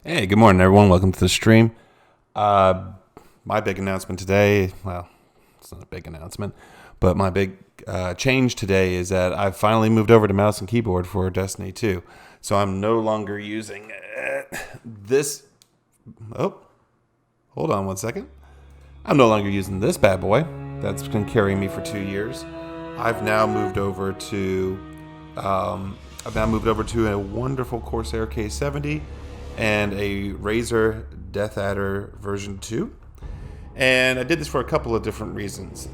Hey, good morning, everyone. Welcome to the stream. Uh, my big announcement today, well, it's not a big announcement, but my big change today is that I've finally moved over to mouse and keyboard for Destiny 2. So I'm no longer using this. Oh, hold on one second. I'm no longer using this bad boy that's been carrying me for 2 years. I've now moved over to a wonderful Corsair K70 and a Razer Death Adder version 2. And I did this for a couple of different reasons.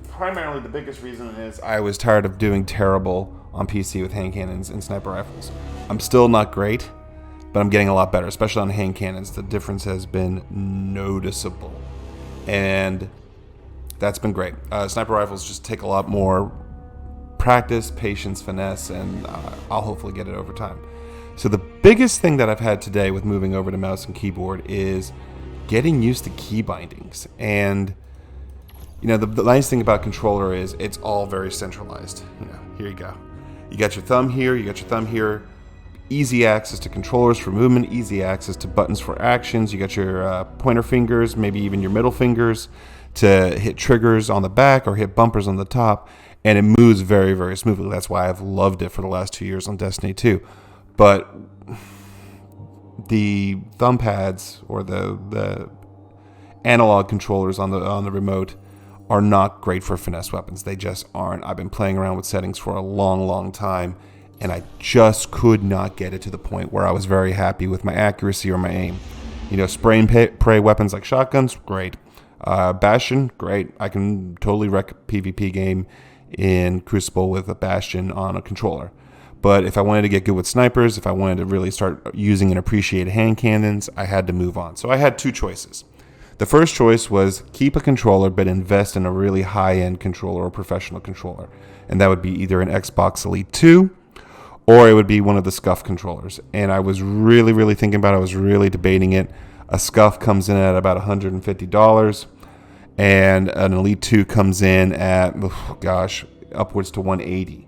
Primarily, the biggest reason is I was tired of doing terrible on PC with hand cannons and sniper rifles. I'm still not great, but I'm getting a lot better, especially on hand cannons. The difference has been noticeable. And that's been great. Sniper rifles just take a lot more practice, patience, finesse, and I'll hopefully get it over time. So the biggest thing that I've had today with moving over to mouse and keyboard is getting used to key bindings. And the nice thing about controller is it's all very centralized. Here you go. You got your thumb here, you got your thumb here. Easy access to controllers for movement, easy access to buttons for actions. You got your pointer fingers, maybe even your middle fingers to hit triggers on the back or hit bumpers on the top. And it moves very, very smoothly. That's why I've loved it for the last 2 years on Destiny 2. But the thumb pads or the analog controllers on the remote are not great for finesse weapons. They just aren't. I've been playing around with settings for a long, long time, and I just could not get it to the point where I was very happy with my accuracy or my aim. Spray and pray weapons like shotguns, great. Bastion, great. I can totally wreck a PvP game in Crucible with a Bastion on a controller. But if I wanted to get good with snipers, if I wanted to really start using and appreciate hand cannons, I had to move on. So I had two choices. The first choice was keep a controller but invest in a really high-end controller or professional controller. And that would be either an Xbox Elite 2 or it would be one of the SCUF controllers. And I was really, really thinking about it. I was really debating it. A SCUF comes in at about $150 and an Elite 2 comes in at, upwards to $180.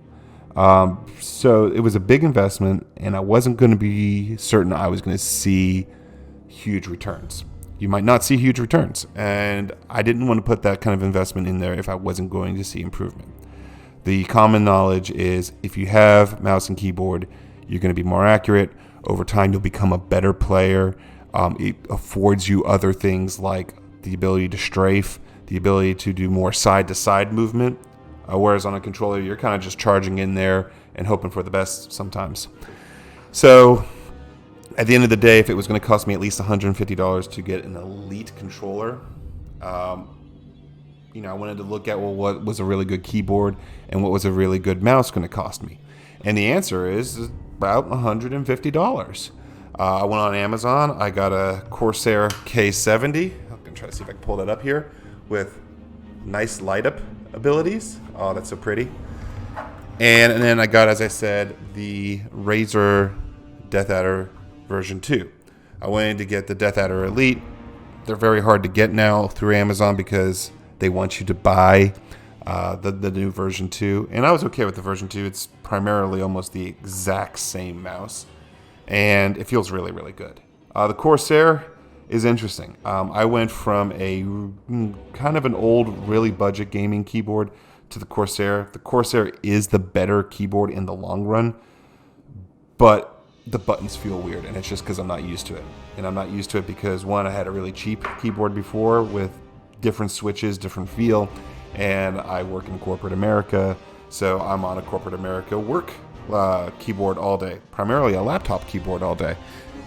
So it was a big investment, and I wasn't going to be certain I was going to see huge returns. You might not see huge returns, and I didn't want to put that kind of investment in there if I wasn't going to see improvement. The common knowledge is if you have mouse and keyboard, you're going to be more accurate. Over time, you'll become a better player. It affords you other things like the ability to strafe, the ability to do more side-to-side movement. Whereas on a controller, you're kind of just charging in there and hoping for the best sometimes. So at the end of the day, if it was going to cost me at least $150 to get an Elite controller, I wanted to look at, what was a really good keyboard and what was a really good mouse going to cost me? And the answer is about $150. I went on Amazon. I got a Corsair K70. I'm going to try to see if I can pull that up here with nice light up abilities. Oh, that's so pretty. And then I got, as I said, the Razer Death Adder version 2. I wanted to get the Death Adder Elite. They're very hard to get now through Amazon because they want you to buy the new version 2. And I was okay with the version 2. It's primarily almost the exact same mouse. And it feels really, really good. The Corsair is interesting. I went from a kind of an old, really budget gaming keyboard to the Corsair. The Corsair is the better keyboard in the long run, but the buttons feel weird, and it's just because I'm not used to it. And I'm not used to it because, one, I had a really cheap keyboard before with different switches, different feel, and I work in corporate America, so I'm on a corporate America work keyboard all day, primarily a laptop keyboard all day.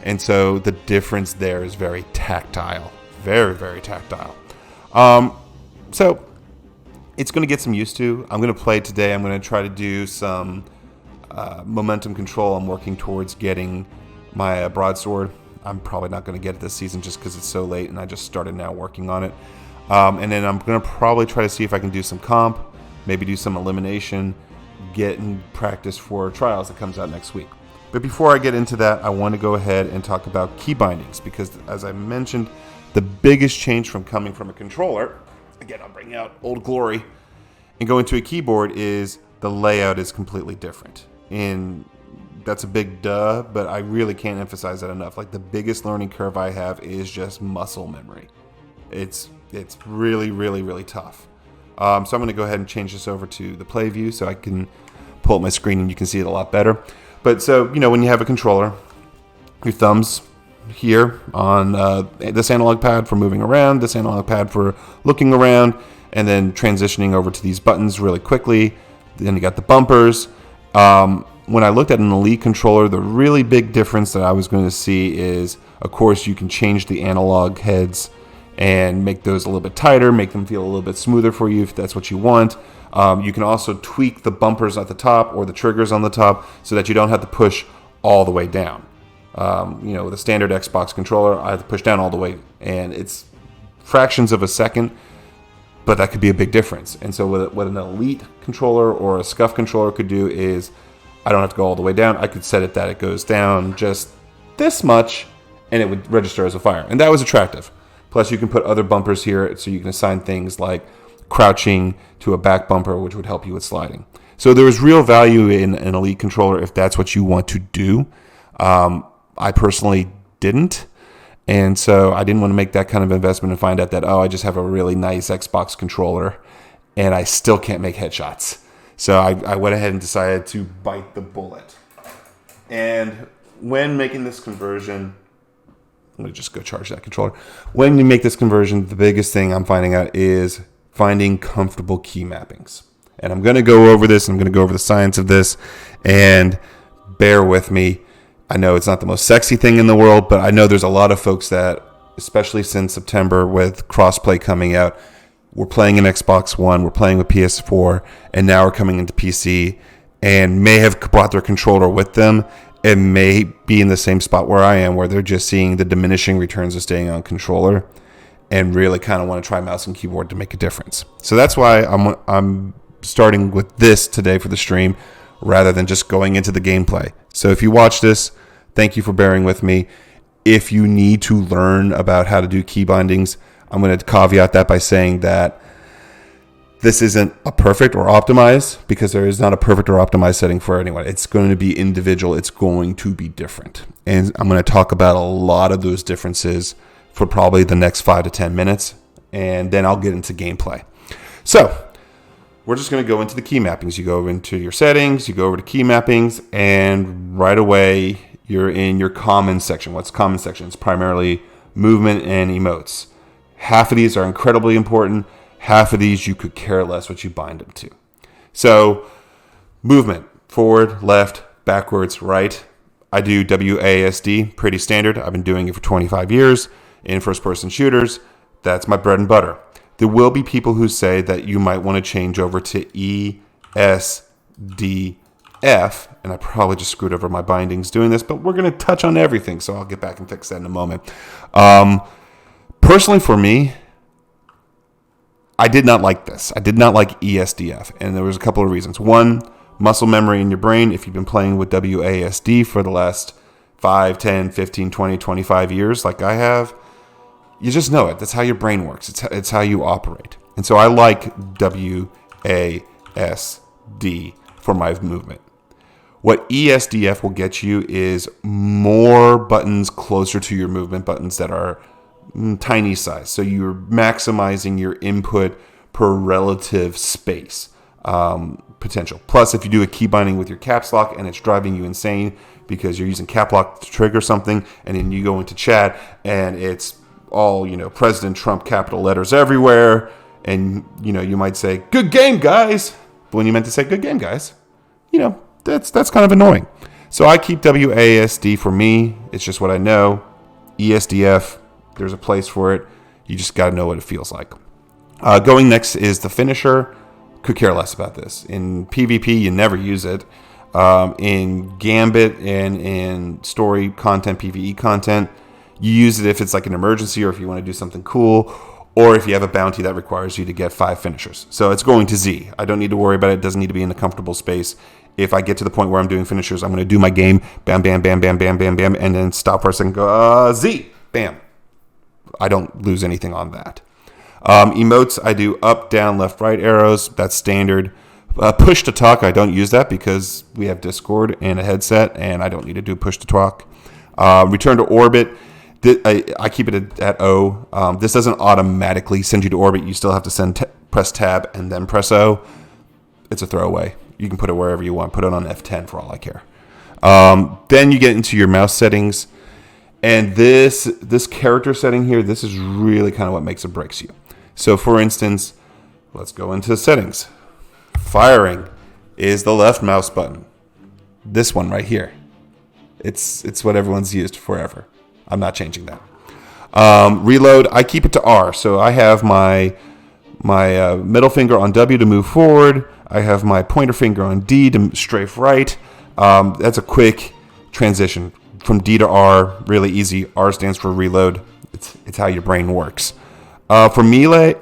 And so the difference there is very tactile. Very, very tactile. So it's going to get some used to. I'm going to play today. I'm going to try to do some momentum control. I'm working towards getting my broadsword. I'm probably not going to get it this season just because it's so late and I just started now working on it. And then I'm going to probably try to see if I can do some comp, maybe do some elimination, get in practice for trials that comes out next week. But before I get into that, I want to go ahead and talk about key bindings because, as I mentioned, the biggest change from coming from a controller, again, I'll bring out Old Glory, and go into a keyboard is the layout is completely different. In that's a big duh, but I really can't emphasize that enough. Like, the biggest learning curve I have is just muscle memory. It's really, really, really tough. So I'm going to go ahead and change this over to the play view so I can pull up my screen and you can see it a lot better. But so, when you have a controller, your thumbs here on this analog pad for moving around, this analog pad for looking around, and then transitioning over to these buttons really quickly. Then you got the bumpers. When I looked at an Elite controller, the really big difference that I was going to see is, of course, you can change the analog heads and make those a little bit tighter, make them feel a little bit smoother for you if that's what you want. You can also tweak the bumpers at the top or the triggers on the top so that you don't have to push all the way down. With a standard Xbox controller, I have to push down all the way, and it's fractions of a second, but that could be a big difference. And so what an Elite controller or a SCUF controller could do is, I don't have to go all the way down. I could set it that it goes down just this much, and it would register as a fire. And that was attractive. Plus, you can put other bumpers here, so you can assign things like crouching to a back bumper, which would help you with sliding. So there is real value in an Elite controller if that's what you want to do. I personally didn't. And so I didn't want to make that kind of investment and find out that, I just have a really nice Xbox controller and I still can't make headshots. So I went ahead and decided to bite the bullet. And when making this conversion, I'm going to just go charge that controller. When you make this conversion, the biggest thing I'm finding out is finding comfortable key mappings. And I'm going to go over this. I'm going to go over the science of this. And bear with me. I know it's not the most sexy thing in the world, but I know there's a lot of folks that, especially since September with crossplay coming out, we're playing in Xbox One, we're playing with PS4, and now we're coming into PC, and may have brought their controller with them, and may be in the same spot where I am, where they're just seeing the diminishing returns of staying on controller, and really kind of want to try mouse and keyboard to make a difference. So that's why I'm starting with this today for the stream, rather than just going into the gameplay. So if you watch this, thank you for bearing with me. If you need to learn about how to do key bindings, I'm going to caveat that by saying that this isn't a perfect or optimized, because there is not a perfect or optimized setting for anyone. It's going to be individual. It's going to be different. And I'm going to talk about a lot of those differences for probably the next 5 to 10 minutes. And then I'll get into gameplay. So we're just going to go into the key mappings. You go into your settings, you go over to key mappings, and right away you're in your common section. What's common section? It's primarily movement and emotes. Half of these are incredibly important. Half of these you could care less what you bind them to. So movement, forward, left, backwards, right. I do WASD, pretty standard. I've been doing it for 25 years in first-person shooters. That's my bread and butter. There will be people who say that you might want to change over to ESDF, and I probably just screwed over my bindings doing this, but we're going to touch on everything, so I'll get back and fix that in a moment. Personally, for me, I did not like this. I did not like ESDF, and there was a couple of reasons. One, muscle memory in your brain. If you've been playing with WASD for the last 5, 10, 15, 20, 25 years like I have, you just know it. That's how your brain works. It's how you operate. And so I like WASD for my movement. What ESDF will get you is more buttons closer to your movement, buttons that are tiny size. So you're maximizing your input per relative space potential. Plus, if you do a key binding with your caps lock and it's driving you insane because you're using cap lock to trigger something, and then you go into chat and it's all, President Trump capital letters everywhere, and you might say "good game, guys," but when you meant to say "good game, guys," that's kind of annoying. So I keep WASD for me. It's just what I know. ESDF, there's a place for it. You just got to know what it feels like. Going next is the finisher. Could care less about this. In PvP, you never use it. In Gambit and in story content, PvE content, you use it if it's like an emergency or if you want to do something cool, or if you have a bounty that requires you to get 5 finishers. So it's going to Z. I don't need to worry about it. It doesn't need to be in a comfortable space. If I get to the point where I'm doing finishers, I'm going to do my game, bam, bam, bam, bam, bam, bam, bam, and then stop for a second, go, Z, bam. I don't lose anything on that. Emotes, I do up, down, left, right arrows. That's standard. Push to talk, I don't use that because we have Discord and a headset, and I don't need to do push to talk. Return to orbit, I keep it at O. This doesn't automatically send you to orbit. You still have to press tab and then press O. It's a throwaway. You can put it wherever you want. Put it on F10 for all I care. Then you get into your mouse settings. And this character setting here, this is really kind of what makes or breaks you. So for instance, let's go into settings. Firing is the left mouse button. This one right here. It's what everyone's used forever. I'm not changing that. Reload, I keep it to R. So I have my middle finger on W to move forward. I have my pointer finger on D to strafe right. That's a quick transition from D to R, really easy. R stands for reload. It's how your brain works. For melee,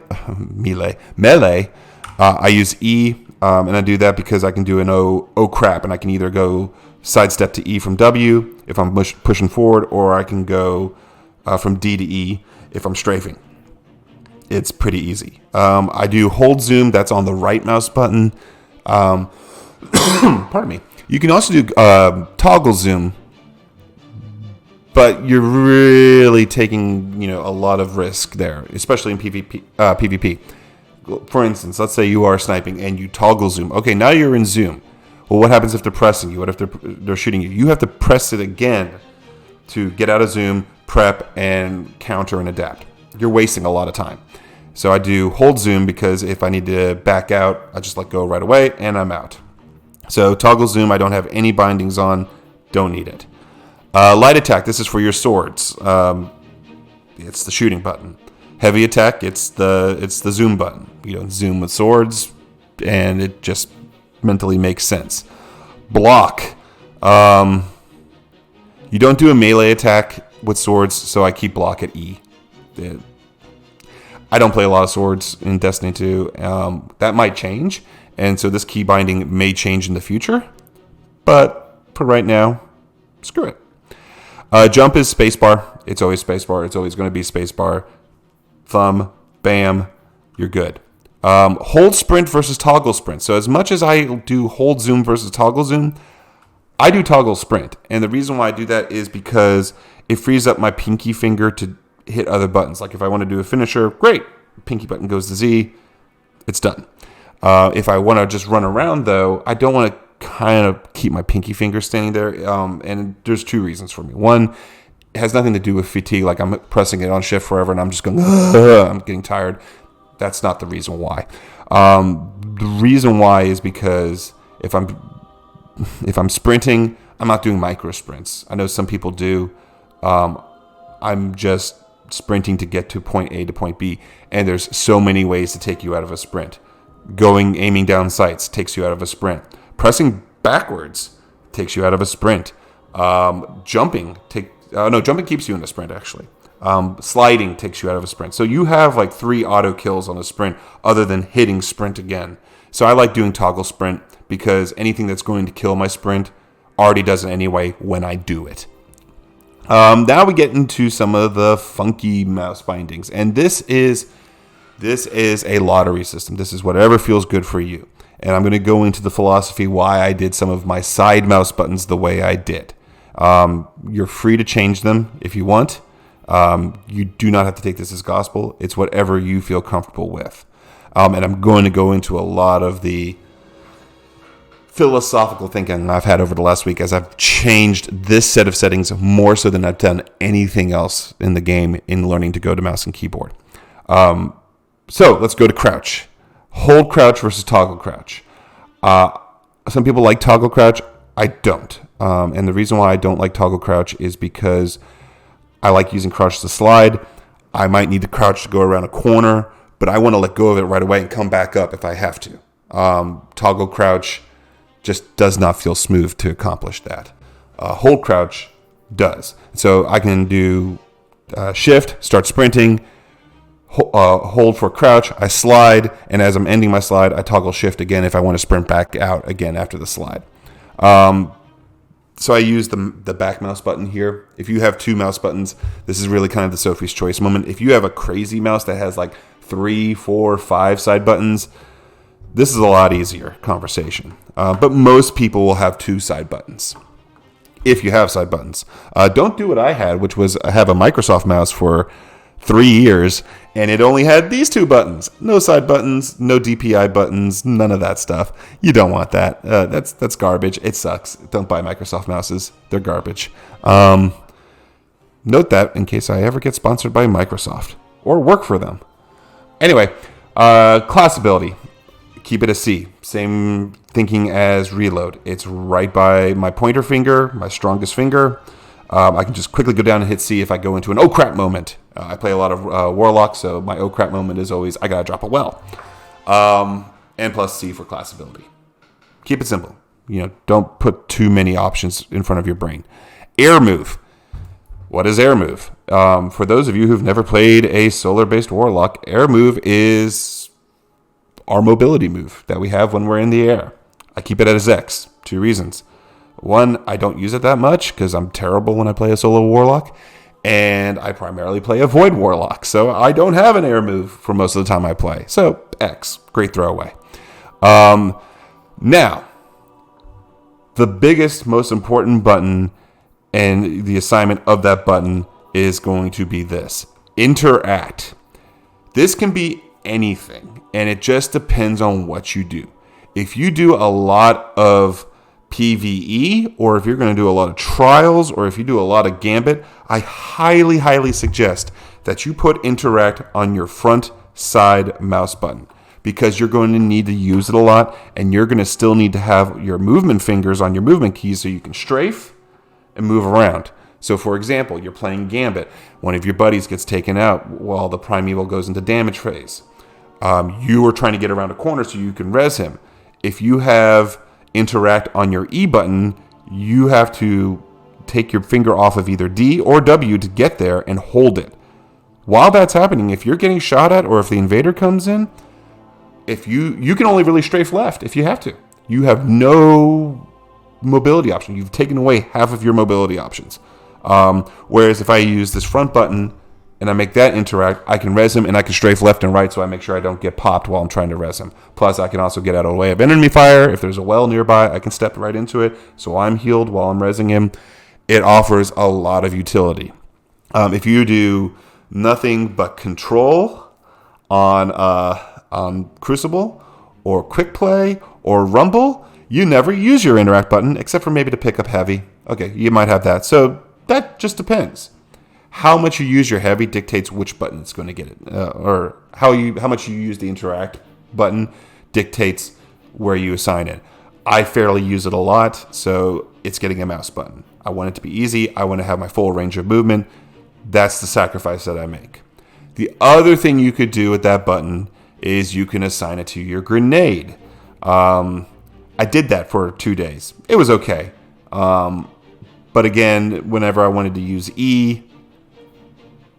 I use E, and I do that because I can do an O crap, and I can either go sidestep to E from W if I'm pushing forward, or I can go from D to E if I'm strafing. It's pretty easy. I do hold zoom. That's on the right mouse button. Pardon me. You can also do toggle zoom, but you're really taking a lot of risk there, especially in PvP. For instance, let's say you are sniping and you toggle zoom. Okay, now you're in zoom. Well, what happens if they're pressing you? What if they're shooting you? You have to press it again to get out of zoom, prep, and counter and adapt. You're wasting a lot of time. So I do hold zoom because if I need to back out, I just let go right away and I'm out. So toggle zoom, I don't have any bindings on, don't need it. Light attack, this is for your swords. It's the shooting button. Heavy attack, it's the zoom button. You don't zoom with swords, and it just mentally makes sense. Block, you don't do a melee attack with swords, so I keep block at E. I don't play a lot of swords in Destiny 2. That might change, and so this key binding may change in the future. But for right now, screw it. Jump is spacebar. It's always spacebar. It's always going to be spacebar. Thumb, bam, you're good. Hold sprint versus toggle sprint. So as much as I do hold zoom versus toggle zoom, I do toggle sprint. And the reason why I do that is because it frees up my pinky finger to hit other buttons. Like if I want to do a finisher, great. Pinky button goes to Z. It's done. If I want to just run around, though, I don't want to kind of keep my pinky finger standing there. And there's two reasons for me. One, it has nothing to do with fatigue. Like I'm pressing it on shift forever and I'm just going, I'm getting tired. That's not the reason why. The reason why is because if I'm sprinting, I'm not doing micro sprints. I know some people do. I'm just sprinting to get to point A to point B. And there's so many ways to take you out of a sprint. Aiming down sights takes you out of a sprint. Pressing backwards takes you out of a sprint. Jumping keeps you in a sprint, actually. Sliding takes you out of a sprint. So you have like 3 auto kills on a sprint other than hitting sprint again. So I like doing toggle sprint because anything that's going to kill my sprint already does it anyway when I do it. Now we get into some of the funky mouse bindings. And this is a lottery system. This is whatever feels good for you. And I'm going to go into the philosophy why I did some of my side mouse buttons the way I did. You're free to change them if you want. You do not have to take this as gospel. It's whatever you feel comfortable with. And I'm going to go into a lot of the philosophical thinking I've had over the last week as I've changed this set of settings more so than I've done anything else in the game in learning to go to mouse and keyboard. So let's go to crouch. Hold crouch versus toggle crouch. Some people like toggle crouch. I don't. And the reason why I don't like toggle crouch is because I like using crouch to slide. I might need the crouch to go around a corner, but I want to let go of it right away and come back up if I have to. Toggle crouch just does not feel smooth to accomplish that. Hold crouch does. So I can do shift, start sprinting, hold for crouch, I slide, and as I'm ending my slide, I toggle shift again if I want to sprint back out again after the slide. So I use the back mouse button here. If you have 2 mouse buttons, this is really kind of the Sophie's Choice moment. If you have a crazy mouse that has like 3, 4, 5 side buttons, This is a lot easier conversation. But most people will have 2 side buttons. If you have side buttons. Don't do what I had, which was I have a Microsoft mouse for 3 years, and it only had these 2 buttons. No side buttons, no DPI buttons, none of that stuff. You don't want that. That's garbage. It sucks. Don't buy Microsoft mouses. They're garbage. Note that in case I ever get sponsored by Microsoft or work for them. Anyway, class ability. Keep it a C. Same thinking as reload. It's right by my pointer finger, my strongest finger. I can just quickly go down and hit C if I go into an oh crap moment. I play a lot of Warlock, so my oh crap moment is always I gotta drop a well. And plus C for class ability. Keep it simple. Don't put too many options in front of your brain. Air move. What is air move? For those of you who've never played a solar-based Warlock, air move is our mobility move that we have when we're in the air. I keep it as X. 2 reasons. 1, I don't use it that much because I'm terrible when I play a solo Warlock, and I primarily play a Void Warlock, so I don't have an air move for most of the time I play. So X, great throwaway. Now, the biggest, most important button and the assignment of that button is going to be this. Interact. This can be anything, and it just depends on what you do. If you do a lot of PvE, or if you're going to do a lot of trials, or if you do a lot of Gambit, I highly, highly suggest that you put interact on your front side mouse button, because you're going to need to use it a lot, and you're going to still need to have your movement fingers on your movement keys so you can strafe and move around. So for example, you're playing Gambit, one of your buddies gets taken out while the Primeval goes into damage phase. You are trying to get around a corner so you can res him. If you have interact on your E button, you have to take your finger off of either D or W to get there and hold it. While that's happening, if you're getting shot at or if the invader comes in, if you can only really strafe left if you have to. You have no mobility option. You've taken away half of your mobility options. Whereas if I use this front button and I make that interact, I can res him and I can strafe left and right so I make sure I don't get popped while I'm trying to res him. Plus, I can also get out of the way of enemy fire. If there's a well nearby, I can step right into it so I'm healed while I'm resing him. It offers a lot of utility. If you do nothing but control on Crucible or Quick Play or Rumble, you never use your interact button except for maybe to pick up heavy. Okay, you might have that. So that just depends. How much you use your heavy dictates which button it's going to get it, or how much you use the interact button dictates where you assign it. I fairly use it a lot, so it's getting a mouse button. I want it to be easy. I want to have my full range of movement. That's the sacrifice that I make. The other thing you could do with that button is you can assign it to your grenade. I did that for 2 days. It was okay. But again, whenever I wanted to use E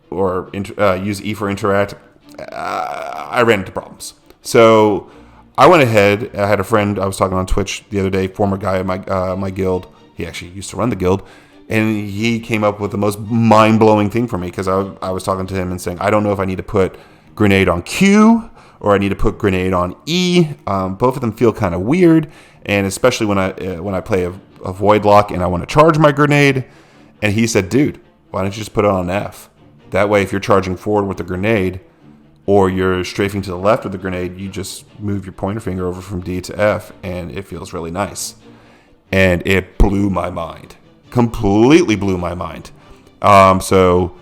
or use E for interact, I ran into problems. So I went ahead. I had a friend I was talking on Twitch the other day, former guy in my guild. He actually used to run the guild. And he came up with the most mind-blowing thing for me because I was talking to him and saying, I don't know if I need to put grenade on Q or I need to put grenade on E. Both of them feel kind of weird, and especially when I play a void lock and I want to charge my grenade. And he said, dude, why don't you just put it on F? That way, if you're charging forward with the grenade or you're strafing to the left with the grenade, you just move your pointer finger over from D to F, and it feels really nice. And it blew my mind. Completely blew my mind. So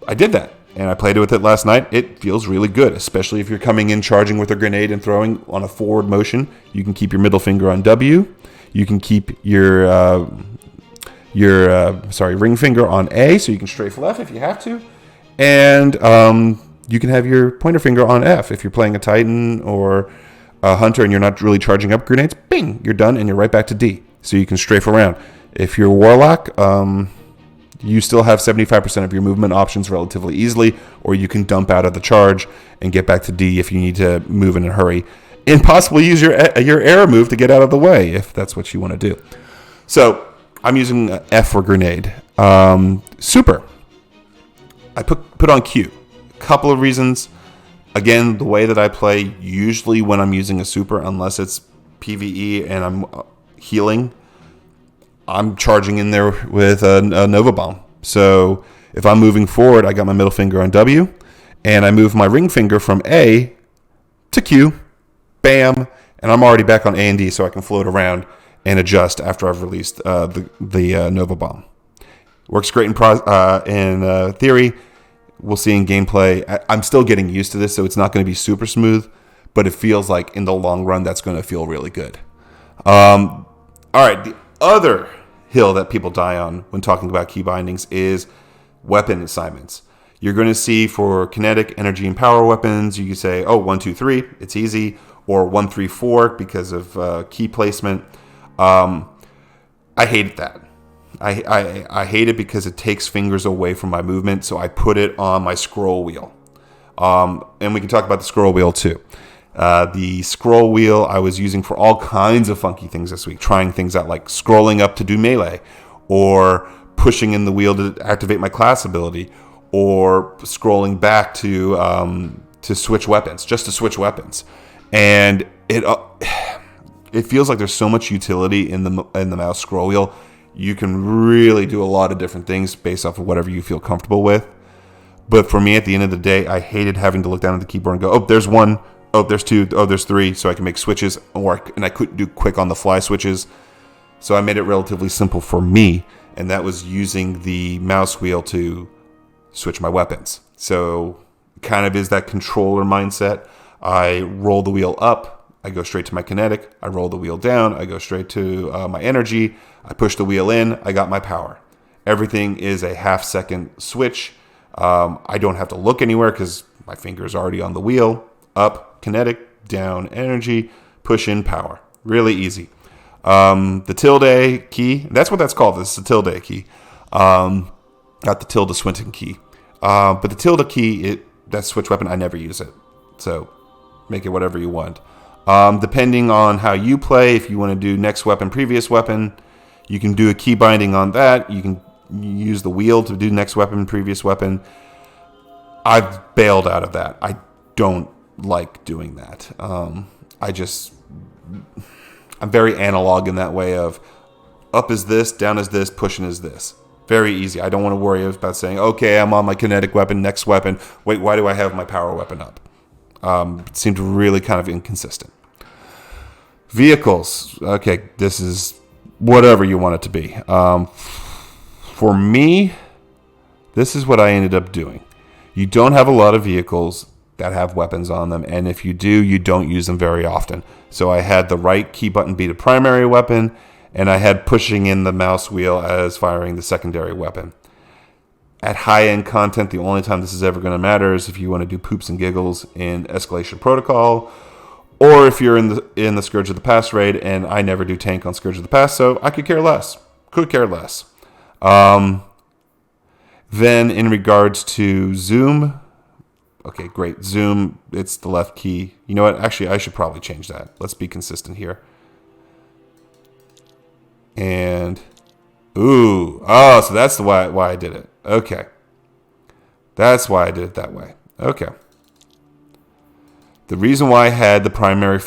I did that, and I played with it last night. It feels really good, especially if you're coming in charging with a grenade and throwing on a forward motion. You can keep your middle finger on W. You can keep your ring finger on A, so you can strafe left if you have to, and you can have your pointer finger on F if you're playing a Titan or a Hunter and you're not really charging up grenades. Bing, you're done, and you're right back to D, so you can strafe around. If you're Warlock, you still have 75% of your movement options relatively easily, or you can dump out of the charge and get back to D if you need to move in a hurry, and possibly use your air move to get out of the way if that's what you want to do. So I'm using F for grenade. Super. I put on Q. A couple of reasons. Again, the way that I play, usually when I'm using a super, unless it's PvE and I'm healing, I'm charging in there with a Nova Bomb. So if I'm moving forward, I got my middle finger on W, and I move my ring finger from A to Q, bam, and I'm already back on A and D, so I can float around and adjust after I've released the Nova Bomb. Works great in theory. We'll see in gameplay. I'm still getting used to this, so it's not going to be super smooth, but it feels like in the long run, that's going to feel really good. All right, the other hill that people die on when talking about key bindings is weapon assignments. You're going to see for kinetic, energy, and power weapons, you can say, 1, 2, 3, it's easy, or 1, 3, 4 because of key placement. I hate that. I hate it because it takes fingers away from my movement, so I put it on my scroll wheel. And we can talk about the scroll wheel too. The scroll wheel I was using for all kinds of funky things this week, trying things out like scrolling up to do melee, or pushing in the wheel to activate my class ability, or scrolling back to switch weapons, just to switch weapons. And it feels like there's so much utility in the mouse scroll wheel. You can really do a lot of different things based off of whatever you feel comfortable with. But for me, at the end of the day, I hated having to look down at the keyboard and go, there's 1, there's 2, there's 3, so I can make switches, and I couldn't do quick on the fly switches. So I made it relatively simple for me, and that was using the mouse wheel to switch my weapons. So kind of is that controller mindset. I roll the wheel up, I go straight to my kinetic. I roll the wheel down, I go straight to my energy. I push the wheel in, I got my power. Everything is a half-second switch. I don't have to look anywhere because my finger is already on the wheel. Up, kinetic, down, energy, push in, power. Really easy. The tilde key, that's what that's called. This is the tilde key. Not the Tilda Swinton key. But the tilde key, that's switch weapon. I never use it. So make it whatever you want. Depending on how you play, if you want to do next weapon, previous weapon, you can do a key binding on that. You can use the wheel to do next weapon, previous weapon. I've bailed out of that. I don't like doing that. I'm very analog in that way of up is this, down is this, pushing is this. Very easy. I don't want to worry about saying, okay, I'm on my kinetic weapon, next weapon. Wait, why do I have my power weapon up? It seemed really kind of inconsistent. Vehicles. Okay, this is whatever you want it to be. For me, this is what I ended up doing. You don't have a lot of vehicles that have weapons on them, and if you do, you don't use them very often. So I had the right key button be the primary weapon, and I had pushing in the mouse wheel as firing the secondary weapon. At high-end content, the only time this is ever going to matter is if you want to do poops and giggles in Escalation Protocol, or if you're in the Scourge of the Past raid, and I never do tank on Scourge of the Past, so I could care less. Then in regards to zoom, okay, great. Zoom, it's the left key. You know what? Actually, I should probably change that. Let's be consistent here. And, so that's why I did it. Okay. That's why I did it that way. Okay. The reason why I had the primary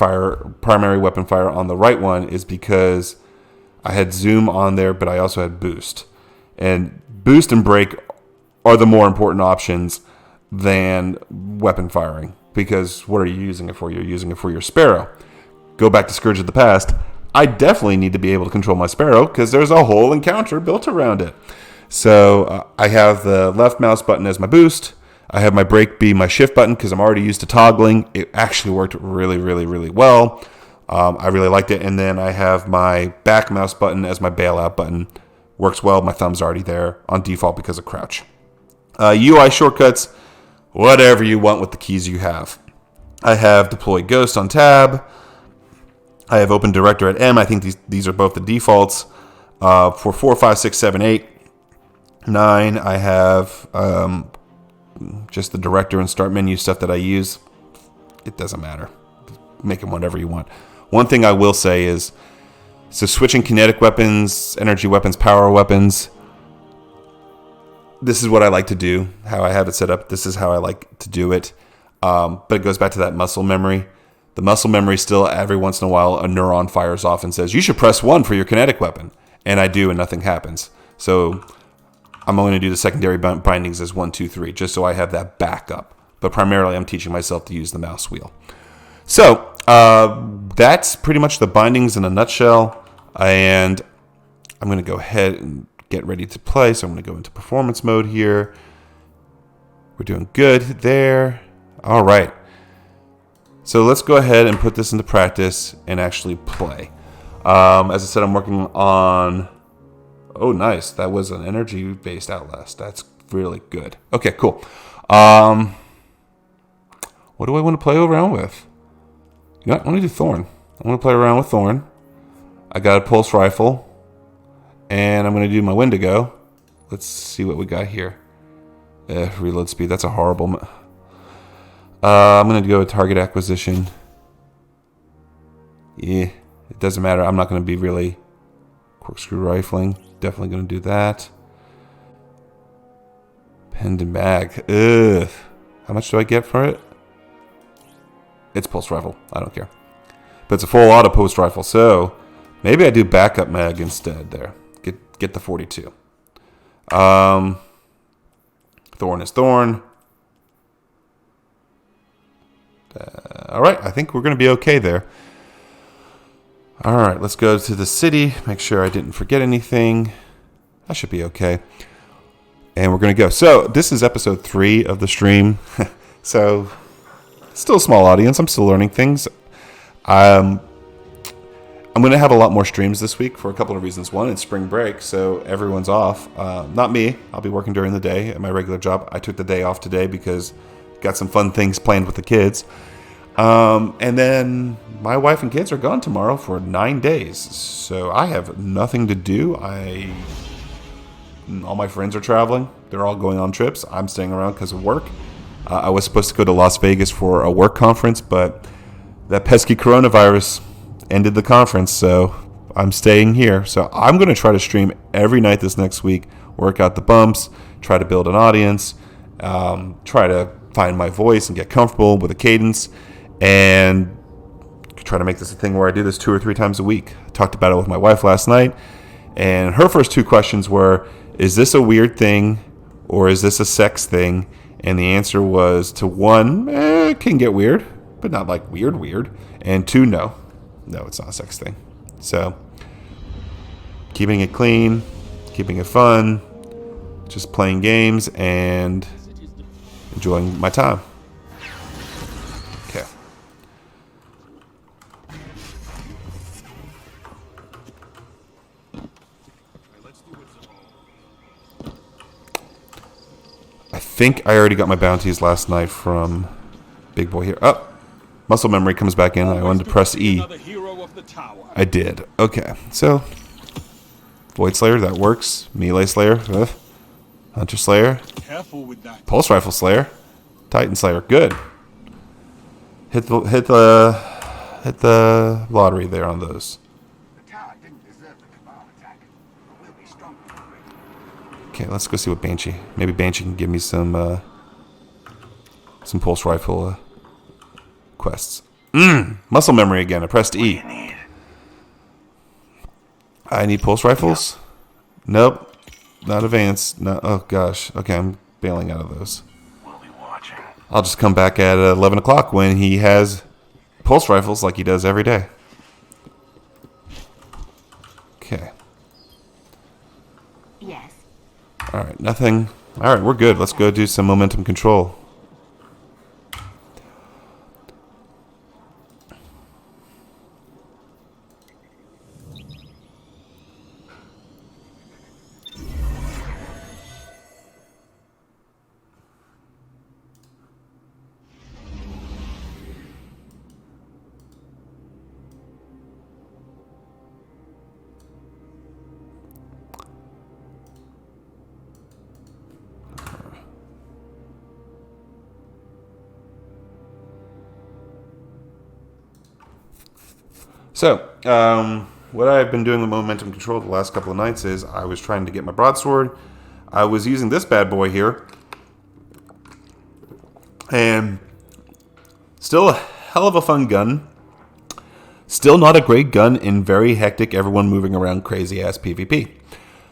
weapon fire on the right one is because I had zoom on there, but I also had boost. And boost and break are the more important options than weapon firing. Because what are you using it for? You're using it for your Sparrow. Go back to Scourge of the Past. I definitely need to be able to control my Sparrow because there's a whole encounter built around it. So I have the left mouse button as my boost. I have my break be my shift button because I'm already used to toggling. It actually worked really, really, really well. I really liked it. And then I have my back mouse button as my bailout button. Works well. My thumb's already there on default because of crouch. UI shortcuts, whatever you want with the keys you have. I have deploy ghost on tab. I have open director at M. I think these are both the defaults. For 4, 5, 6, 7, 8, 9, I have just the director and start menu stuff that I use. It doesn't matter. Make them whatever you want. One thing I will say is, so switching kinetic weapons, energy weapons, power weapons, this is what I like to do, how I have it set up. This is how I like to do it. But it goes back to that muscle memory. The muscle memory still, every once in a while, a neuron fires off and says, you should press 1 for your kinetic weapon. And I do, and nothing happens. So I'm only going to do the secondary bindings as 1, 2, 3, just so I have that backup. But primarily, I'm teaching myself to use the mouse wheel. So that's pretty much the bindings in a nutshell. And I'm going to go ahead and get ready to play. So I'm going to go into performance mode here. We're doing good there. All right. So let's go ahead and put this into practice and actually play. As I said, I'm working on... Oh, nice. That was an energy-based Outlast. That's really good. Okay, cool. What do I want to play around with? You know, I want to do Thorn. I want to play around with Thorn. I got a pulse rifle. And I'm going to do my Wendigo. Let's see what we got here. Reload speed. That's a horrible... I'm going to go with target acquisition. Yeah, it doesn't matter. I'm not going to be really corkscrew rifling. Definitely going to do that. Pendant bag. Ugh. How much do I get for it? It's pulse rifle. I don't care. But it's a full auto pulse rifle, so maybe I do backup mag instead there. Get the 42. Thorn is Thorn. All right, I think we're going to be okay there. All right, let's go to the city. Make sure I didn't forget anything. I should be okay. And we're going to go. So this is episode 3 of the stream. So still a small audience. I'm still learning things. I'm going to have a lot more streams this week for a couple of reasons. One, it's spring break, so everyone's off. Not me. I'll be working during the day at my regular job. I took the day off today because got some fun things planned with the kids. And then my wife and kids are gone tomorrow for 9 days. So I have nothing to do. All my friends are traveling. They're all going on trips. I'm staying around because of work. I was supposed to go to Las Vegas for a work conference, but that pesky coronavirus ended the conference. So I'm staying here. So I'm going to try to stream every night this next week, work out the bumps, try to build an audience, try to find my voice and get comfortable with a cadence, and try to make this a thing where I do this 2 or 3 times a week. I talked about it with my wife last night, and her first 2 questions were, is this a weird thing or is this a sex thing? And the answer was, to 1, it can get weird, but not like weird. And 2, no, it's not a sex thing. So keeping it clean, keeping it fun, just playing games and enjoying my time. Okay. I think I already got my bounties last night from Big Boy here. Oh, muscle memory comes back in. I wanted to press E. I did. Okay, so Void Slayer, that works. Melee Slayer. Hunter Slayer. Careful with that. Pulse Rifle Slayer. Titan Slayer. Good. Hit the lottery there on those. Okay, let's go see what Banshee. Maybe Banshee can give me some Pulse Rifle quests. Muscle memory again. I pressed E. I need Pulse Rifles? Nope. Not advanced. No. Oh, gosh. Okay, I'm bailing out of those. We'll be watching. I'll just come back at 11 o'clock when he has Pulse Rifles like he does every day. Okay. Yes. All right, nothing. All right, we're good. Let's go do some momentum control. So, what I've been doing with momentum control the last couple of nights is I was trying to get my broadsword. I was using this bad boy here. And Still a hell of a fun gun. Still not a great gun in very hectic, everyone moving around crazy-ass PvP.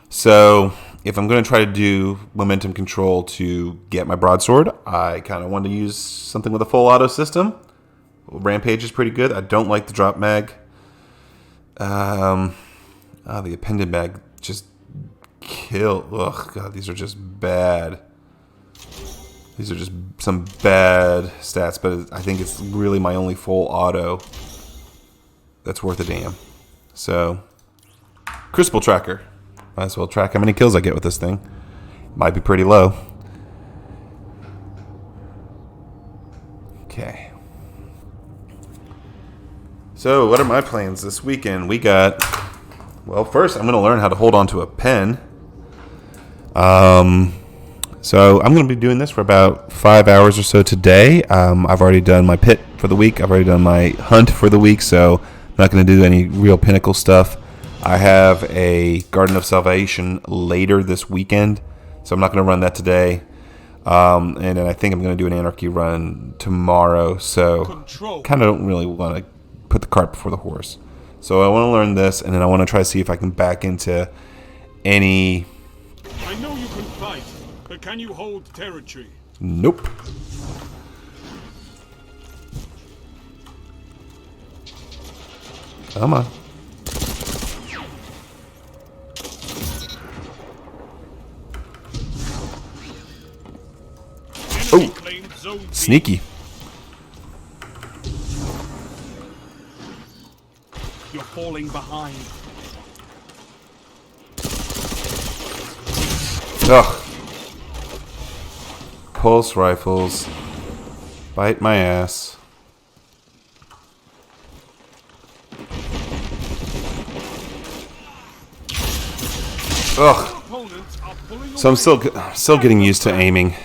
So if I'm going to try to do momentum control to get my broadsword, I kind of want to use something with a full auto system. Rampage is pretty good. I don't like the drop mag. The appended mag just kill. Ugh, God, these are just bad. These are just some bad stats, but I think it's really my only full auto that's worth a damn. So, Crucible Tracker. Might as well track how many kills I get with this thing. Might be pretty low. Okay. So, what are my plans this weekend? We got... Well, first, I'm going to learn how to hold on to a pen. So, I'm going to be doing this for about 5 hours or so today. I've already done my pit for the week. I've already done my hunt for the week, so I'm not going to do any real pinnacle stuff. I have a Garden of Salvation later this weekend, so I'm not going to run that today. And then I think I'm going to do an Anarchy run tomorrow, so kind of don't really want to put the cart before the horse. So I want to learn this, and then I want to try to see if I can back into any... I know you can fight, but can you hold territory? Nope. Come on. Oh, sneaky. You're falling behind. Ugh. Pulse rifles. Bite my ass. Ugh. So I'm still getting used to aiming.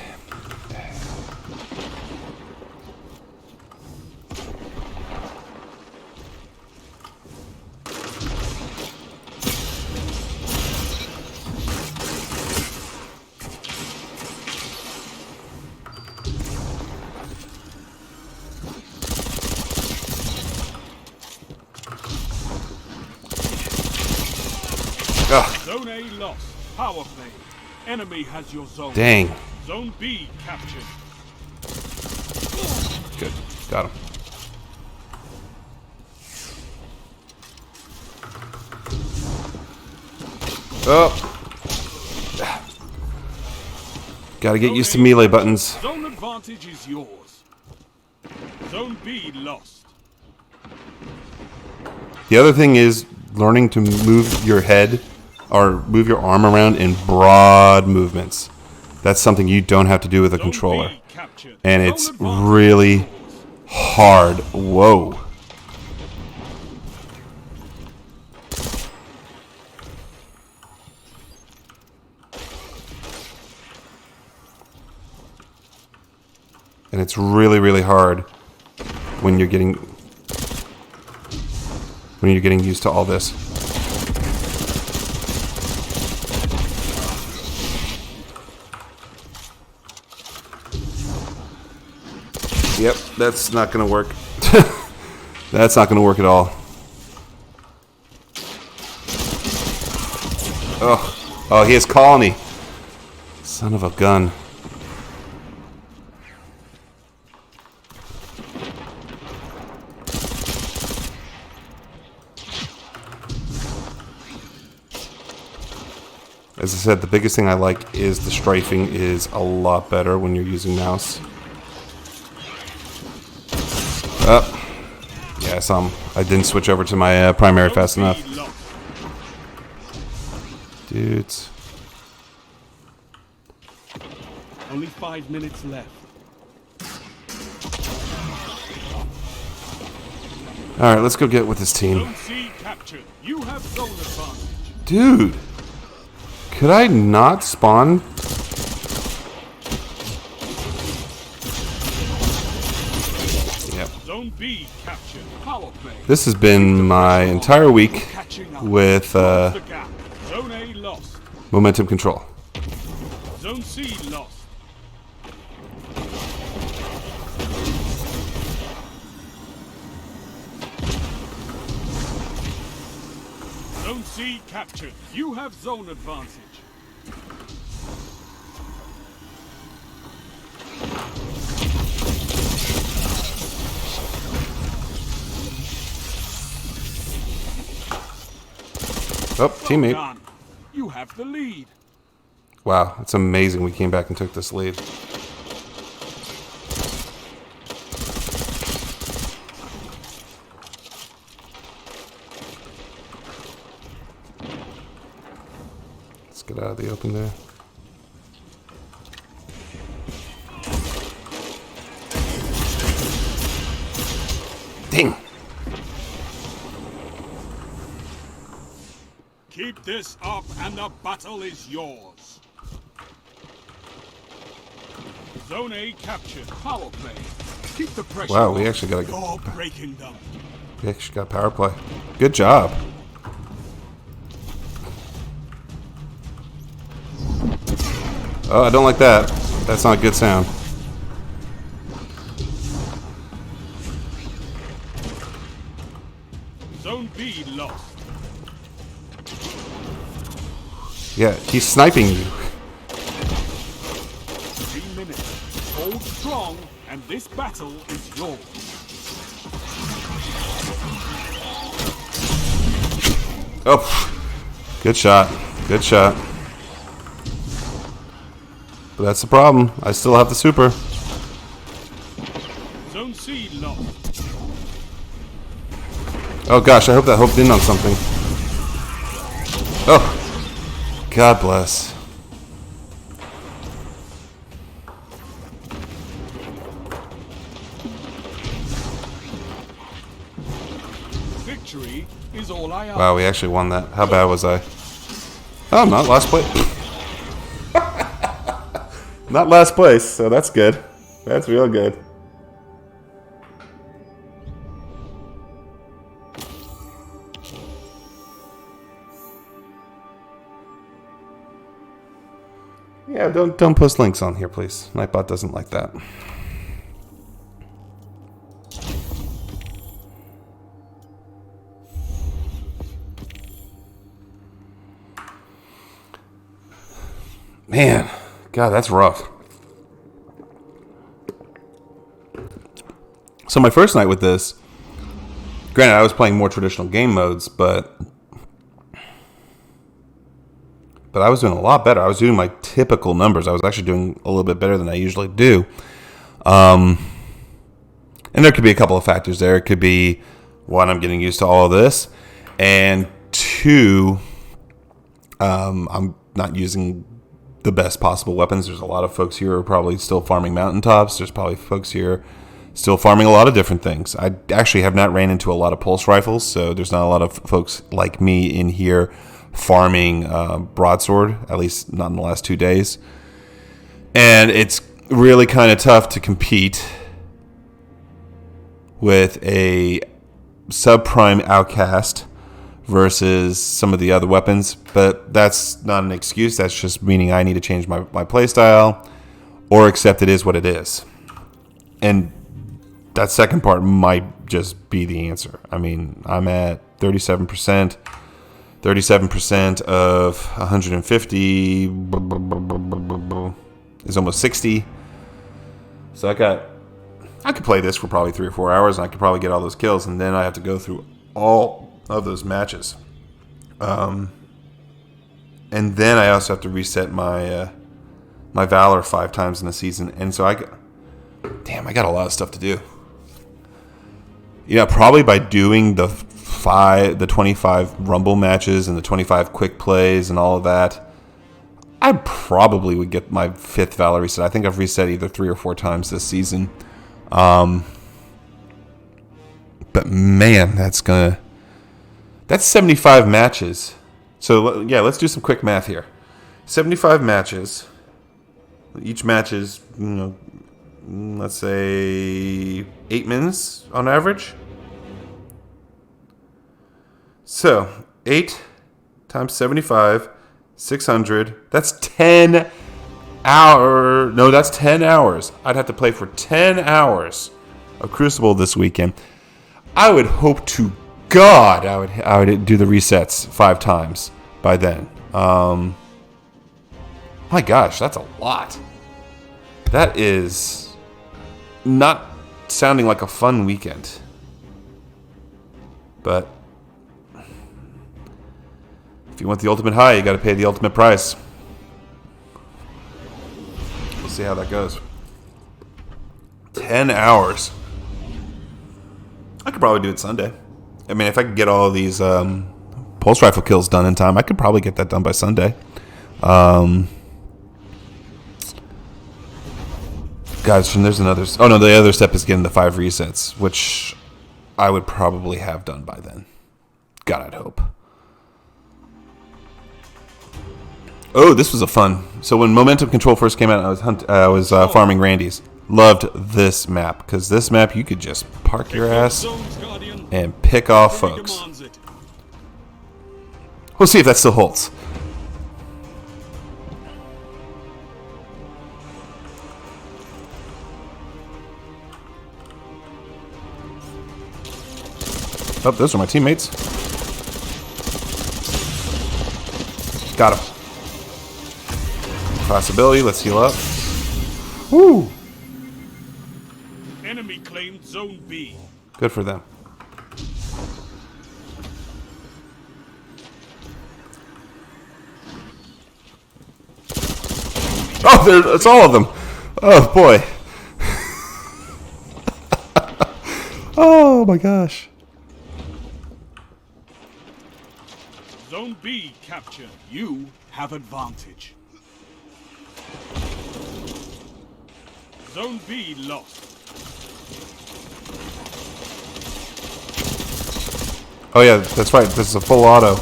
Zone A lost. Power play. Enemy has your zone. Dang. Zone B captured. Good. Got him. Oh. Gotta get used to melee buttons. Zone advantage is yours. Zone B lost. The other thing is learning to move your head or move your arm around in broad movements. That's something you don't have to do with a controller. And it's really hard. Whoa. And it's really, really hard when you're getting used to all this. Yep, that's not going to work. That's not going to work at all. Oh, he has colony. Son of a gun. As I said, the biggest thing I like is the strafing is a lot better when you're using mouse. Yeah, I didn't switch over to my primary fast enough. Dudes. Only 5 minutes left. Alright, let's go get with this team. Zone C captured. You have zone advantage. Dude. Could I not spawn? Yep. Zone B captured. Power play. This has been my entire week with Zone A lost. momentum control. Zone C lost. Zone C captured. You have zone advantage. Oh, teammate. Done. You have the lead. Wow, it's amazing we came back and took this lead. Let's get out of the open there. Dang! Keep this up and the battle is yours. Zone A captured. Power play. Keep the pressure Wow, on. we actually got You're breaking them. we actually got power play. Good job. Oh, I don't like that. That's not a good sound. Zone B lost. Yeah, he's sniping you. 3 minutes. Hold strong, and this battle is yours. Oh, good shot. Good shot. But that's the problem. I still have the super. Zone C lost. Oh gosh, I hope that hooked in on something. Oh, God bless. Victory is all I ask. Wow, we actually won that. How bad was I? Oh, not last place. Not last place, so that's good. That's real good. Yeah, don't post links on here, please. Nightbot doesn't like that. Man, God, that's rough. So my first night with this, granted, I was playing more traditional game modes, but I was doing a lot better. I was doing my typical numbers. I was actually doing a little bit better than I usually do. And there could be a couple of factors there. It could be, one, I'm getting used to all of this, and two, I'm not using the best possible weapons. There's a lot of folks here who are probably still farming mountaintops. There's probably folks here still farming a lot of different things. I actually have not ran into a lot of pulse rifles, so there's not a lot of folks like me in here farming broadsword, at least not in the last 2 days. And it's really kind of tough to compete with a subprime outcast versus some of the other weapons, but that's not an excuse. That's just meaning I need to change my playstyle or accept it is what it is. And that second part might just be the answer. I mean, I'm at 37%. 37% of 150 is almost 60. So I could play this for probably 3 or 4 hours, and I could probably get all those kills, and then I have to go through all of those matches. And then I also have to reset my my Valor 5 times in a season, and so I got a lot of stuff to do. Yeah, probably by doing the 25 Rumble matches and the 25 quick plays and all of that, I probably would get my 5th Valor reset. I think I've reset either 3 or 4 times this season. But man, that's 75 matches. So yeah, let's do some quick math here. 75 matches. Each match is, let's say 8 minutes on average. So 8 times 75, 600. That's 10 hours. No, that's 10 hours. I'd have to play for 10 hours of Crucible this weekend. I would hope to God, I would do the resets 5 times by then. My gosh, that's a lot. That is not sounding like a fun weekend. But if you want the ultimate high, you got to pay the ultimate price. We'll see how that goes. 10 hours. I could probably do it Sunday. I mean, if I could get all of these pulse rifle kills done in time, I could probably get that done by Sunday. Guys, there's another... Oh, no, the other step is getting the 5 resets, which I would probably have done by then. God, I'd hope. Oh, this was a fun... So when Momentum Control first came out, I was farming Randy's. Loved this map, because this map, you could just park your ass and pick off folks. We'll see if that still holds. Oh, those are my teammates. Got him. Possibility, let's heal up. Woo! Enemy claimed Zone B. Good for them. Oh, it's all of them. Oh, boy. Oh, my gosh. Zone B captured. You have advantage. Zone B lost. Oh yeah, that's right. This is a full auto.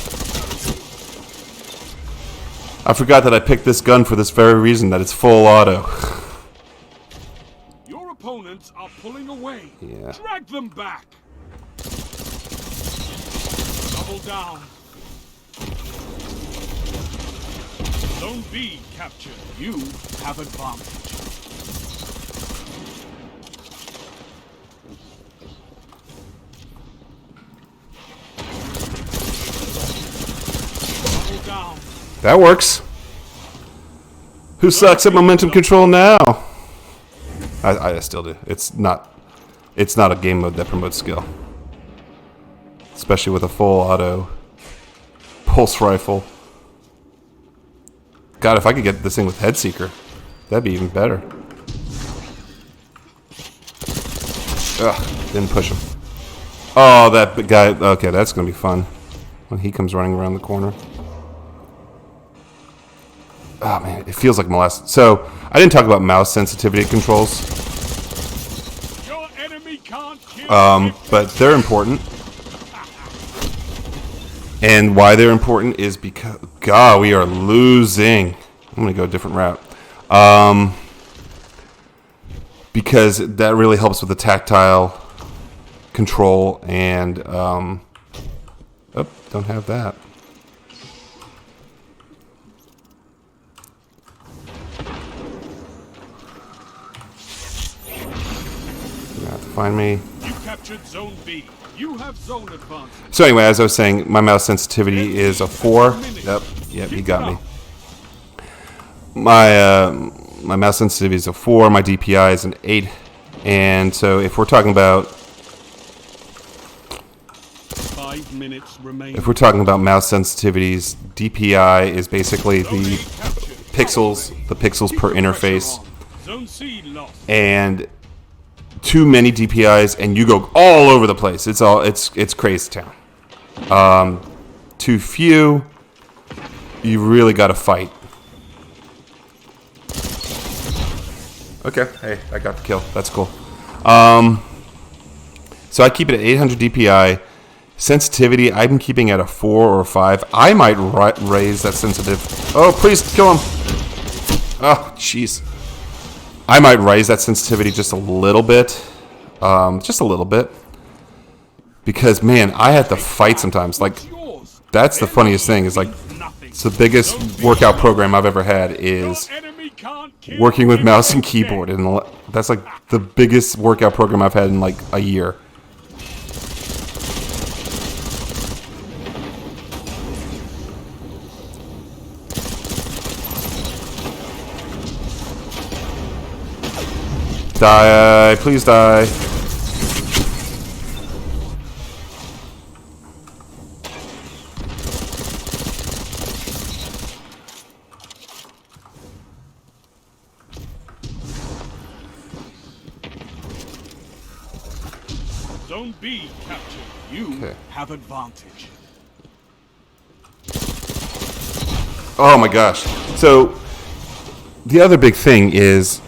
I forgot that I picked this gun for this very reason, that it's full auto. Your opponents are pulling away. Yeah. Drag them back. Double down. Zone B captured. You have advantage. Double down. That works. Who sucks at momentum control now? I still do. It's not a game mode that promotes skill. Especially with a full auto pulse rifle. God, if I could get this thing with Headseeker, that'd be even better. Ugh, didn't push him. Oh, that big guy. Okay, that's going to be fun when he comes running around the corner. Oh, man, it feels like molested. So, I didn't talk about mouse sensitivity controls. Your enemy can't kill But they're important. And why they're important is because, God, we are losing. I'm going to go a different route. Because that really helps with the tactile control and, oh, don't have that. You have to find me. You captured Zone B. You have zone advantage. So anyway, as I was saying, my mouse sensitivity is a 4. Yep, you got me. My mouse sensitivity is a 4. My DPI is an 8. And so if we're talking about 5 minutes remain. if we're talking about mouse sensitivities, DPI is basically the pixels per interface. Zone C lost. And too many DPIs and you go all over the place. It's crazy town. Too few, you really got to fight. Okay, hey, I got the kill. That's cool. So I keep it at 800 DPI. Sensitivity, I'm keeping at a 4 or 5. I might raise that sensitive. Oh, please kill him. Oh, jeez. I might raise that sensitivity just a little bit. Just a little bit. Because, man, I have to fight sometimes. Like, that's the funniest thing. Is like, it's the biggest workout program I've ever had is working with mouse and keyboard. And that's like the biggest workout program I've had in like a year. Die, please die. Zone B captured. You Okay. have advantage. Oh my gosh. So, the other big thing is,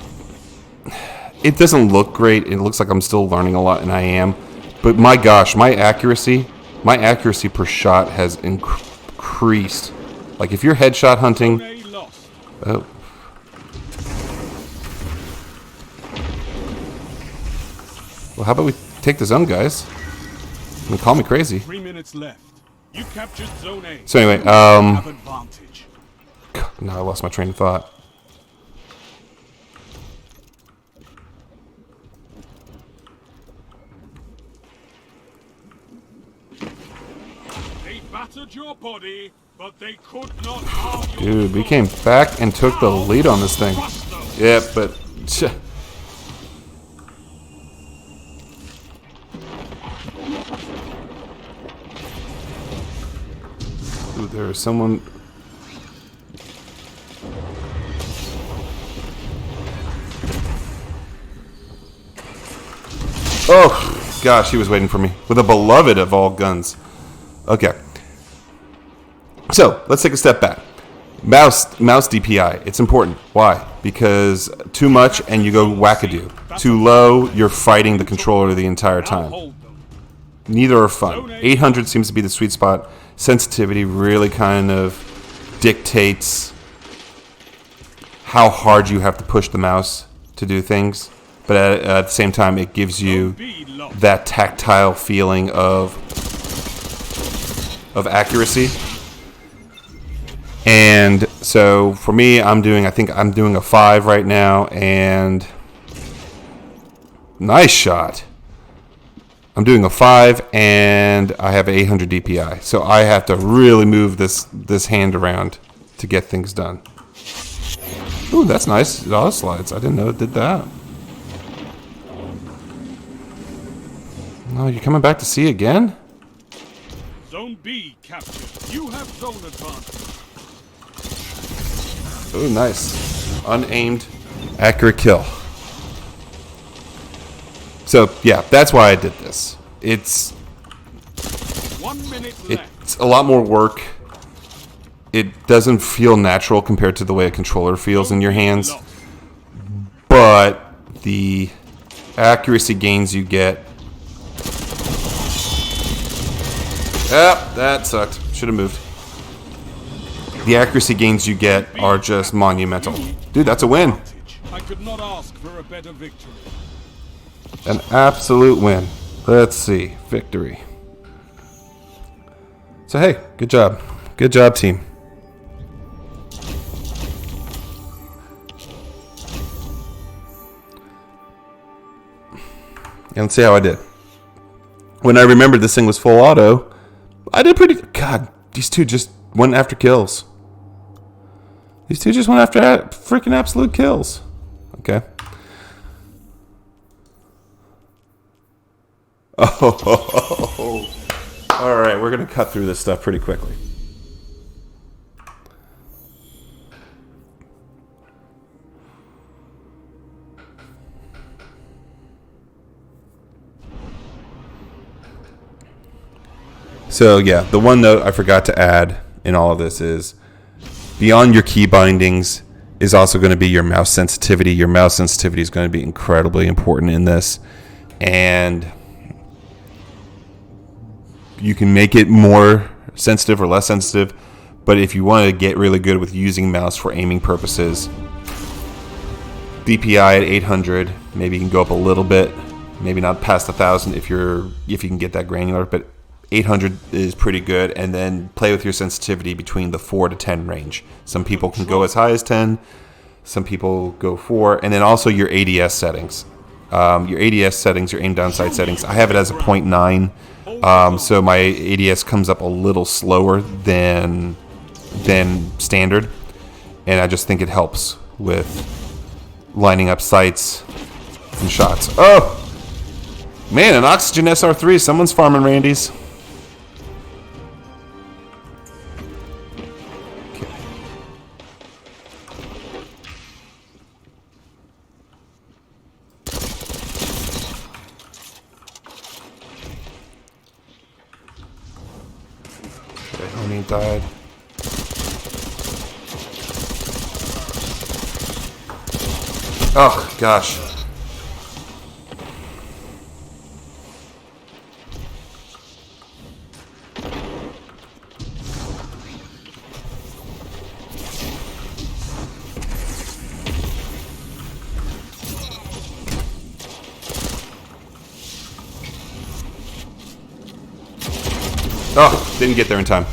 it doesn't look great. It looks like I'm still learning a lot, and I am. But my gosh, my accuracy per shot has increased. Like, if you're headshot hunting... Zone A lost. Oh. Well, how about we take the zone, guys? I mean, call me crazy. 3 minutes left. You captured Zone A. So anyway, You have advantage. now I lost my train of thought. They battered your body, but they could not harm your Dude, we soul. came back and took the lead on this thing. Crush them. Yeah, but... Ooh, there is someone... Oh, gosh, he was waiting for me. With a beloved of all guns. Okay. So, let's take a step back. Mouse DPI, it's important. Why? Because too much and you go wackadoo. Too low, you're fighting the controller the entire Now time. hold them. Neither are fun. 800 seems to be the sweet spot. Sensitivity really kind of dictates how hard you have to push the mouse to do things. But at the same time, it gives you B lost. that tactile feeling of accuracy. And so for me, I think I'm doing a 5 right now, and nice shot. I'm doing a 5, and I have 800 DPI. So I have to really move this hand around to get things done. Ooh, that's nice. It auto slides. I didn't know it did that. Oh, you're coming back to C again? Zone B captured. You have zone advantage. Ooh, nice. Unaimed, accurate kill. So, yeah, that's why I did this. It's 1 minute left. it's a lot more work. It doesn't feel natural compared to the way a controller feels in your hands. Lost. But the accuracy gains you get... Ah, that sucked. Should have moved. The accuracy gains you get are just monumental. Dude, that's a win. Advantage. I could not ask for a better victory. An absolute win. Let's see. Victory. So, hey, good job. Good job, team. And let's see how I did. When I remembered this thing was full auto, I did pretty... God, these two just went after kills. These two just went after freaking absolute kills. Okay. Oh, all right. We're gonna cut through this stuff pretty quickly. So yeah, the one note I forgot to add in all of this is beyond your key bindings is also going to be your mouse sensitivity. Your mouse sensitivity is going to be incredibly important in this, and you can make it more sensitive or less sensitive, but if you want to get really good with using mouse for aiming purposes, DPI at 800, maybe you can go up a little bit, maybe not past 1,000 if you can get that granular, but 800 is pretty good, and then play with your sensitivity between the 4 to 10 range. Some people can go as high as 10, some people go 4, and then also your ADS settings. Your ADS settings, your aim down sight settings, I have it as a 0.9, so my ADS comes up a little slower than standard, and I just think it helps with lining up sights and shots. Oh! Man, an Oxygen SR3. Someone's farming Randy's. Okay. Okay, homie died. Oh, gosh. Oh, didn't get there in time.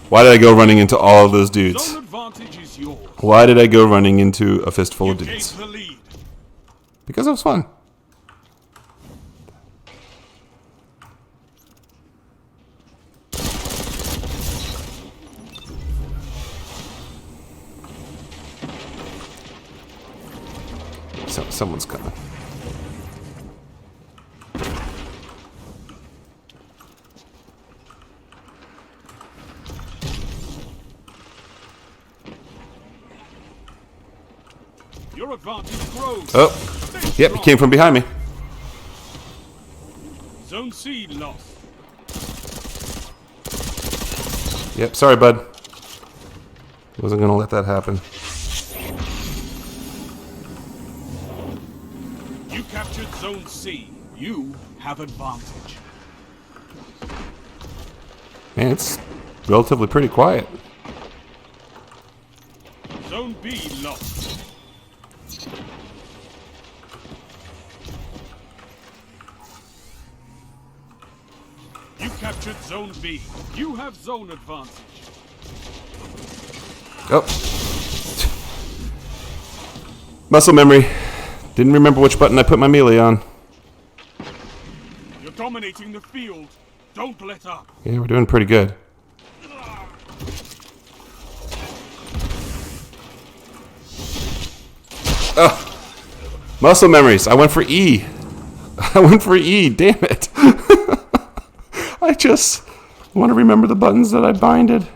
Why did I go running into all of those dudes? Zone advantage is yours. Why did I go running into a fistful of You dudes? gained the lead. Because it was fun. Someone's coming. Your advantage grows. Oh, yep, he came from behind me. Zone C lost. Yep, sorry, bud. Wasn't gonna let that happen. You captured Zone C. You have advantage. Man, it's relatively pretty quiet. Zone B lost. You captured Zone B. You have zone advantage. Oh. Muscle memory. Didn't remember which button I put my melee on. You're dominating the field. Don't let up. Yeah, we're doing pretty good. Muscle memories. I went for E. I went for E. Damn it. I just want to remember the buttons that I binded.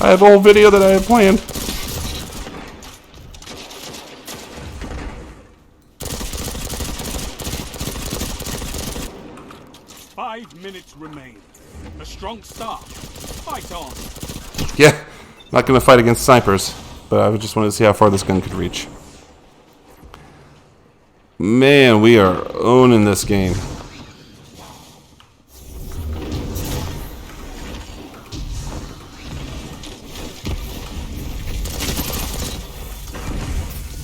I have a whole video that I have planned. Five minutes remain. A strong start. Fight on. Yeah, not going to fight against snipers, but I just wanted to see how far this gun could reach. Man, we are owning this game.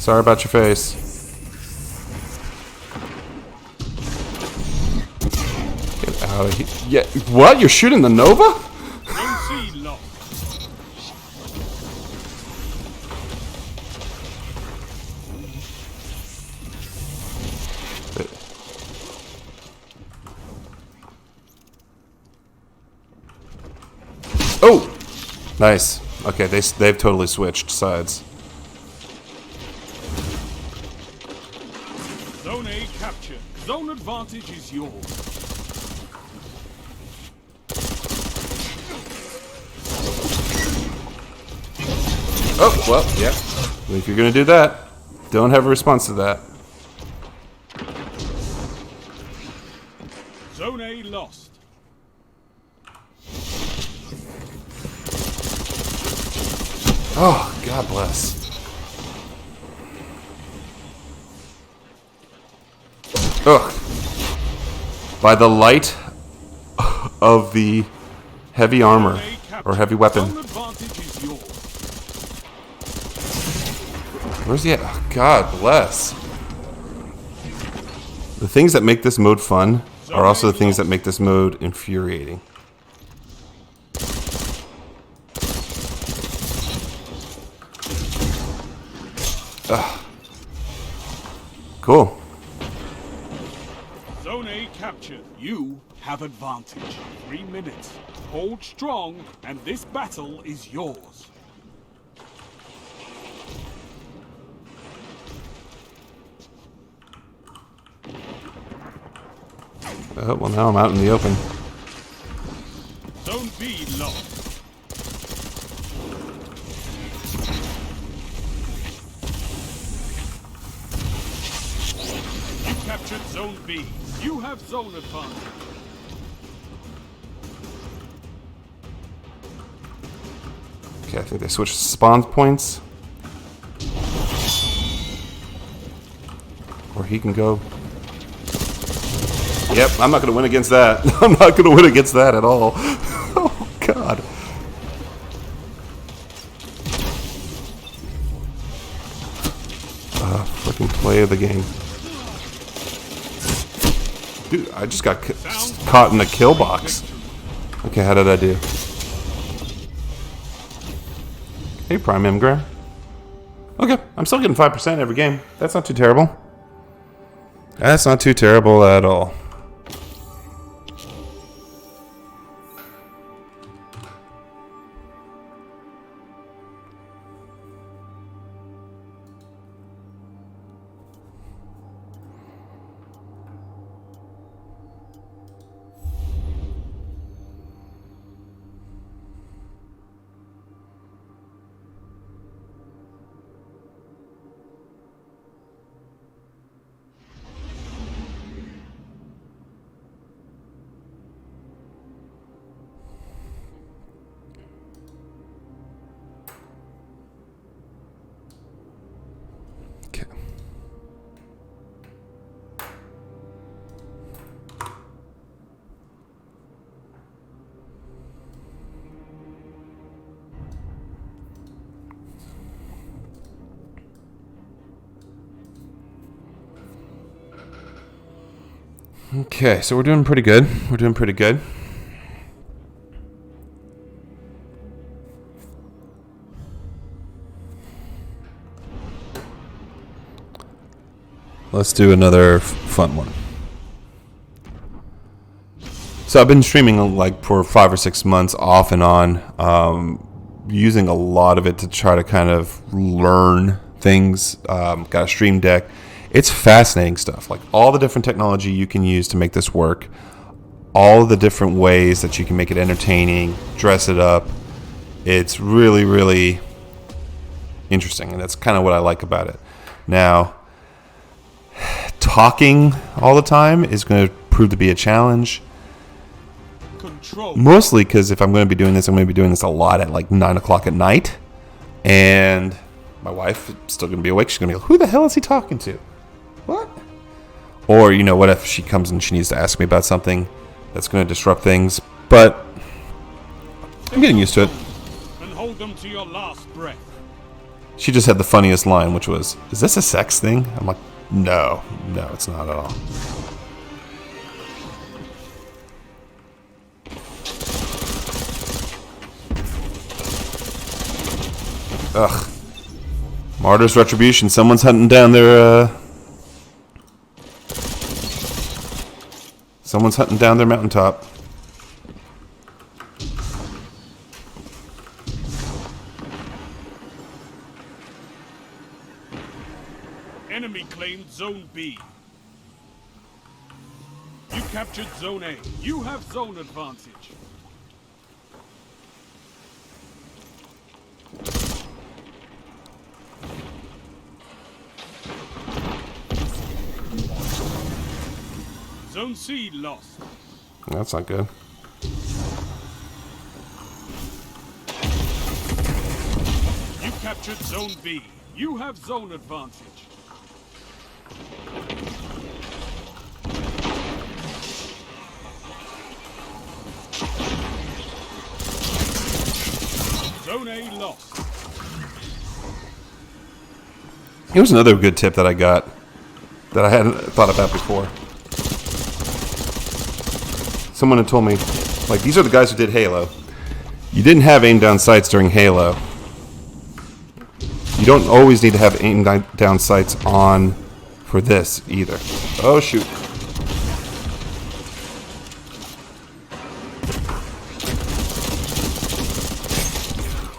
Sorry about your face. Get out of here. Yeah, what? You're shooting the Nova? Zone C lost. Oh! Nice. Okay, they've totally switched sides. Zone A captured. Zone advantage is yours. Oh, well, yeah. If you're gonna do that, don't have a response to that. Zone A lost. Oh, God bless. Ugh. By the light of the heavy armor, or heavy weapon. Zone advantage is yours. Where's he at? Oh, God bless. The things that make this mode fun are also the things that make this mode infuriating. Ugh. Cool. Zone A captured. You have advantage. 3 minutes. Hold strong, and this battle is yours. Oh, well, now I'm out in the open. Zone B lost. You captured Zone B. You have zone advantage. Okay, I think they switched spawn points. Or he can go. Yep, I'm not going to win against that. I'm not going to win against that at all. Oh, God. Freaking play of the game. Dude, I just got caught in the kill box. Okay, how did I do? Hey, Prime Imgram. Okay, I'm still getting 5% every game. That's not too terrible. That's not too terrible at all. Okay. Okay, so we're doing pretty good. We're doing pretty good. Let's do another fun one. So I've been streaming like for 5 or 6 months off and on, using a lot of it to try to kind of learn things. Got a stream deck. It's fascinating stuff. Like all the different technology you can use to make this work. All the different ways that you can make it entertaining, dress it up. It's really, really interesting. And that's kind of what I like about it. Now, talking all the time is going to prove to be a challenge. Control. Mostly because if I'm going to be doing this, I'm going to be doing this a lot at like 9 o'clock at night. And my wife is still going to be awake. She's going to be like, who the hell is he talking to? What? Or, you know, what if she comes and she needs to ask me about something that's going to disrupt things? But I'm getting used to it. And hold them to your last breath. She just had the funniest line, which was, is this a sex thing? I'm like, no, it's not at all. Ugh. Martyr's Retribution. Someone's hunting down their, Someone's hunting down their mountaintop. Enemy claimed Zone B. You captured Zone A. You have zone advantage. Zone C lost. That's not good. You captured Zone B. You have zone advantage. Zone A lost. Here's another good tip that I got that I hadn't thought about before. Someone had told me, like, these are the guys who did Halo. You didn't have aim down sights during Halo. You don't always need to have aim down sights on for this either. Oh, shoot.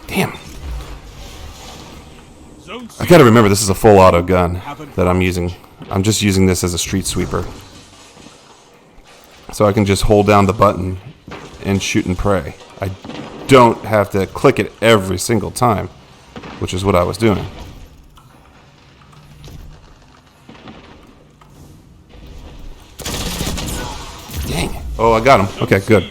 Damn. I gotta remember this is a full auto gun that I'm using. I'm just using this as a street sweeper. So I can just hold down the button and shoot and pray. I don't have to click it every single time, which is what I was doing. Dang it. Oh, I got him. Okay, good.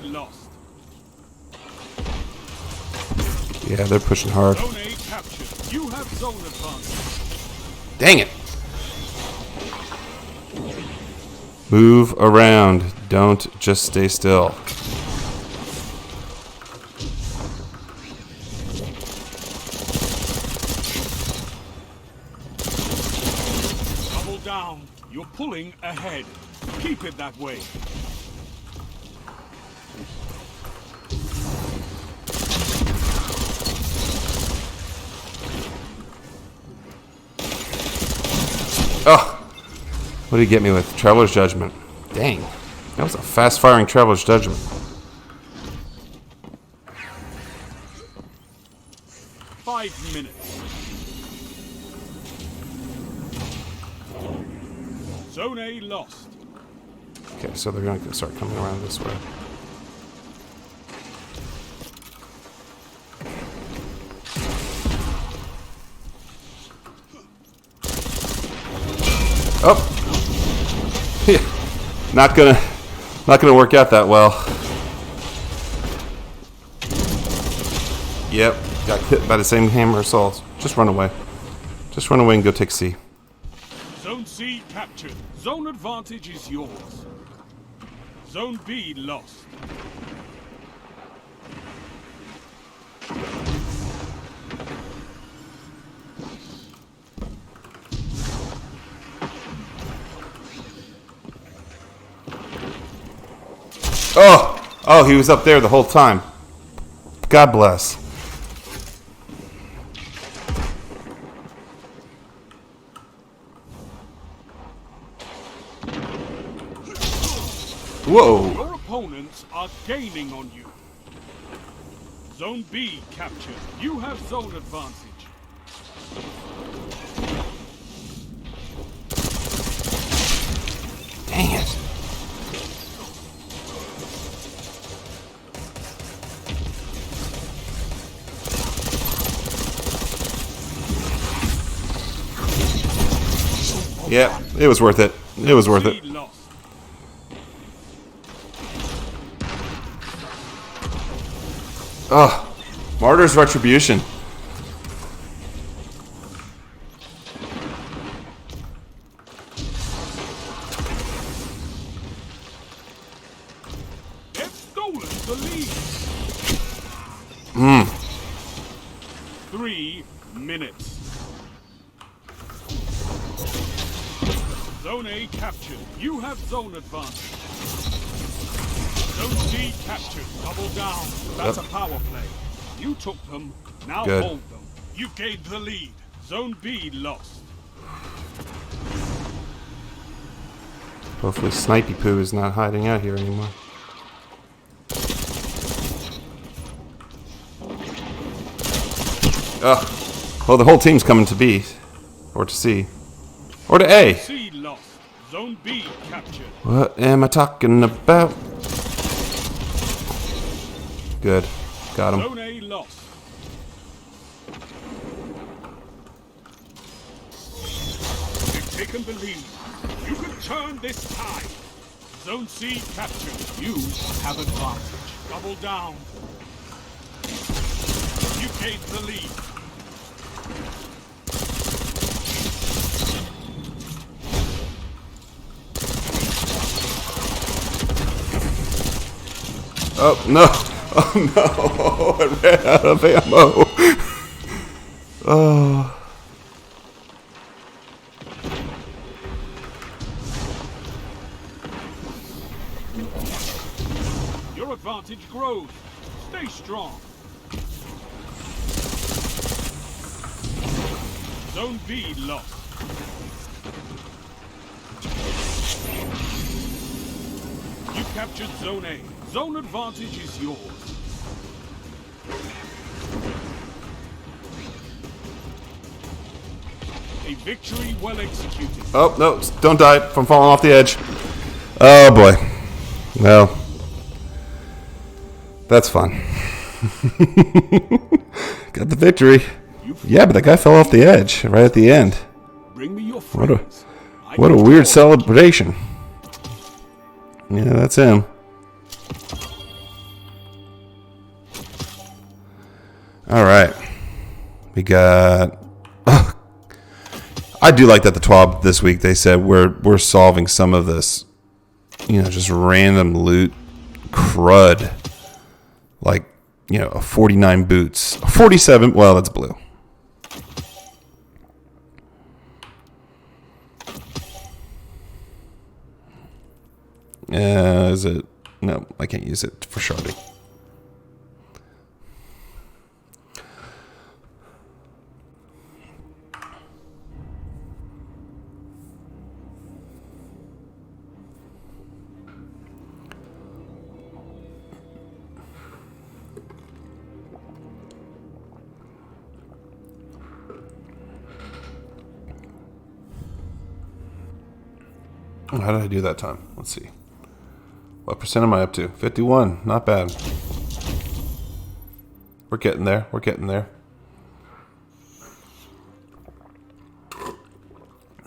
Yeah, they're pushing hard. Zone A captured. You have zone advantage. Dang it. Move around. Don't just stay still. Double down. You're pulling ahead. Keep it that way. Oh, what did he get me with? Traveler's Judgment. Dang, that was a fast-firing Traveler's Judgment. Five minutes. Zone A lost. Okay, so they're going to start coming around this way. Oh, yeah. Not gonna work out that well. Yep, got hit by the same hammer assault. Just run away. Just run away and go take C. Zone C captured. Zone advantage is yours. Zone B lost. Oh, he was up there the whole time. God bless. Whoa. Your opponents are gaining on you. Zone B captured. You have zone advantage. Dang it. Yeah, it was worth it. It was worth it. Lost. Oh, Martyr's Retribution. They've stolen the lead. 3 minutes. Zone A captured. You have zone advantage. Zone C captured. Double down. That's a power play. You took them. Now Good. hold them. You gained the lead. Zone B lost. Hopefully Snipey Poo is not hiding out here anymore. Well, the whole team's coming to B. Or to C. Or to A. C lost. Zone B captured. What am I talking about? Good. Got him. Zone A lost. They've taken the lead. You can turn this tide. Zone C captured. You have advantage. Double down. You gained the lead. Oh, no. Oh, no. I ran out of ammo. Oh. Your advantage grows. Stay strong. Zone B lost. You captured Zone A. Zone advantage is yours. A victory well executed. Oh, no. Don't die from falling off the edge. Oh, boy. Well, that's fun. Got the victory. Yeah, but that guy fell off the edge right at the end. Bring me your What a friends. what a weird celebration. Yeah, that's him. All right, we got. I do like that the TWAB this week. They said we're solving some of this, just random loot crud, like a 49 boots, a 47. Well, that's blue. Is it? No, I can't use it for sharding. How did I do that time? Let's see. What percent am I up to? 51. Not bad. We're getting there. We're getting there.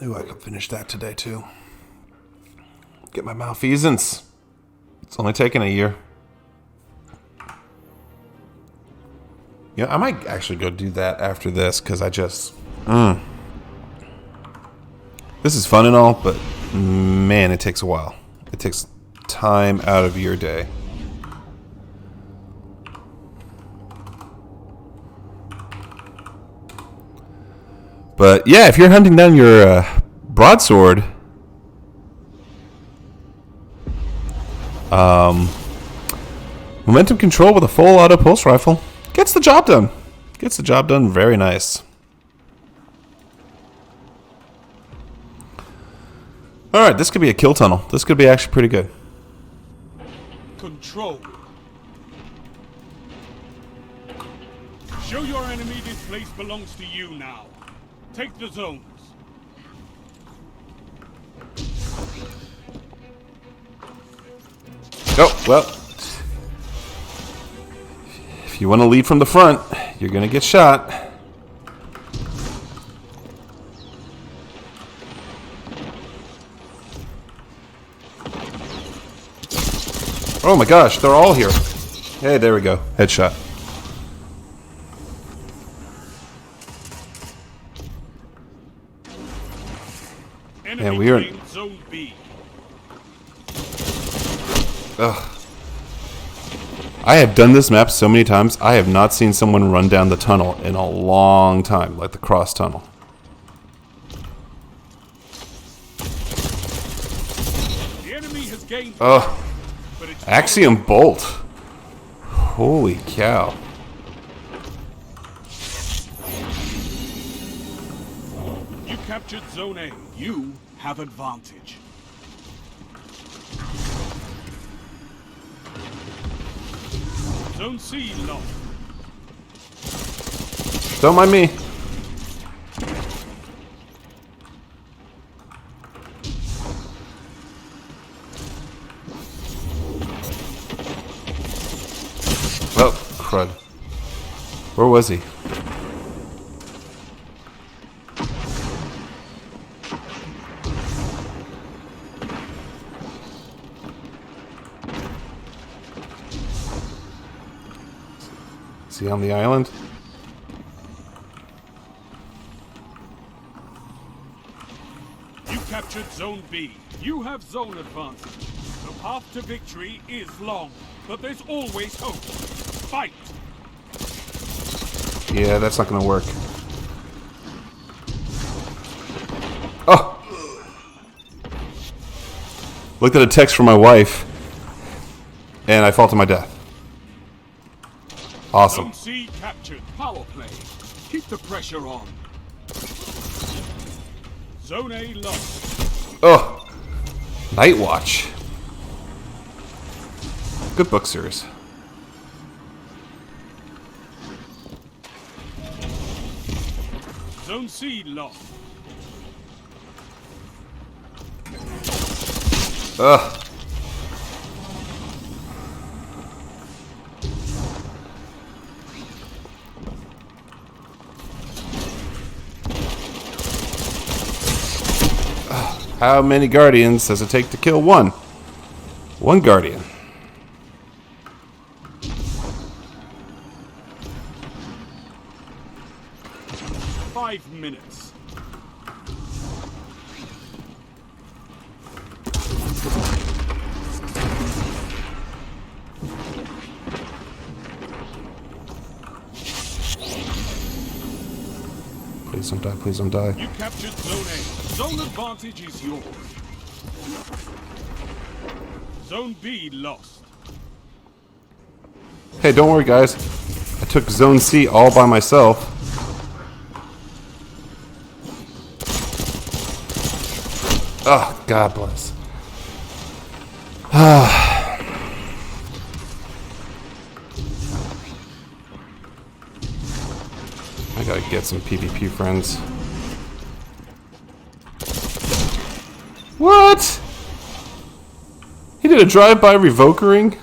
Ooh, I could finish that today too. Get my malfeasance. It's only taken a year. Yeah, I might actually go do that after this because I just... This is fun and all, but man, it takes a while. It takes time out of your day. But yeah, if you're hunting down your broadsword, momentum control with a full auto pulse rifle gets the job done. Gets the job done very nice. Alright, this could be a kill tunnel. This could be actually pretty good. Control. Show your enemy this place belongs to you now. Take the zones. Oh, well. If you want to lead from the front, you're going to get shot. Oh my gosh, they're all here. Hey, there we go. Headshot. Enemy we are- claimed Zone B. Ugh. I have done this map so many times, I have not seen someone run down the tunnel in a long time, like the cross tunnel. The enemy has gained, Ugh. but it's Axiom Bolt. Holy cow. You captured Zone A. You have advantage. Zone C lost. Don't mind me. Oh, crud. Where was he? Is he on the island? You captured Zone B. You have zone advantage. The path to victory is long, but there's always hope. Fight! Yeah, that's not gonna work. Oh! Looked at a text from my wife, and I fall to my death. Awesome. Zone C captured. Power play. Keep the pressure on. Zone A lost. Oh! Night Watch. Good book series. Zone C lost. Ugh. How many guardians does it take to kill one? One guardian. 5 minutes. Please don't die, please don't die. You captured Zone A. Zone advantage is yours. Zone B lost. Hey, don't worry, guys. I took Zone C all by myself. Oh, God bless. I gotta get some PvP friends. What? He did a drive-by revokering?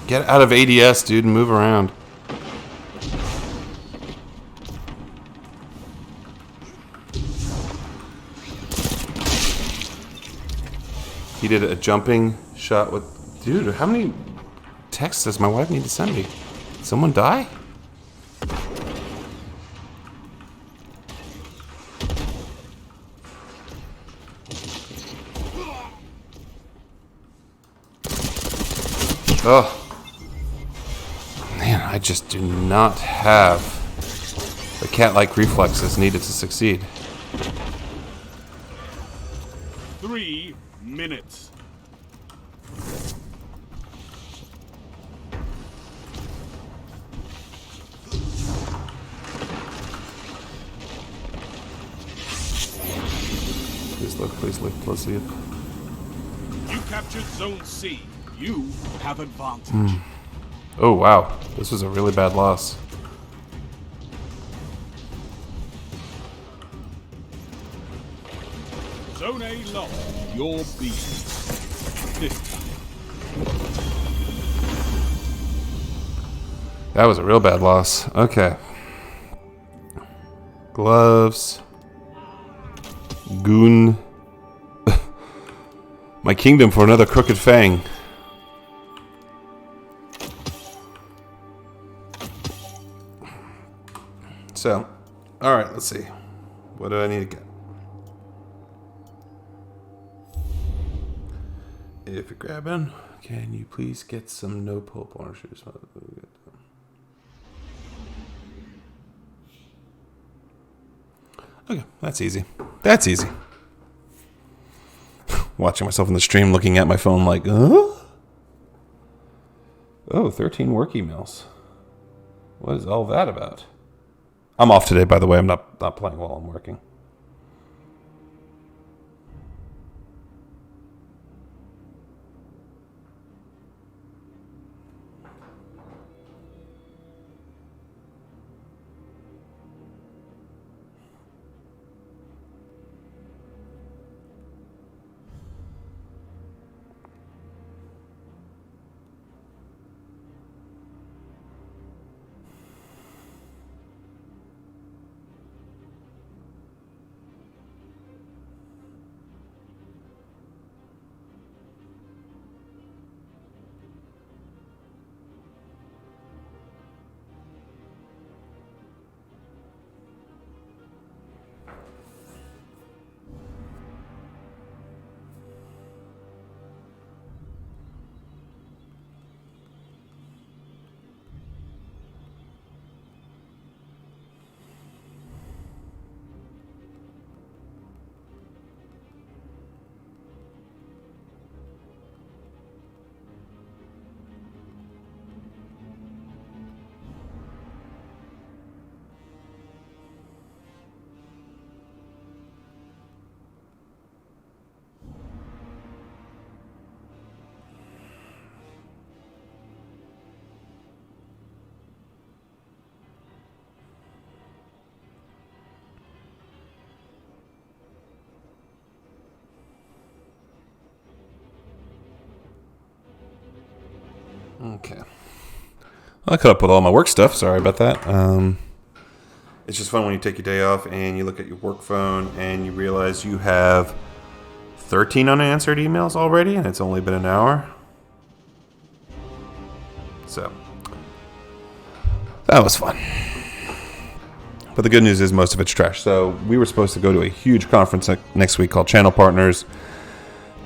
Get out of ADS, dude, and move around. He did a jumping shot with... Dude, how many texts does my wife need to send me? Did someone die? Oh. Man, I just do not have the cat-like reflexes needed to succeed. 3 minutes. Please look, please look, please look. You captured Zone C. You have advantage. Oh, wow. This was a really bad loss. Zone A lost. Your beat. This time. That was a real bad loss. Okay. Gloves. Goon. My kingdom for another crooked fang. So, alright, let's see. What do I need to get? If you're grabbing, can you please get some no pull pointer shoes? Okay, that's easy. That's easy. Watching myself in the stream, looking at my phone like, huh? Oh, 13 work emails. What is all that about? I'm off today, by the way. I'm not playing while I'm working. Okay. I caught up with all my work stuff. Sorry about that. It's just fun when you take your day off and you look at your work phone and you realize you have 13 unanswered emails already, and it's only been an hour. So, that was fun. But the good news is most of it's trash. So, we were supposed to go to a huge conference next week called Channel Partners.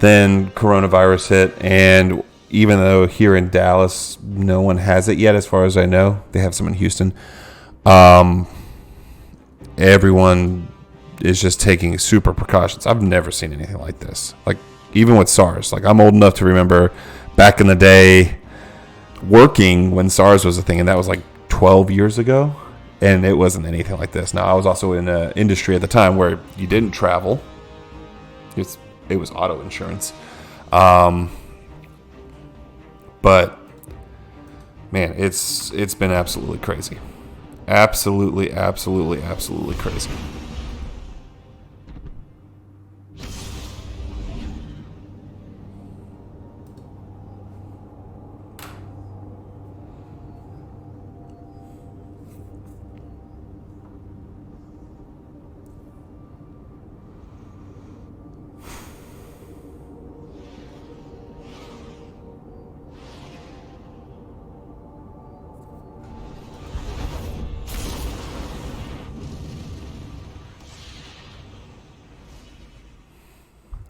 Then coronavirus hit, and even though here in Dallas, no one has it yet, as far as I know, they have some in Houston. Everyone is just taking super precautions. I've never seen anything like this. Like, even with SARS. Like, I'm old enough to remember back in the day working when SARS was a thing, and that was like 12 years ago, and it wasn't anything like this. Now, I was also in an industry at the time where you didn't travel. It was auto insurance. But, man, it's been absolutely crazy. Absolutely crazy.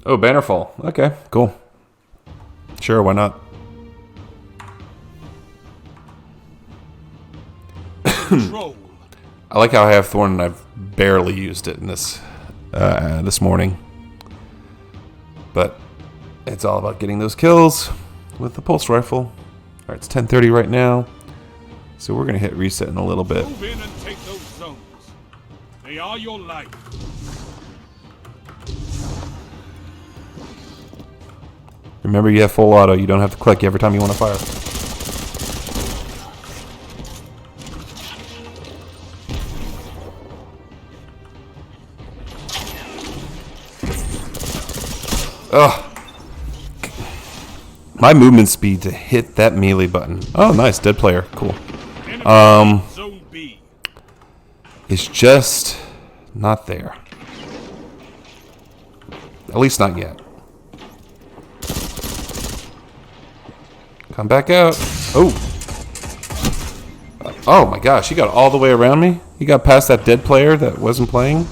Oh, Bannerfall. Okay, cool. Sure, why not? Control. I like how I have Thorn and I've barely used it in this morning. But it's all about getting those kills with the pulse rifle. All right, it's 10:30 right now. So we're going to hit reset in a little bit. Move in and take those zones. They are your life. Remember, you have full auto. You don't have to click every time you want to fire. Ugh. My movement speed to hit that melee button. Oh, nice. Dead player. Cool. Zone B. It's just not there. At least not yet. Come back out. Oh. Oh my gosh, he got all the way around me? He got past that dead player that wasn't playing?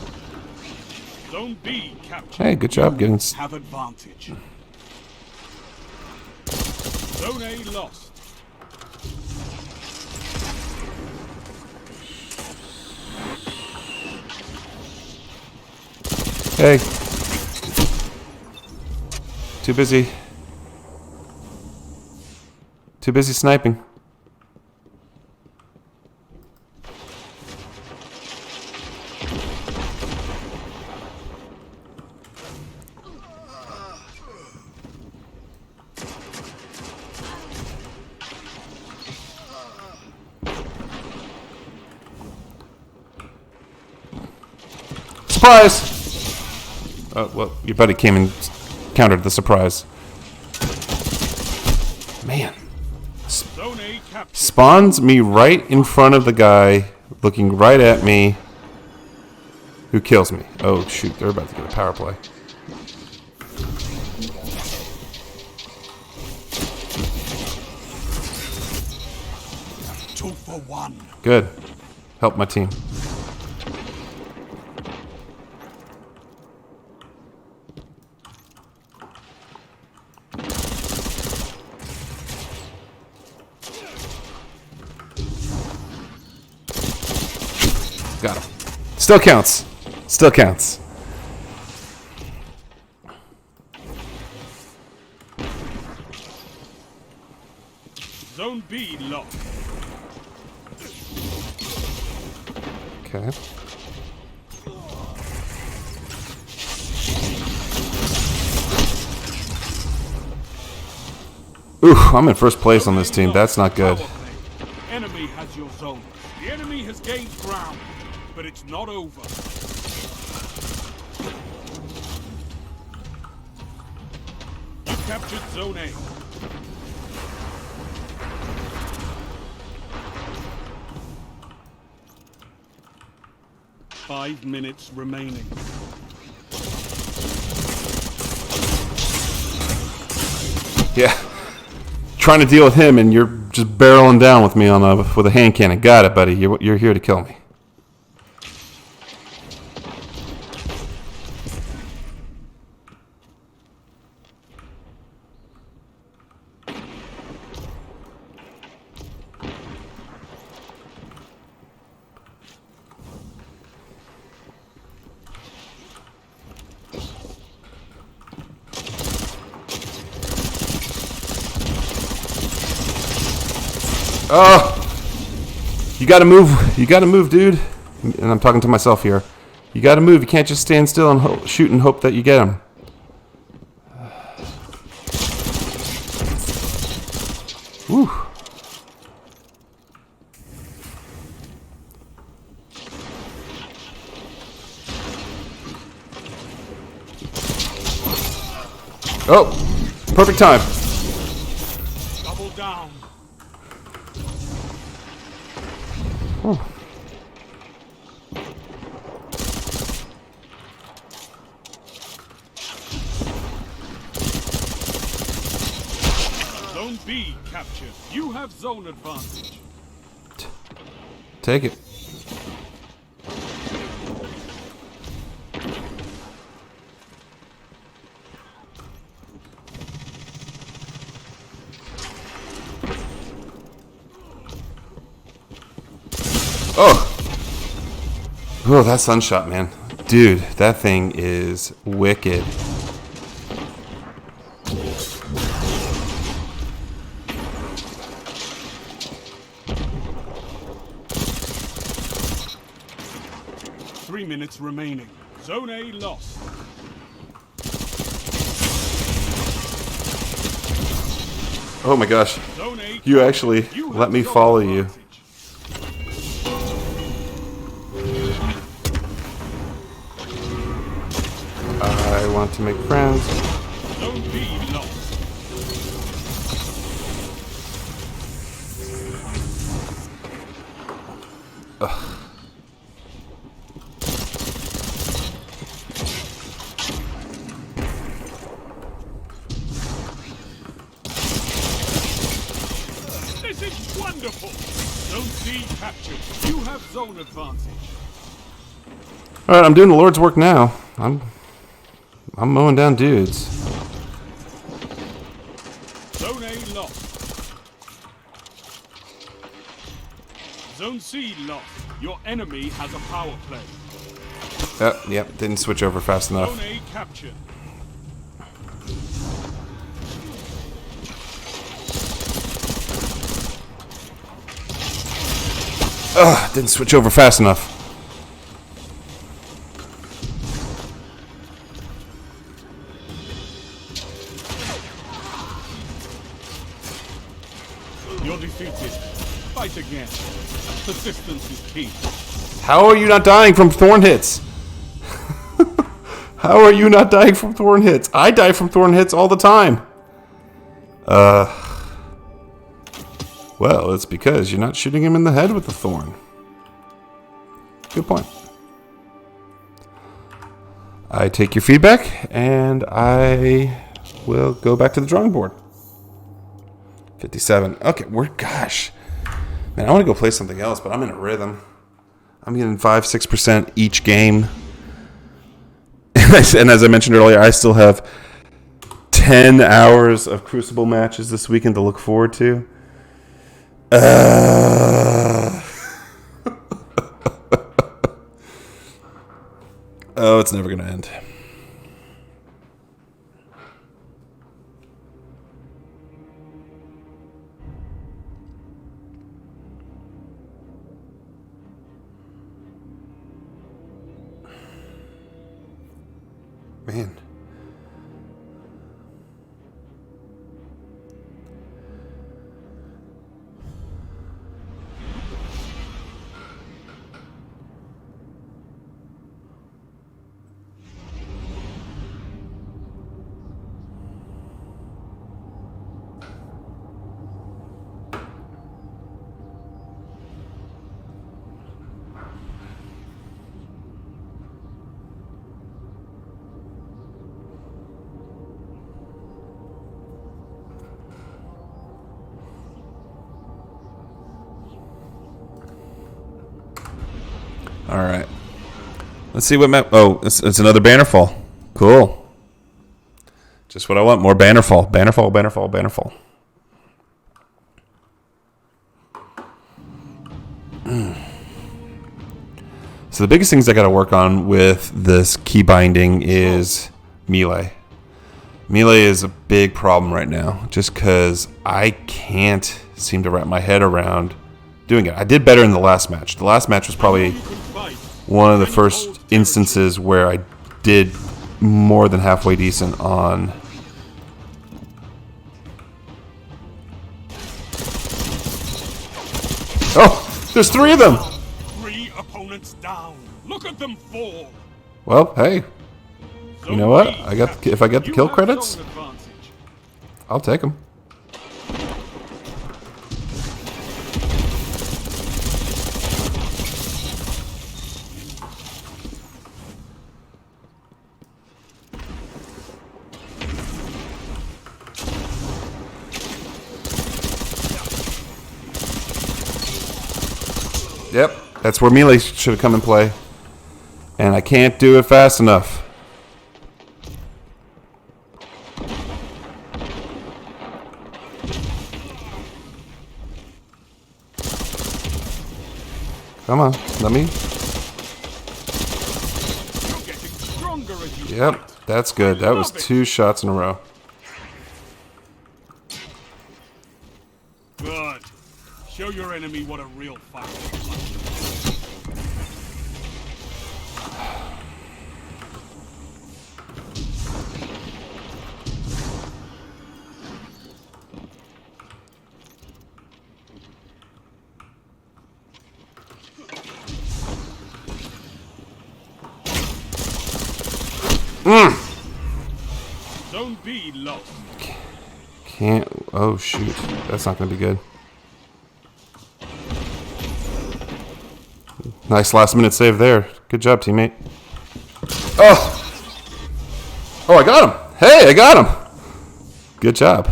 Zone B captured. Hey, good job getting... Have advantage. Zone A lost. Hey. Too busy. Too busy sniping. Surprise! Oh, well, your buddy came and countered the surprise. Man. Zone A captured. Spawns me right in front of the guy looking right at me who kills me. Oh, shoot. They're about to get a power play. Two for one. Good. Help my team. Got him. Still counts. Still counts. Zone B lost. Okay. Ooh, I'm in first place on this team. That's not good. Power play. Enemy has your zone. The enemy has gained ground, but it's not over. You captured Zone A. 5 minutes remaining. Yeah. Trying to deal with him, and you're just barreling down with me with a hand cannon. Got it, buddy. You're here to kill me. Oh, you gotta move. You gotta move, dude. And I'm talking to myself here. You gotta move. You can't just stand still and shoot and hope that you get him. Whew. Oh, perfect time. Double down. Oh. Zone B captured. You have zone advantage. Take it. Oh! Oh, that sunshot, man. Dude, that thing is wicked. Three minutes remaining. Zone A lost. Oh my gosh. Zone A You actually You let have me zone follow you. advantage. I want to make friends. Zone B lost. This is wonderful. Zone C captured. You have zone advantage. All right, I'm doing the Lord's work now. I'm mowing down dudes. Zone A lost. Zone C lost. Your enemy has a power play. Yep, didn't switch over fast enough. Zone A captured. Didn't switch over fast enough. You're defeated. Fight again. Persistence is key. How are you not dying from thorn hits? How are you not dying from thorn hits? I die from thorn hits all the time. Well, it's because you're not shooting him in the head with the thorn. Good point. I take your feedback, and I will go back to the drawing board. 57. Okay, gosh. Man, I want to go play something else, but I'm in a rhythm. I'm getting 5-6% each game. And as I mentioned earlier, I still have 10 hours of Crucible matches this weekend to look forward to. Oh, it's never going to end. Man. All right. Let's see what map. Oh, it's another Bannerfall. Cool. Just what I want. More Bannerfall. Bannerfall, Bannerfall, Bannerfall. So the biggest things I got to work on with this key binding is melee. Melee is a big problem right now, just because I can't seem to wrap my head around doing it. I did better in the last match. The last match was probably one of the first instances where I did more than halfway decent on... Oh, there's 3 of them! 3 opponents down. Look at them fall. Well, hey, you know what? If I get the kill credits, I'll take them. Yep, that's where melee should have come in play. And I can't do it fast enough. Come on, let me. You're getting stronger as you Yep, fight. that's good. That was 2 shots in a row. Good. Show your enemy what a real fighter is like. Zone B lost. Can't. Oh, shoot. That's not going to be good. Nice last minute save there. Good job, teammate. Oh! Oh, I got him! Hey, I got him! Good job.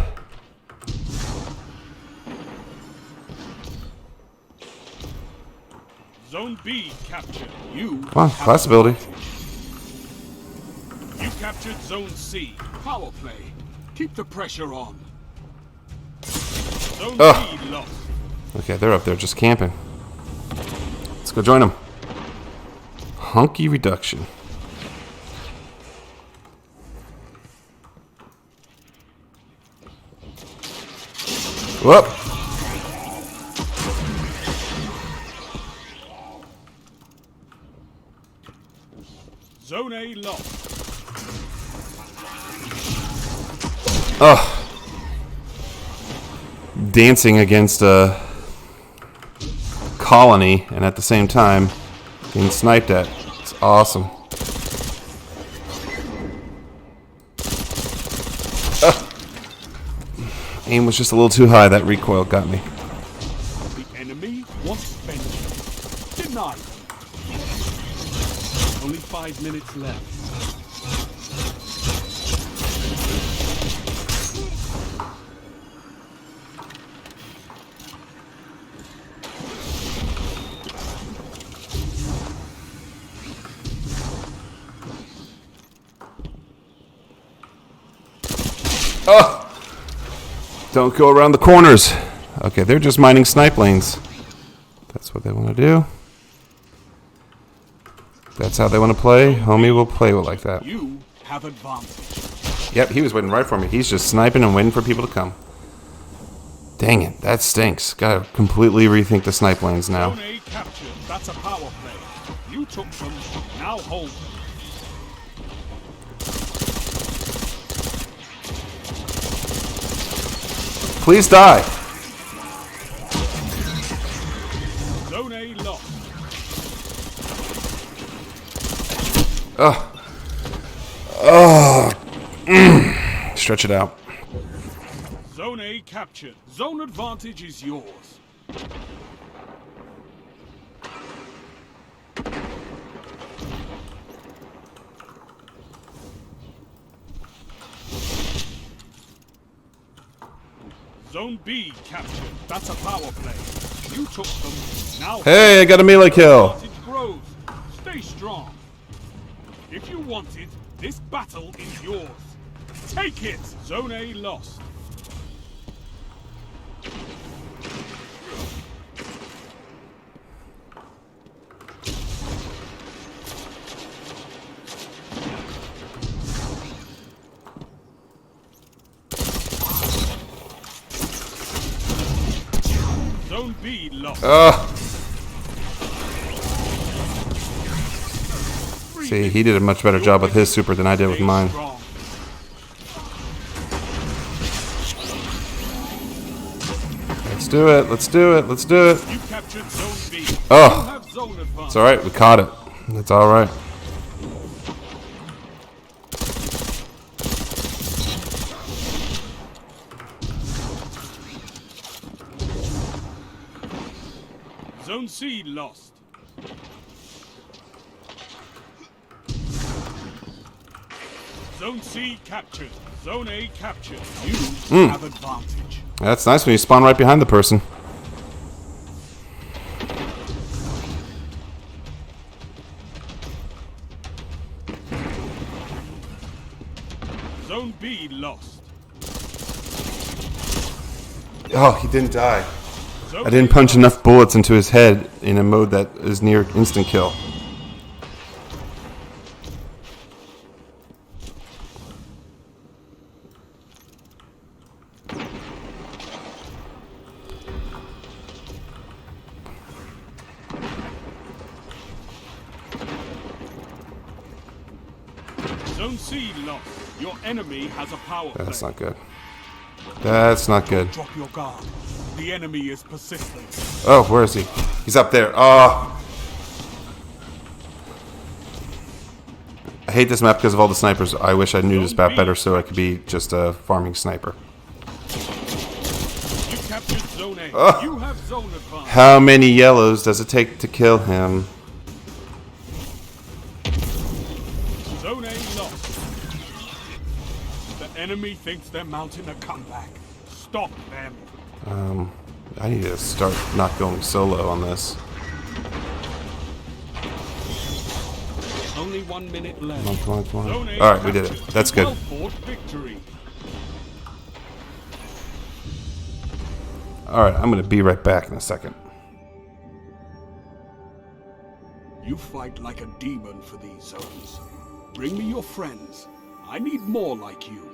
Zone B captured. You. Come on, possibility. You captured Zone C. Power play. Keep the pressure on. Zone Ugh. B lost. Okay, they're up there just camping. Let's go join them. Hunky reduction. Whoop. Zone A lost. Oh. Dancing against a colony and at the same time being sniped at. It's awesome. Aim was just a little too high. That recoil got me. The enemy wants vengeance. Denied. Only 5 minutes left. Oh! Don't go around the corners. Okay, they're just mining snipe lanes. That's what they want to do. That's how they want to play. Homie will play it like that. You have advantage. Yep, he was waiting right for me. He's just sniping and waiting for people to come. Dang it, that stinks. Gotta completely rethink the snipe lanes now. Zone A captured. That's a power play. You took them. Now hold them. Please die. Zone A lost. Stretch it out. Zone A captured. Zone advantage is yours. Zone B captured. That's a power play. You took them. Now Hey, I got a melee kill. advantage grows. want it, this battle is yours. Take it! Zone A lost. Zone B lost. See, he did a much better job with his super than I did with mine. Let's do it. Let's do it. Let's do it. You captured Zone B. Oh. You have zone advantage. It's alright. We caught it. It's alright. Zone C lost. Zone C captured. Zone A captured. You have advantage. That's nice when you spawn right behind the person. Zone B lost. Oh, he didn't die. Zone I didn't A punch enough bullets into his head in a mode that is near instant kill. Zone C lost. Your enemy has a power play. That's not good. That's not good. Drop your guard. The enemy is persistent. Oh, where is he? He's up there. Oh. I hate this map because of all the snipers. I wish I knew this map better so I could be just a farming sniper. You captured Zone A. Ugh. You have zone advantage. How many yellows does it take to kill him? Zone A lost. The enemy thinks they're mounting a comeback. Stop them. I need to start not going solo on this. Only 1 minute left. Come on, come on, come on. Zone A Alright, we did it. captured. That's good. Well-fought victory. Alright, I'm going to be right back in a second. You fight like a demon for these zones. Bring me your friends. I need more like you.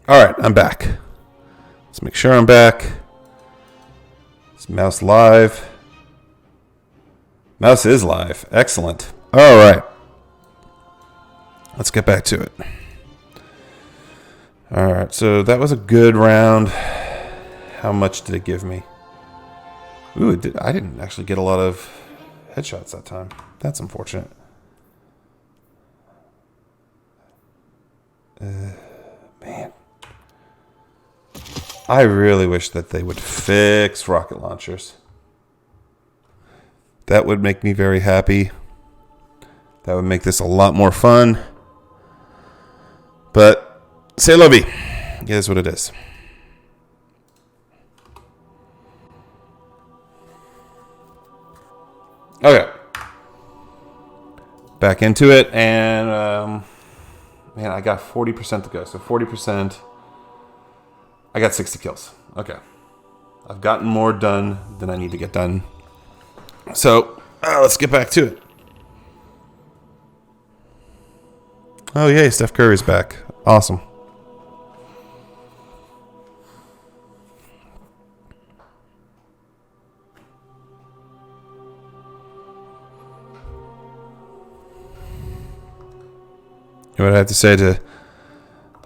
All right, I'm back. Let's make sure I'm back. Is mouse live? Mouse is live. Excellent. All right. Let's get back to it. All right, so that was a good round. How much did it give me? Ooh, I didn't actually get a lot of headshots that time. That's unfortunate. Man. I really wish that they would fix rocket launchers. That would make me very happy. That would make this a lot more fun. But, c'est la vie. It is what it is. Okay. Back into it, and man, I got 40% to go. So 40%, I got 60 kills. Okay. I've gotten more done than I need to get done. So, let's get back to it. Oh, yay, Steph Curry's back. Awesome. You know what I have to say to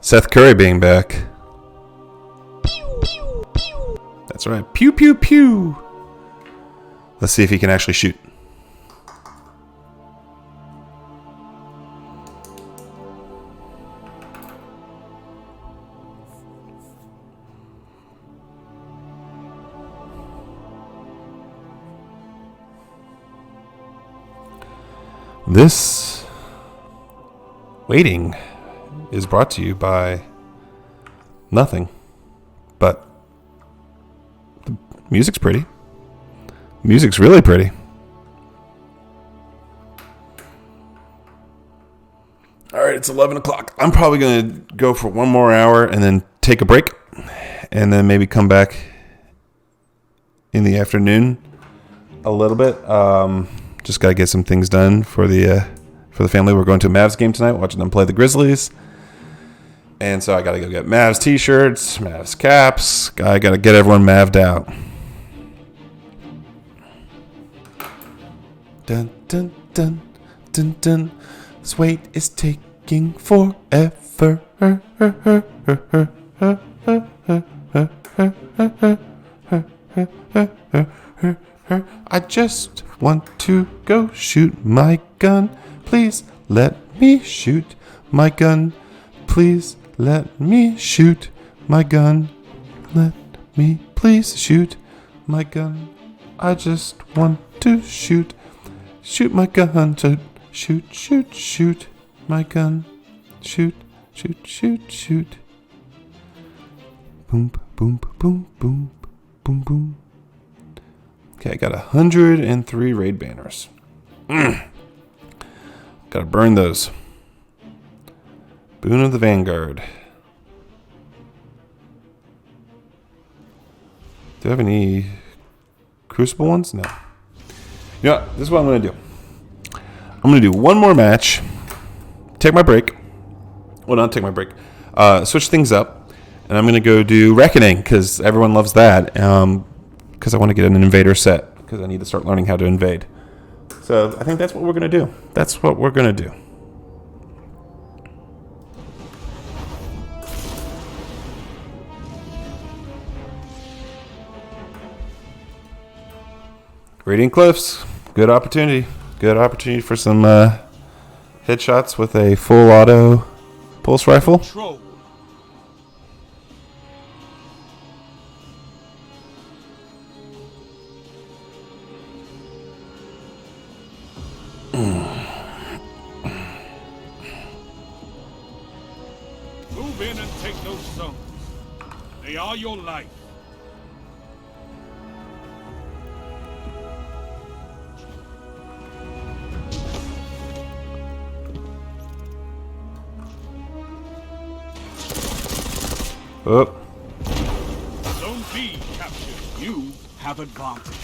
Seth Curry being back? That's right. Pew, pew, pew. Let's see if he can actually shoot. This waiting is brought to you by nothing, but the music's pretty. Music's really pretty. All right, it's 11 o'clock. I'm probably going to go for one more hour and then take a break and then maybe come back in the afternoon a little bit. Just got to get some things done for the family. We're going to a Mavs game tonight, watching them play the Grizzlies. And so I got to go get Mavs t-shirts, Mavs caps. I got to get everyone Mav'd out. Dun, dun, dun, dun, dun. This wait is taking forever. I just want to go shoot my gun. Please let me shoot my gun. Please let me shoot my gun. Let me please shoot my gun. I just want to shoot my gun. To shoot my gun. Shoot. Boom, boom, boom, boom, boom, boom. Okay, I got 103 raid banners. Gotta burn those. Boon of the Vanguard. Do I have any Crucible ones? No. You know what? This is what I'm going to do. I'm going to do one more match. Take my break. Well, not take my break. Switch things up. And I'm going to go do Reckoning, because everyone loves that. Because I want to get an invader set. Because I need to start learning how to invade. So I think that's what we're going to do. That's what we're going to do. Radiant Cliffs. Good opportunity. Good opportunity for some headshots with a full auto pulse rifle. Control. Move in and take those zones. They are your life. Oh. Zone B captured. You have advantage.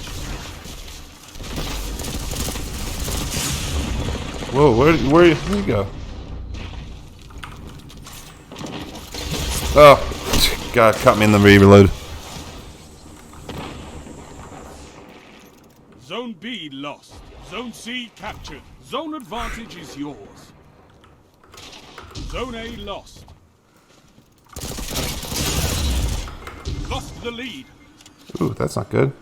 Whoa, where you go? Oh, God, caught me in the reload. Zone B lost. Zone C captured. Zone advantage is yours. Zone A lost. Lost the lead. Ooh, that's not good.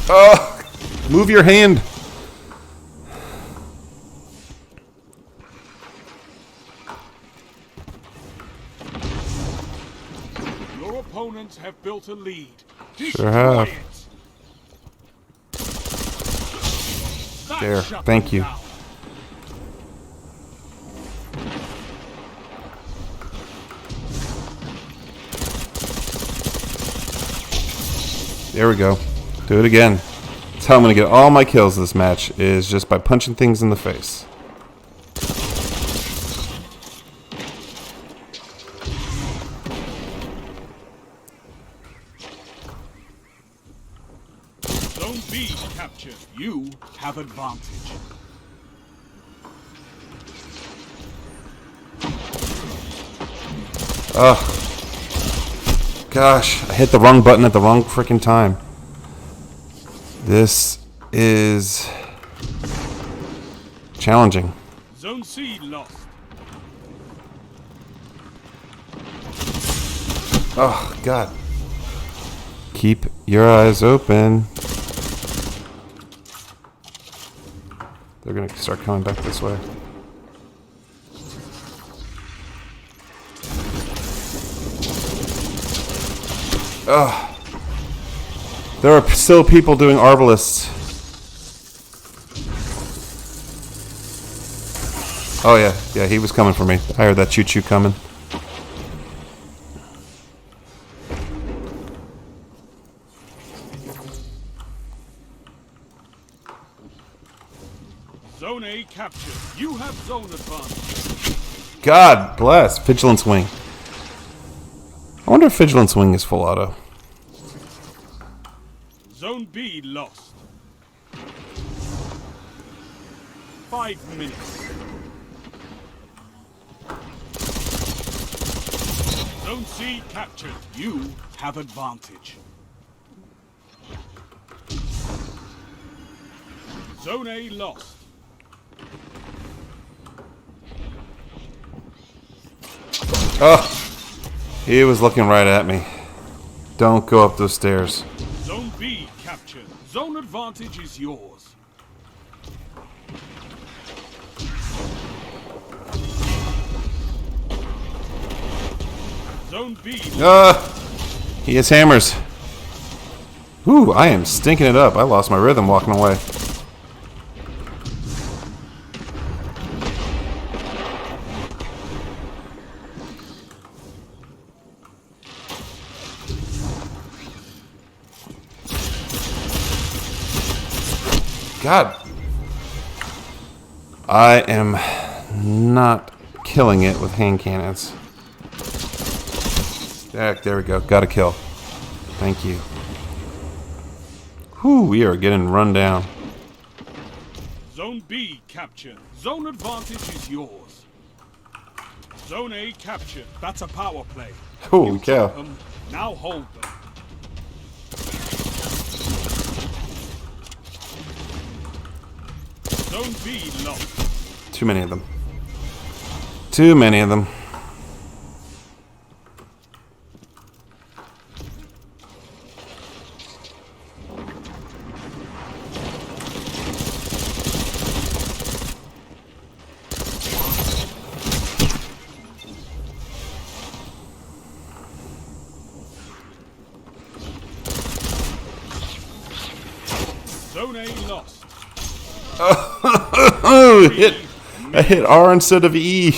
Oh, move your hand. Your opponents have built a lead. Sure have. There, thank you. There we go. Do it again. That's how I'm going to get all my kills this match, is just by punching things in the face. Zone B captured. You have advantage. Gosh, I hit the wrong button at the wrong freaking time. This is challenging. Zone C lost. Oh, God. Keep your eyes open. They're going to start coming back this way. Ugh. There are still people doing Arbalists. Oh, yeah. Yeah, he was coming for me. I heard that choo-choo coming. Zone A captured. You have zone advantage. God bless. Vigilance Wing. I wonder if Vigilance Wing is full auto. Zone B lost. 5 minutes. Zone C captured. You have advantage. Zone A lost. Oh, he was looking right at me. Don't go up those stairs. Zone B captured. Zone advantage is yours. Zone B. He has hammers. Ooh, I am stinking it up. I lost my rhythm walking away. God. I am not killing it with hand cannons. There we go. Got a kill. Thank you. Whew, we are getting run down. Zone B captured. Zone advantage is yours. Zone A captured. That's a power play. Holy You cow. took them, now hold them. Zone B lost. Too many of them. Too many of them. Zone A lost. Oh, I hit R instead of E.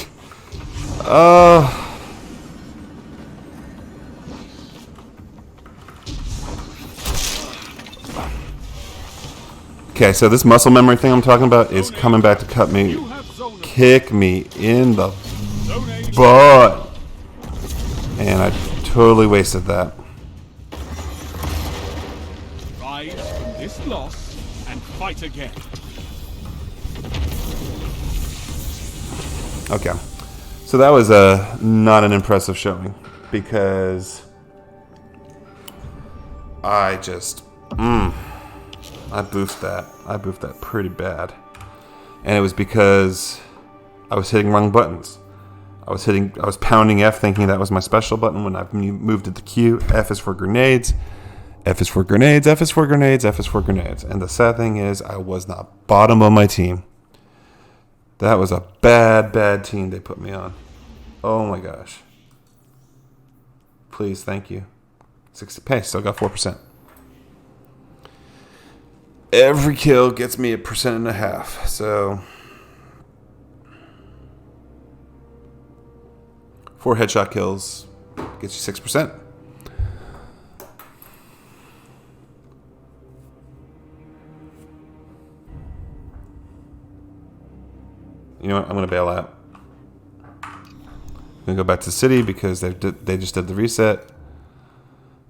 Okay, so this muscle memory thing I'm talking about is coming back to cut me, You have zone kick me in the Zone A butt. And I totally wasted that. rise from this loss and fight again. Okay. So that was not an impressive showing because I just I boofed that. I boofed that pretty bad. And it was because I was hitting wrong buttons. I was pounding F thinking that was my special button when I moved it to Q. F is for grenades. F is for grenades. F is for grenades. F is for grenades. And the sad thing is I was not bottom of my team. That was a bad team they put me on. Oh my gosh. Please, thank you. 60 pay, still got 4%. Every kill gets me 1.5%. So 4 headshot kills gets you 6%. You know what? I'm gonna bail out. I'm gonna go back to the city because they just did the reset,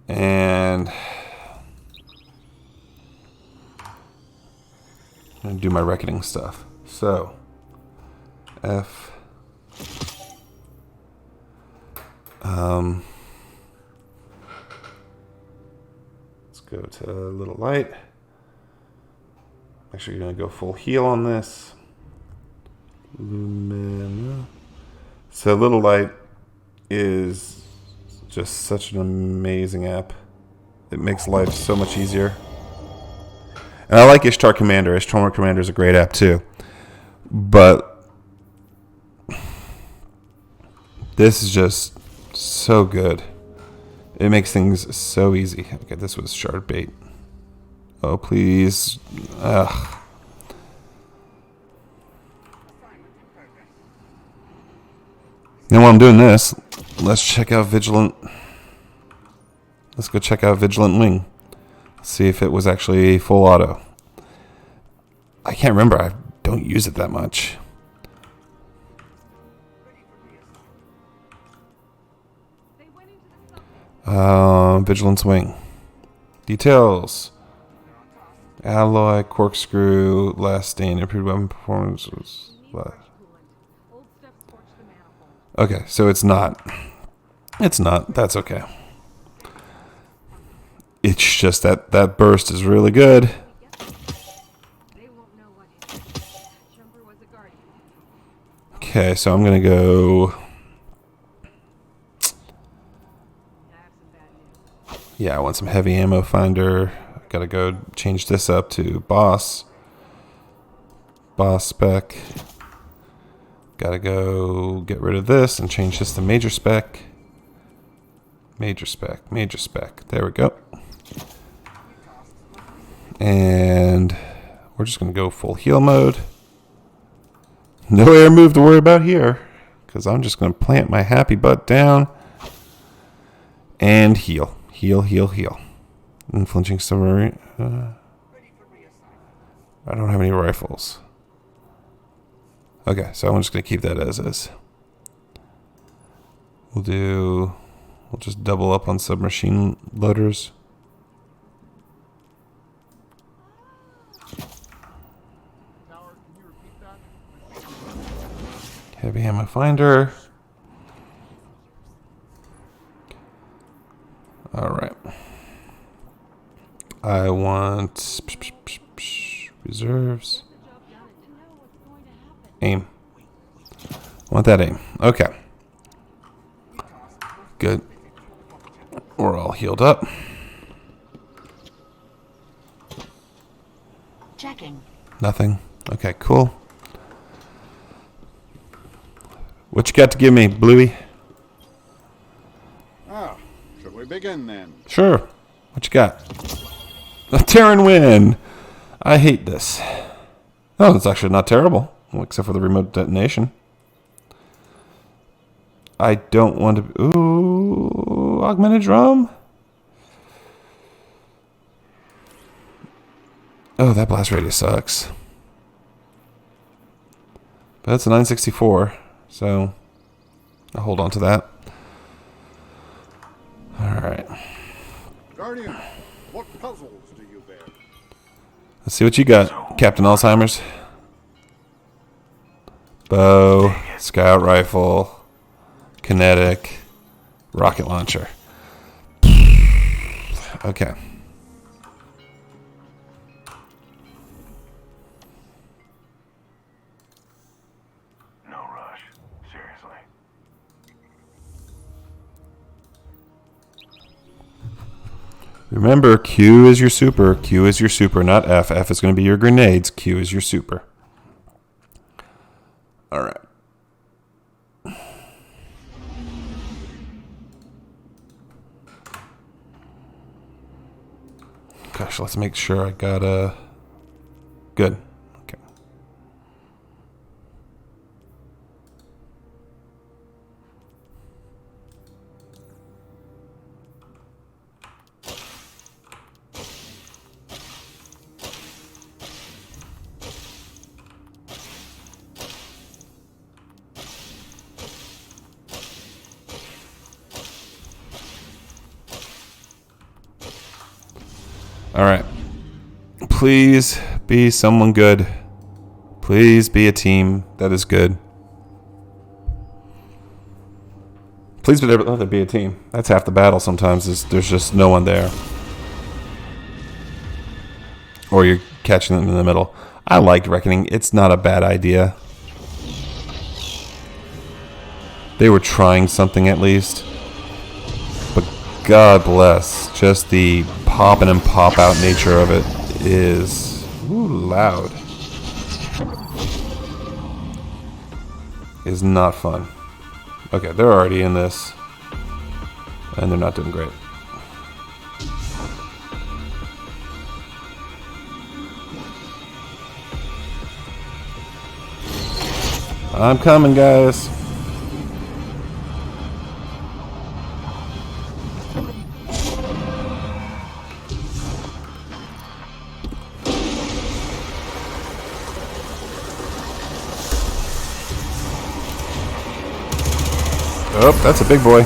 and I'm gonna do my reckoning stuff. So F. Let's go to Little Light. Make sure you're gonna go full heal on this. Lumina. So Little Light is just such an amazing app. It makes life so much easier. And I like Ishtar Commander. Ishtar Commander is a great app too. But this is just so good. It makes things so easy. Okay, this was shard bait. Oh, please. Ugh. Now while I'm doing this, let's check out Vigilant. Let's go check out Vigilant Wing. See if it was actually full auto. I can't remember. I don't use it that much. Vigilance Wing. Details. Alloy, corkscrew, last stain, improved weapon performance was last. Okay, so it's not. It's not. That's okay. It's just that burst is really good. Okay, so I'm going to go... Yeah, I want some heavy ammo finder. Got to go change this up to boss. Boss spec. Got to go get rid of this and change this to major spec. Major spec. Major spec. There we go. And we're just going to go full heal mode. No air move to worry about here, because I'm just going to plant my happy butt down and heal. Heal, heal, heal. Unflinching submarine. I don't have any rifles. Okay, so I'm just going to keep that as is. We'll just double up on submachine loaders. Heavy ammo finder. All right. I want reserves. Aim. I want that aim. Okay. Good. We're all healed up. Checking. Nothing. Okay, cool. What you got to give me, Bluey? Should we begin then? Sure. What you got? A Terran win. I hate this. Oh, it's actually not terrible. Well, except for the remote detonation. I don't want to... Ooh, augmented drum? Oh, that blast radius sucks. But it's a 964, so I'll hold on to that. Alright. Guardian, what puzzles do you bear? Let's see what you got, Captain Alzheimer's. Bow. Scout rifle, kinetic, rocket launcher. Okay. No rush. Seriously. Remember, Q is your super. Q is your super, not F. F is going to be your grenades. Q is your super. All right. Gosh, let's make sure I got a... Good. Okay. All right. Please be someone good. Please be a team that is good. Please let there be a team. That's half the battle sometimes, is there's just no one there. Or you're catching them in the middle. I liked Reckoning. It's not a bad idea. They were trying something at least. But God bless. Just the pop in and pop out nature of it is loud. Is not fun. Okay, they're already in this. And they're not doing great. I'm coming, guys. Oh, that's a big boy.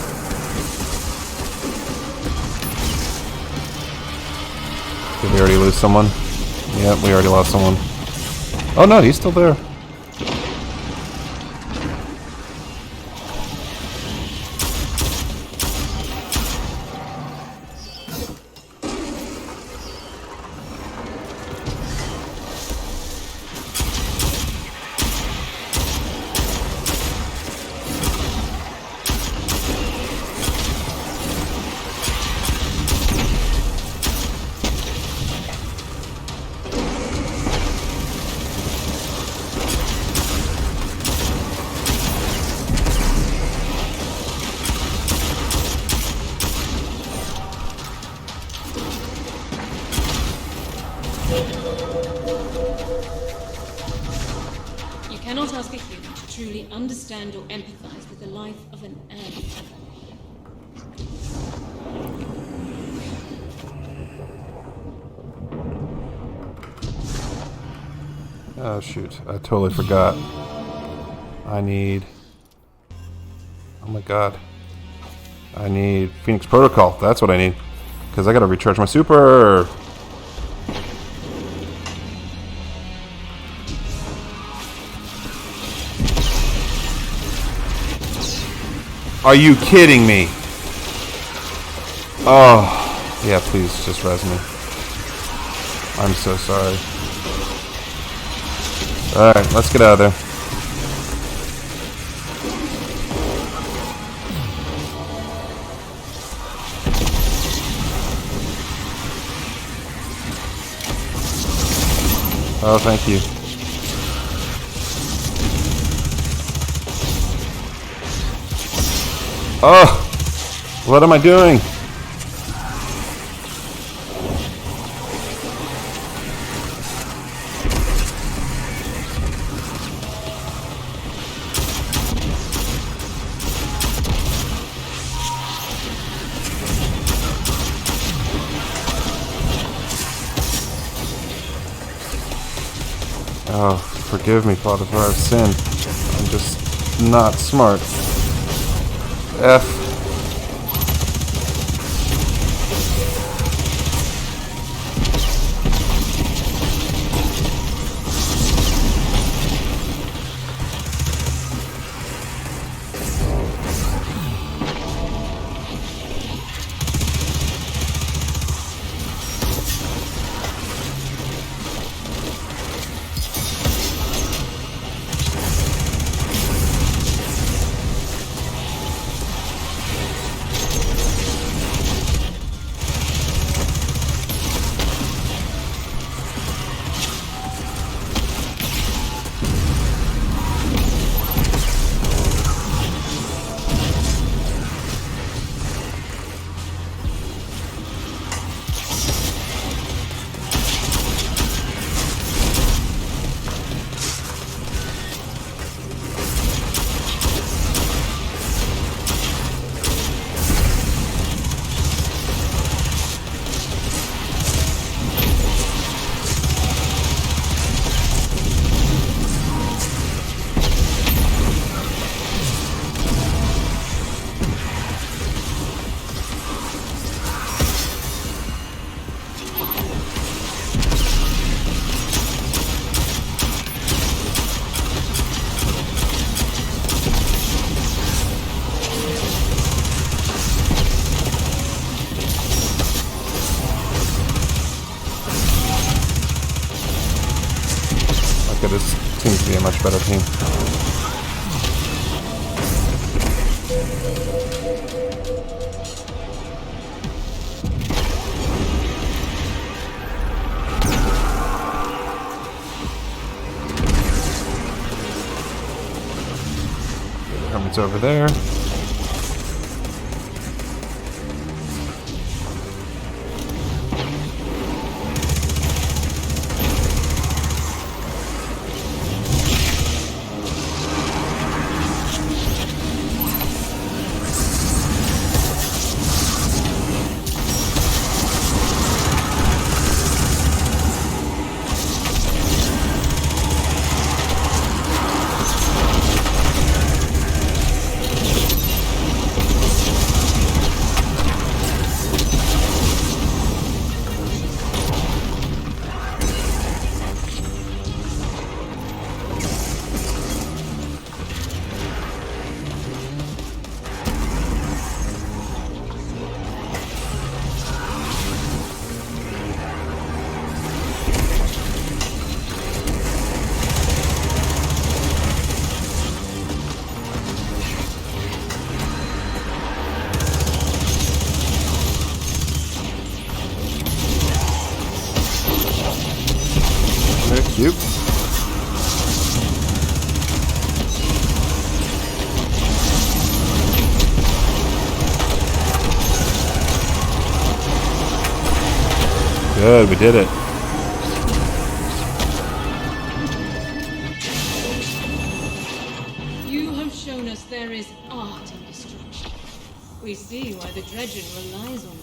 Did we already lose someone? Yep, we already lost someone. Oh no, he's still there. You cannot ask a human to truly understand or empathize with the life of an ant. Oh shoot, I totally forgot. I need... Oh my god. I need Phoenix Protocol. That's what I need. Because I gotta recharge my super. Are you kidding me? Oh, yeah, please just res me. I'm so sorry. Alright, let's get out of there. Oh, thank you. Oh! What am I doing? Oh, forgive me, Father, for I've sinned. I'm just not smart. F. better team. Hermit's over there. Cute. Good, we did it. You have shown us there is art in destruction. We see why the Dredgen relies on you.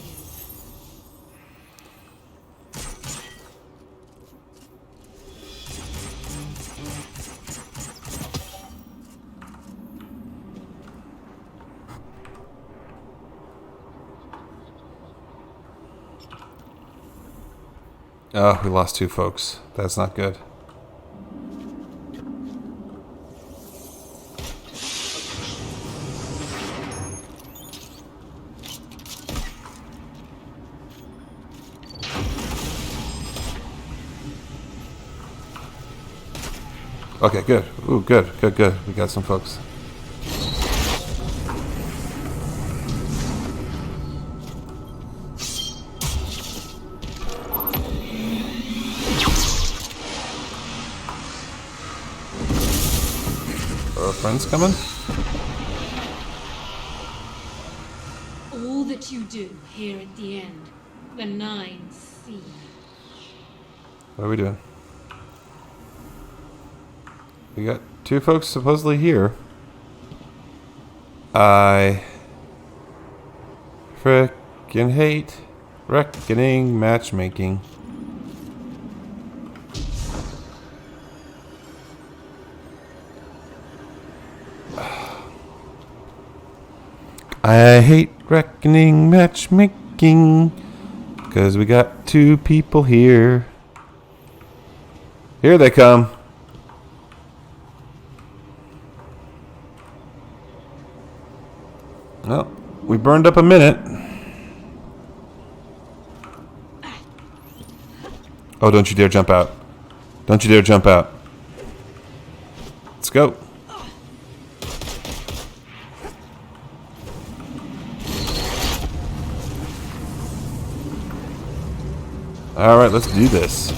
Oh, we lost 2 folks. That's not good. Okay, good. Ooh, good, good, good. We got some folks. Are our friends coming? All that you do here at the end, the 9 see. What are we doing? We got 2 folks supposedly here. I frickin' hate reckoning matchmaking. I hate reckoning matchmaking because we got 2 people here. Here they come. Well, we burned up a minute. Oh, don't you dare jump out. Don't you dare jump out. Let's go. All right, let's do this.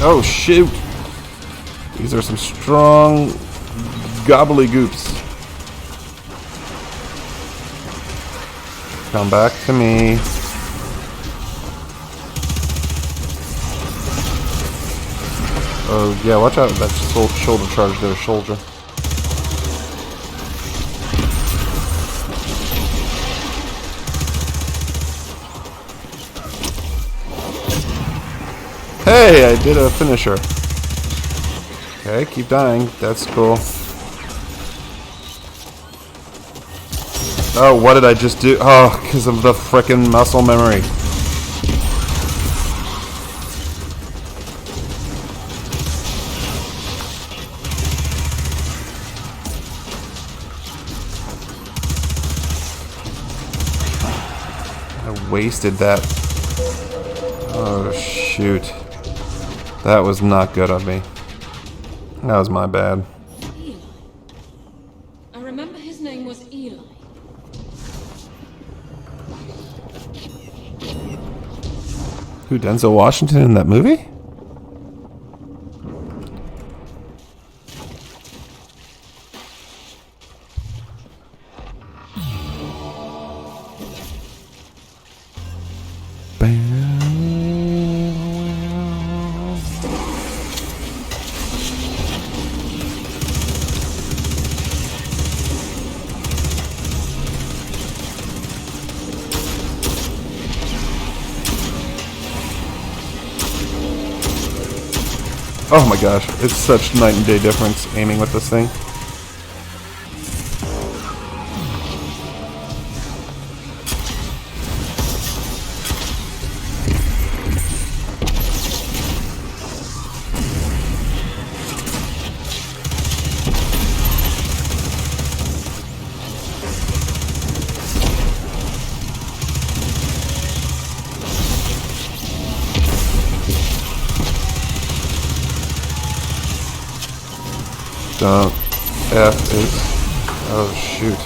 Oh, shoot. These are some strong gobbledygooks. Come back to me. Oh, yeah, watch out. That shoulder charge there, soldier. Hey, I did a finisher. Okay, keep dying. That's cool. Oh, what did I just do? Oh, because of the frickin' muscle memory. I wasted that. Oh, shoot. That was not good of me. That was my bad. Eli. I remember his name was Eli. Who, Denzel Washington in that movie? Oh my gosh, it's such night and day difference aiming with this thing. Don't F is. Oh shoot.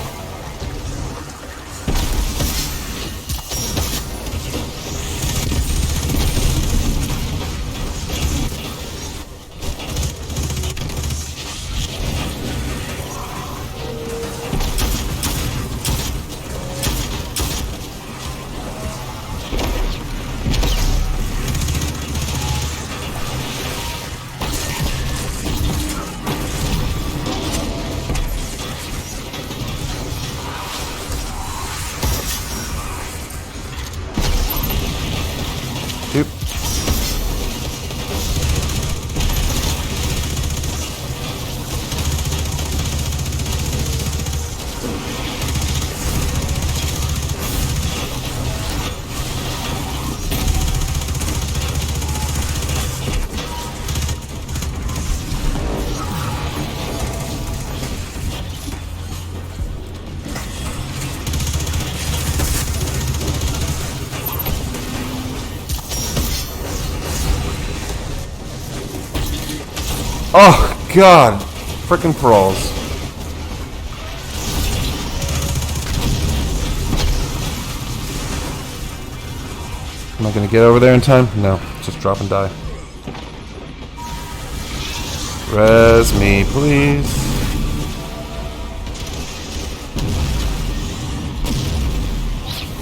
Oop. Oh god, frickin' paroles. Am I gonna get over there in time? No, just drop and die. Res me, please.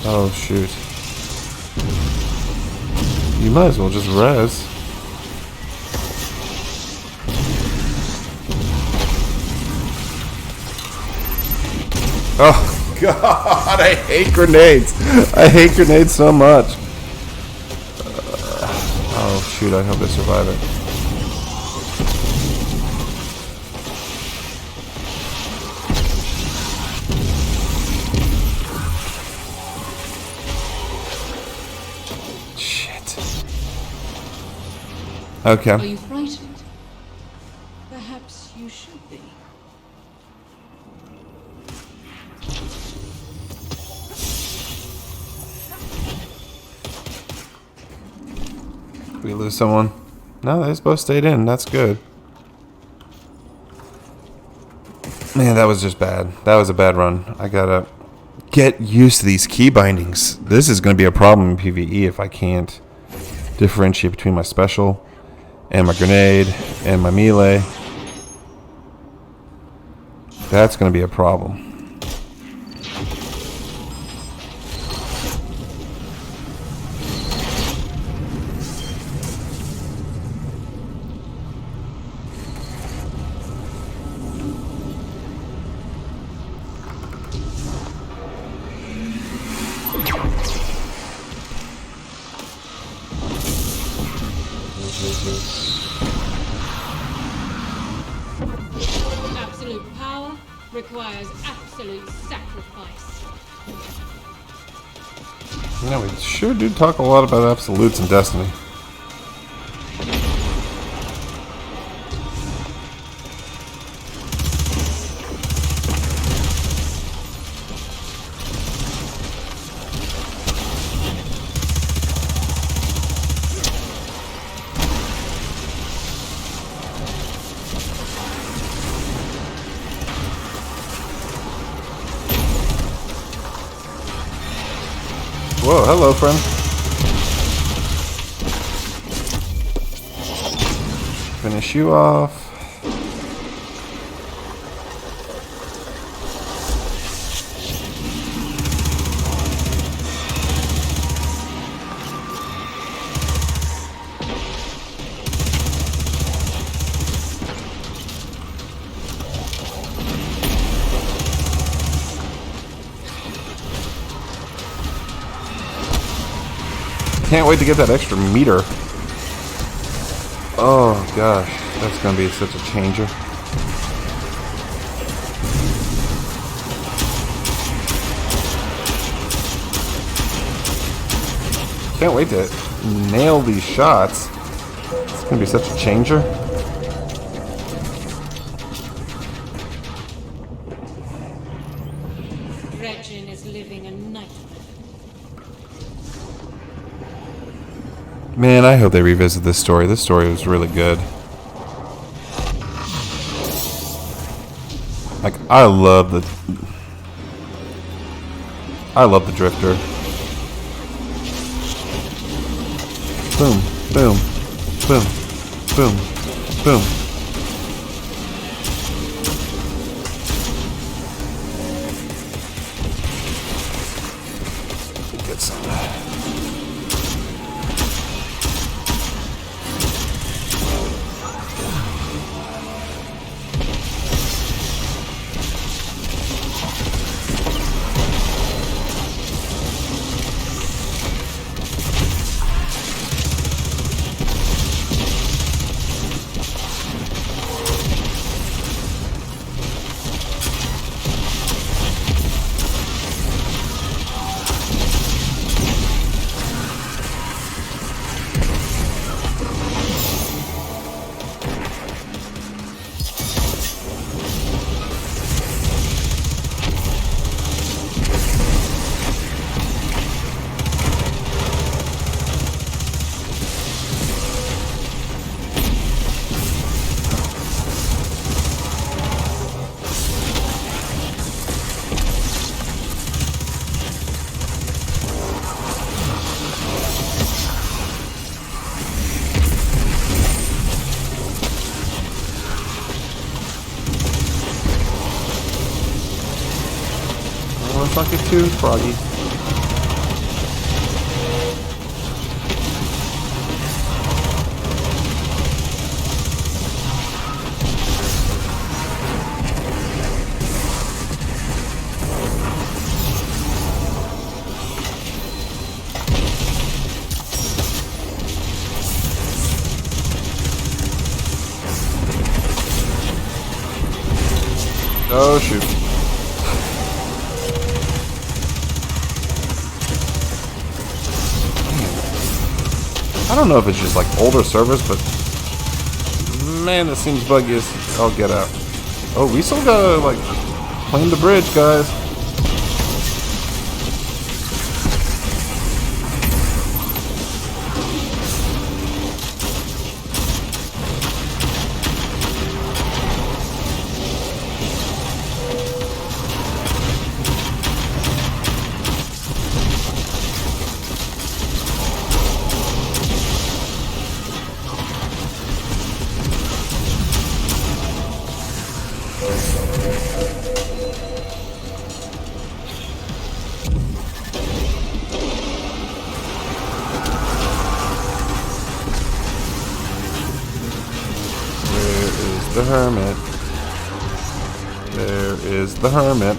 Oh shoot. You might as well just res. Oh god, I hate grenades. I hate grenades so much. Oh shoot, I hope I survive it. Shit. Okay. Are you frightened? Perhaps you should be. We lose someone. No, they both stayed in. That's good. Man, that was just bad. That was a bad run. I gotta get used to these key bindings. This is gonna be a problem in PvE if I can't differentiate between my special and my grenade and my melee. That's gonna be a problem. Absolute power requires absolute sacrifice. Yeah, we sure do talk a lot about absolutes in Destiny. Whoa, hello, friend. Finish you off. Can't wait to get that extra meter. Oh gosh, that's gonna be such a changer. Can't wait to nail these shots. It's gonna be such a changer. Regin is living a nightmare. Man, I hope they revisit this story. This story was really good. Like, I love the Drifter. Boom, boom, boom, boom, boom. Get some. Let's not get too froggy. Oh shoot. I don't know if it's just like older servers, but man, it seems buggy as I'll get out. Oh, we still gotta like claim the bridge, guys. The hermit. There is the hermit.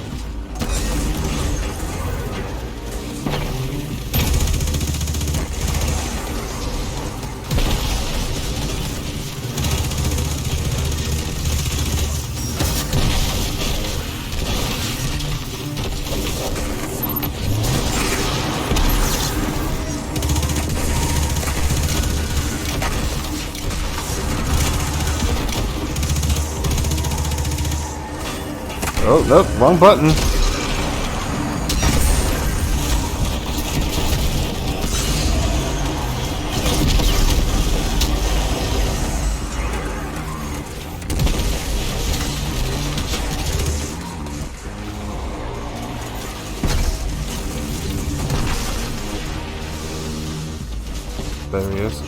Oh, nope, wrong button. There he is.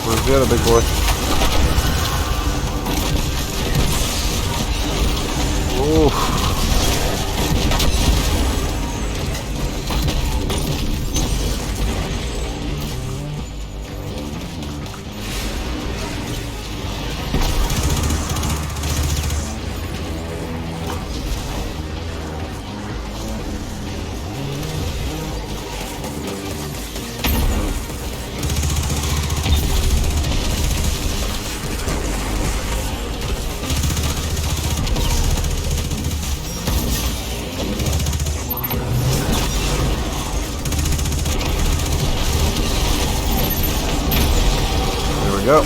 Where's the other big boy? Oof. Go.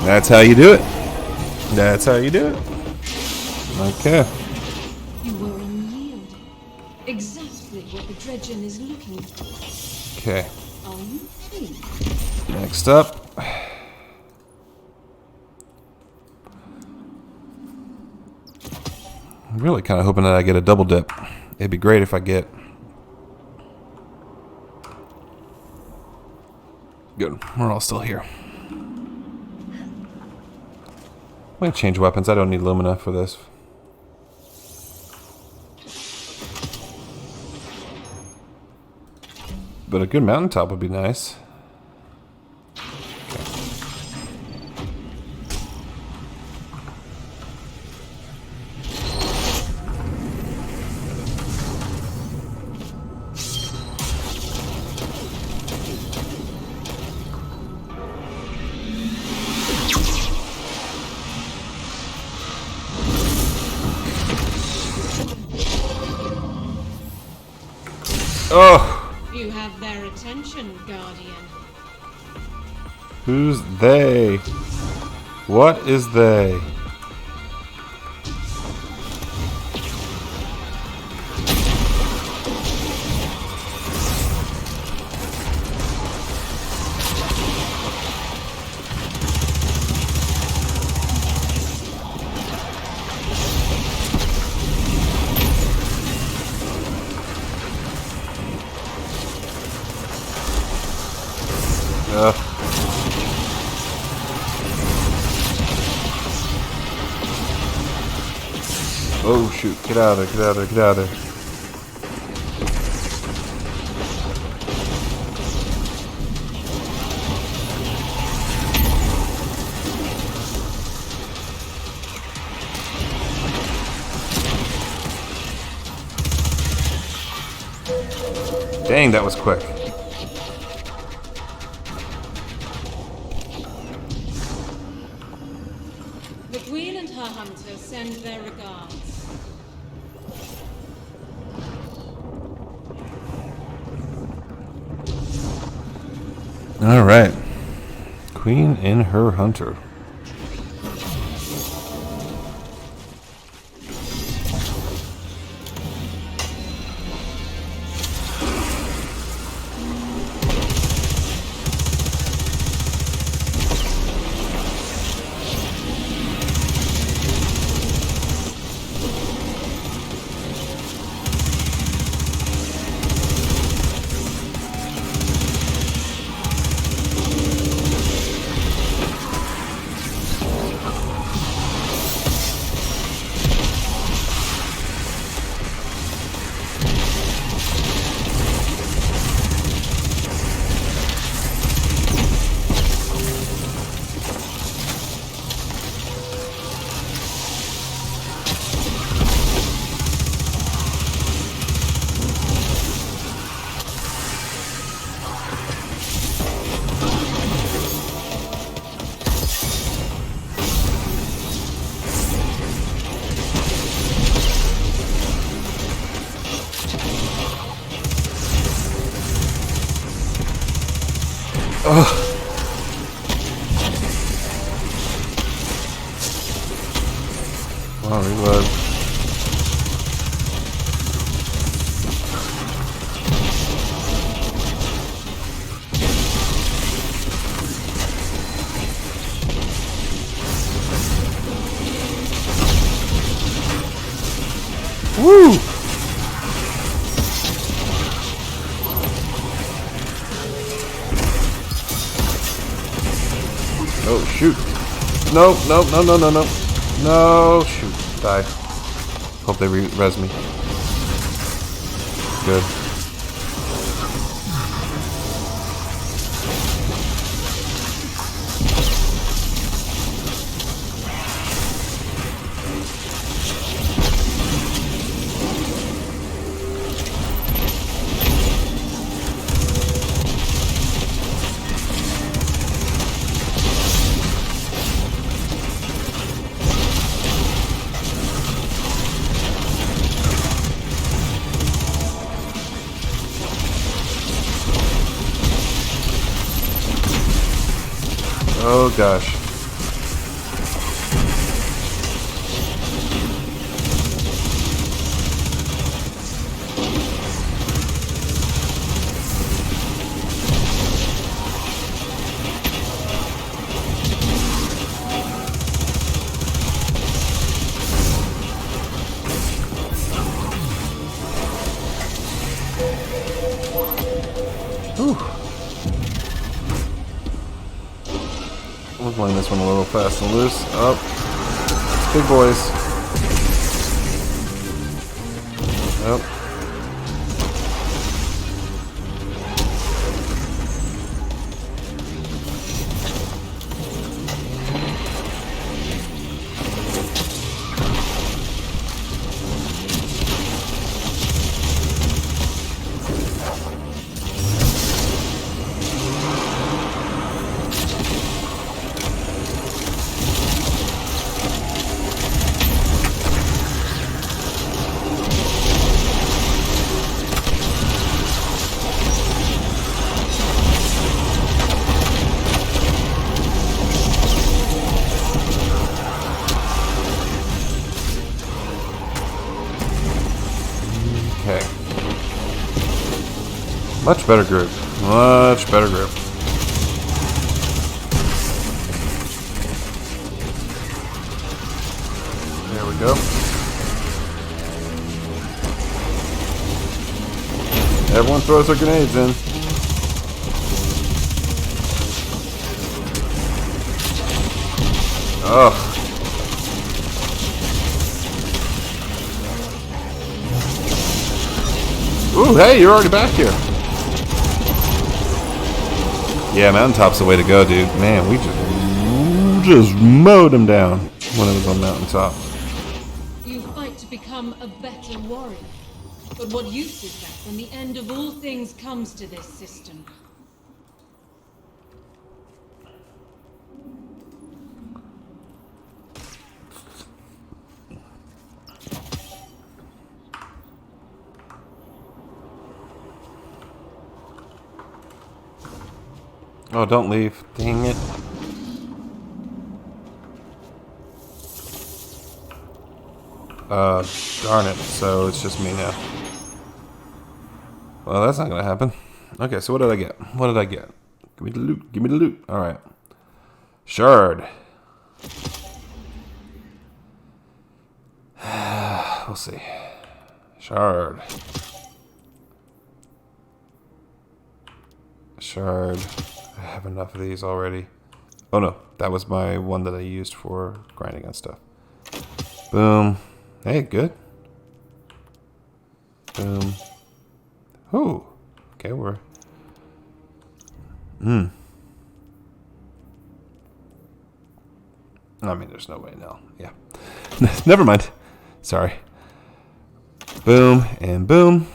That's how you do it. That's how you do it. Okay. You were unyielding. Exactly what the Dredgen is looking for. Okay. Are you free? Next up. I'm really kind of hoping that I get a double dip. It'd be great if I get. Good. We're all still here. I'm going to change weapons. I don't need Lumina for this. But a good mountaintop would be nice. Oh! You have their attention, Guardian. Who's they? What is they? Oh shoot, get out of there, get out of there, get out of there. Dang, that was quick. The Queen and her hunter send their regards. All right, Queen and her hunter. Oh, reload. Woo! Oh, shoot. No, no, no, no, no, no. No, shoot. Die. Hope they res me. Good. Oh gosh. Whew. We're playing this one a little fast and loose. Oh, big boys. Nope. Okay. Much better group. Much better group. There we go. Everyone throws their grenades in. Ugh. Ooh, hey, you're already back here. Yeah, Mountaintop's the way to go, dude. Man, we just mowed him down when it was on Mountaintop. You fight to become a better warrior. But what use is that when the end of all things comes to this system? Oh, don't leave. Dang it. Darn it. So it's just me now. Well, that's not gonna happen. Okay, so what did I get? What did I get? Give me the loot. Give me the loot. Alright. Shard. We'll see. Shard. Shard. I have enough of these already. Oh no, that was my one that I used for grinding on stuff. Boom. Hey, good. Boom. Ooh. Okay, we're... I mean, there's no way, no. Yeah. Never mind. Sorry. Boom and boom.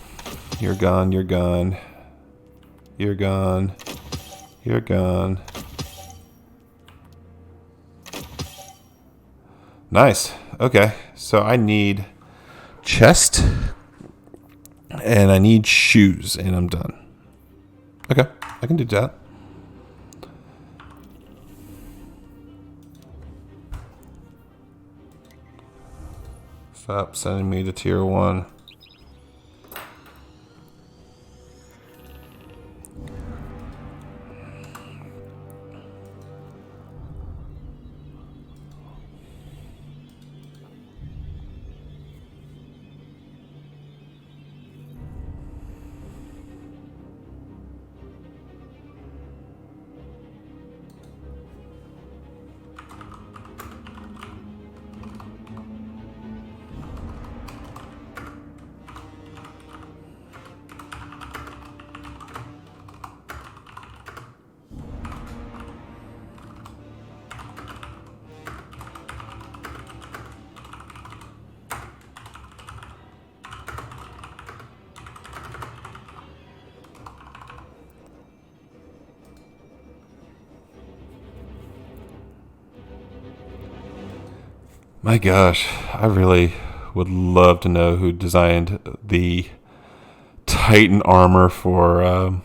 You're gone, you're gone. You're gone. You're gone. Nice. Okay. So I need chest and I need shoes and I'm done. Okay. I can do that. Stop sending me to tier 1. My gosh, I really would love to know who designed the Titan armor for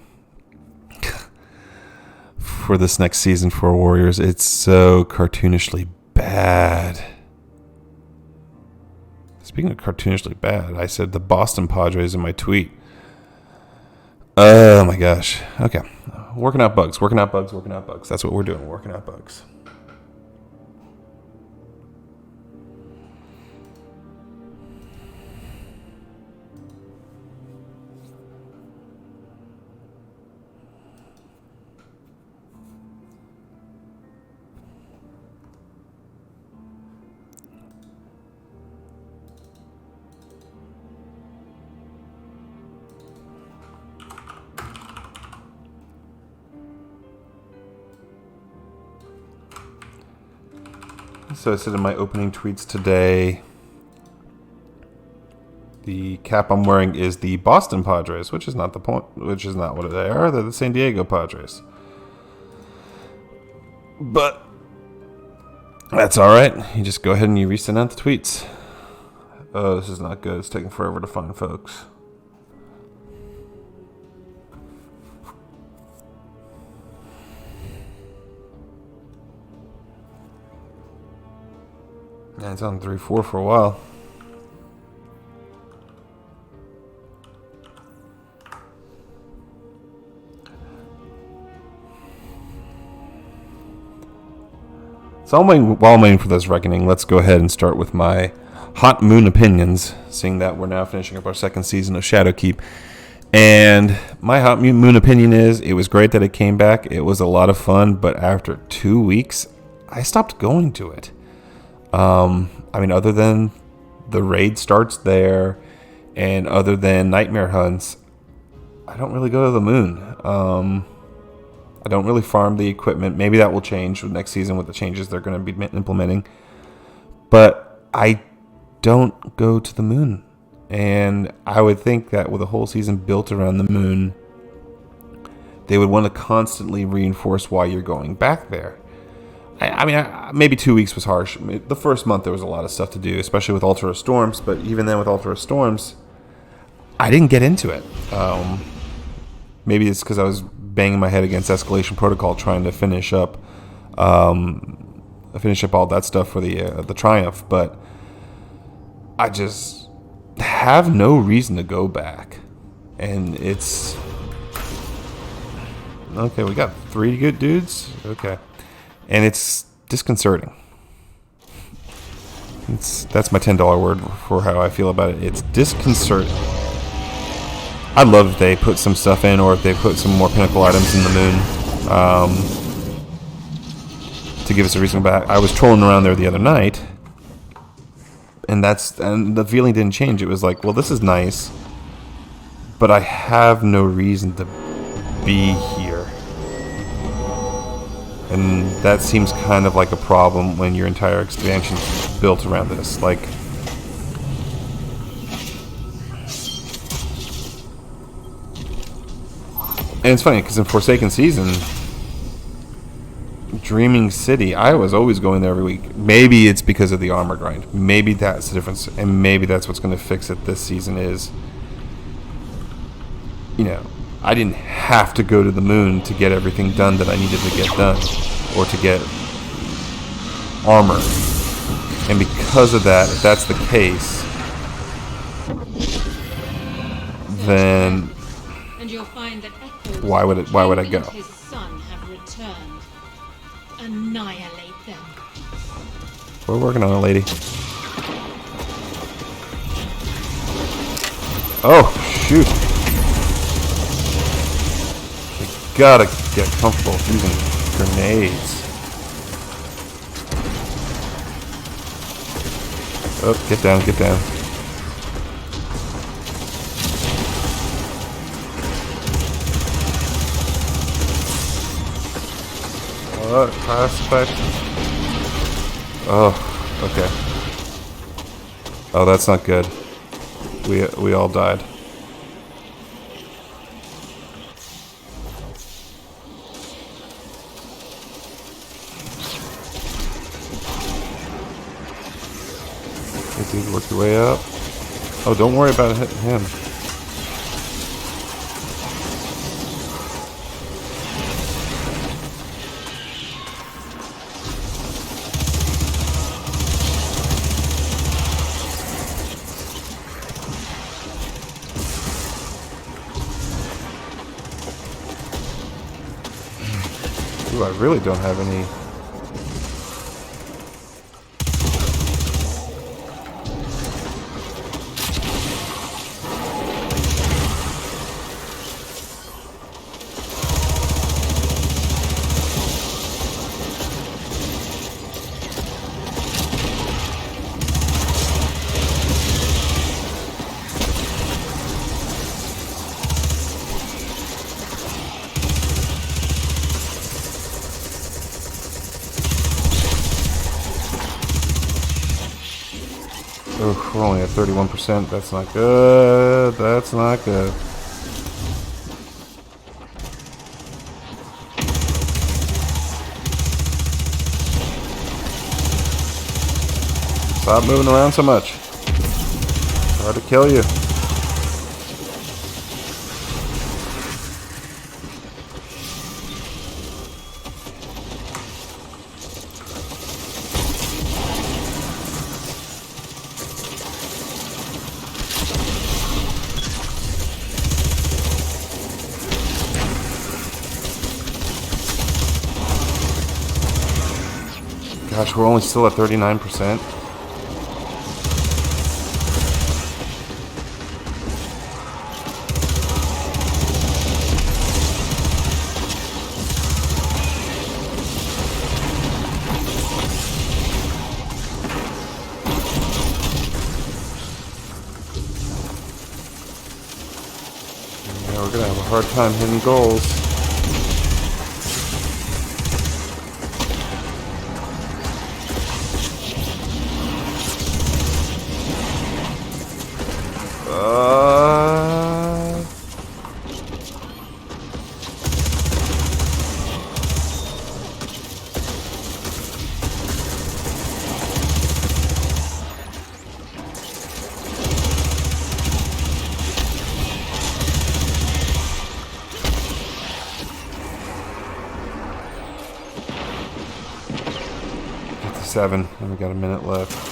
this next season for Warriors. It's so cartoonishly bad. Speaking of cartoonishly bad, I said the Boston Padres in my tweet. Oh my gosh. Okay. Working out bugs. That's what we're doing, working out bugs. So I said in my opening tweets today, the cap I'm wearing is the Boston Padres, which is not the point, which is not what they are. They're the San Diego Padres. But that's all right. You just go ahead and you resend out the tweets. Oh, this is not good. It's taking forever to find folks. Yeah, it's on 3-4 for a while. So while I'm waiting for this reckoning, let's go ahead and start with my Hot Moon opinions, seeing that we're now finishing up our second season of Shadowkeep. And my Hot Moon opinion is, it was great that it came back. It was a lot of fun, but after 2 weeks, I stopped going to it. I mean, other than the raid starts there, and other than nightmare hunts, I don't really go to the moon. I don't really farm the equipment. Maybe that will change next season with the changes they're going to be implementing. But I don't go to the moon. And I would think that with a whole season built around the moon, they would want to constantly reinforce why you're going back there. I mean, maybe 2 weeks was harsh. The first month there was a lot of stuff to do, especially with Altar of Storms. But even then with Altar of Storms, I didn't get into it. Maybe it's because I was banging my head against Escalation Protocol trying to finish up all that stuff for the Triumph. But I just have no reason to go back. And it's... Okay, we got 3 good dudes? Okay. And it's disconcerting. That's my $10 word for how I feel about it. It's disconcerting. I'd love if they put some stuff in, or if they put some more pinnacle items in the moon to give us a reason back. I was trolling around there the other night, and the feeling didn't change. It was like, well, this is nice, but I have no reason to be here. And that seems kind of like a problem when your entire expansion is built around this. Like, and it's funny because in Forsaken Season, Dreaming City, I was always going there every week. Maybe it's because of the armor grind. Maybe that's the difference, and maybe that's what's going to fix it this season. Is, you know, I didn't have to go to the moon to get everything done that I needed to get done, or to get armor. And because of that, if that's the case, then and you'll find that echoes why would I go? and his son have returned. Annihilate them. We're working on it, lady. Oh, shoot. You gotta get comfortable with using grenades. Oh, get down, get down. What? Prospect? Oh, okay. Oh, that's not good. We all died. Okay, dude, work your way up. Oh, don't worry about him. Ooh, I really don't have any. Oh, we're only at 31%. That's not good. That's not good. Stop moving around so much. It's hard to kill you. Gosh, we're only still at 39%. Yeah, we're gonna have a hard time hitting goals. Seven, and we got a minute left.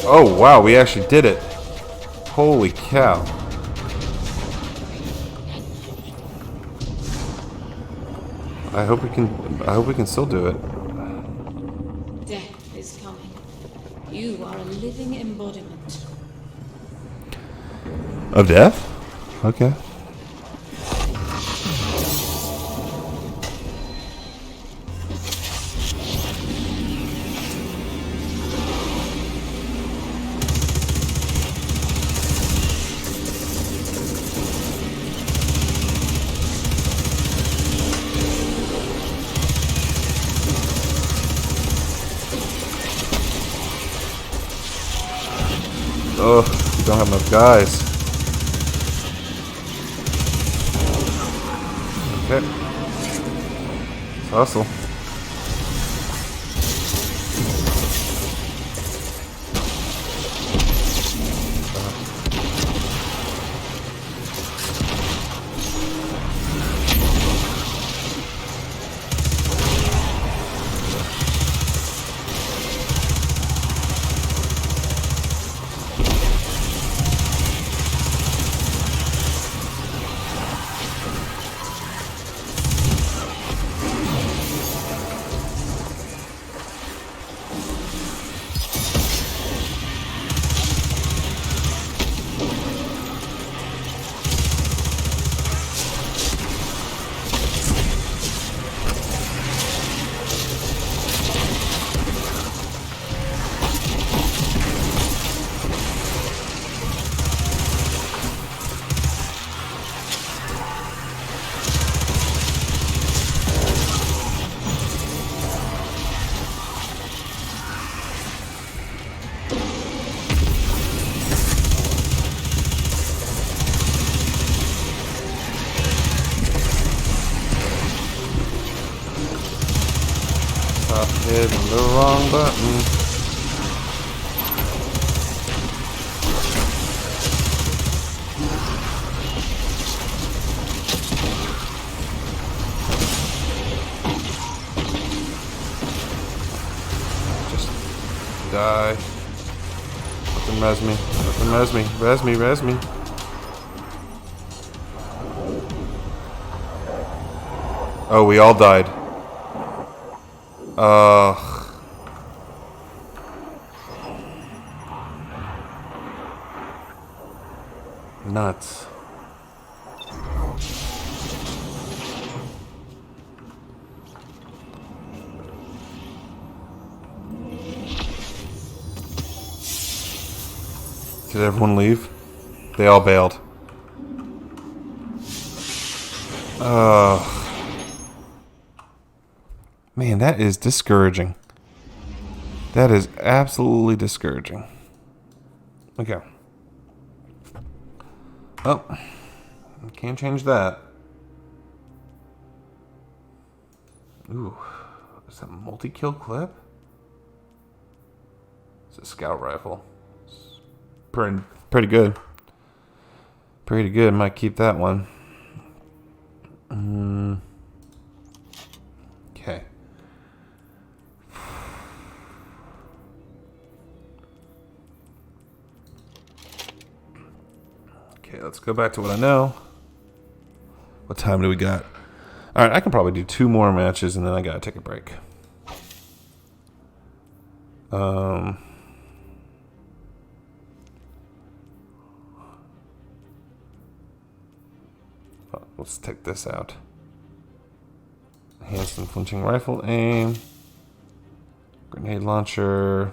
Oh wow, we actually did it. Holy cow. I hope we can still do it. Death is coming. You are a living embodiment. Of death? Okay. Oh, we don't have enough guys. Okay. Let's hustle. Stop hitting the wrong button. Just die. Let them res me. Let them res me. Res me, res me. Oh, we all died. Ugh. Nuts. Did everyone leave? They all bailed. Ugh. Man, that is discouraging. That is absolutely discouraging. Okay. Oh. Can't change that. Ooh. Is that a multi-kill clip? It's a scout rifle. It's pretty good. Pretty good. Might keep that one. Okay. Okay, let's go back to what I know. What time do we got? Alright, I can probably do 2 more matches and then I gotta take a break. Let's take this out. Enhanced and flinching rifle aim. Grenade launcher.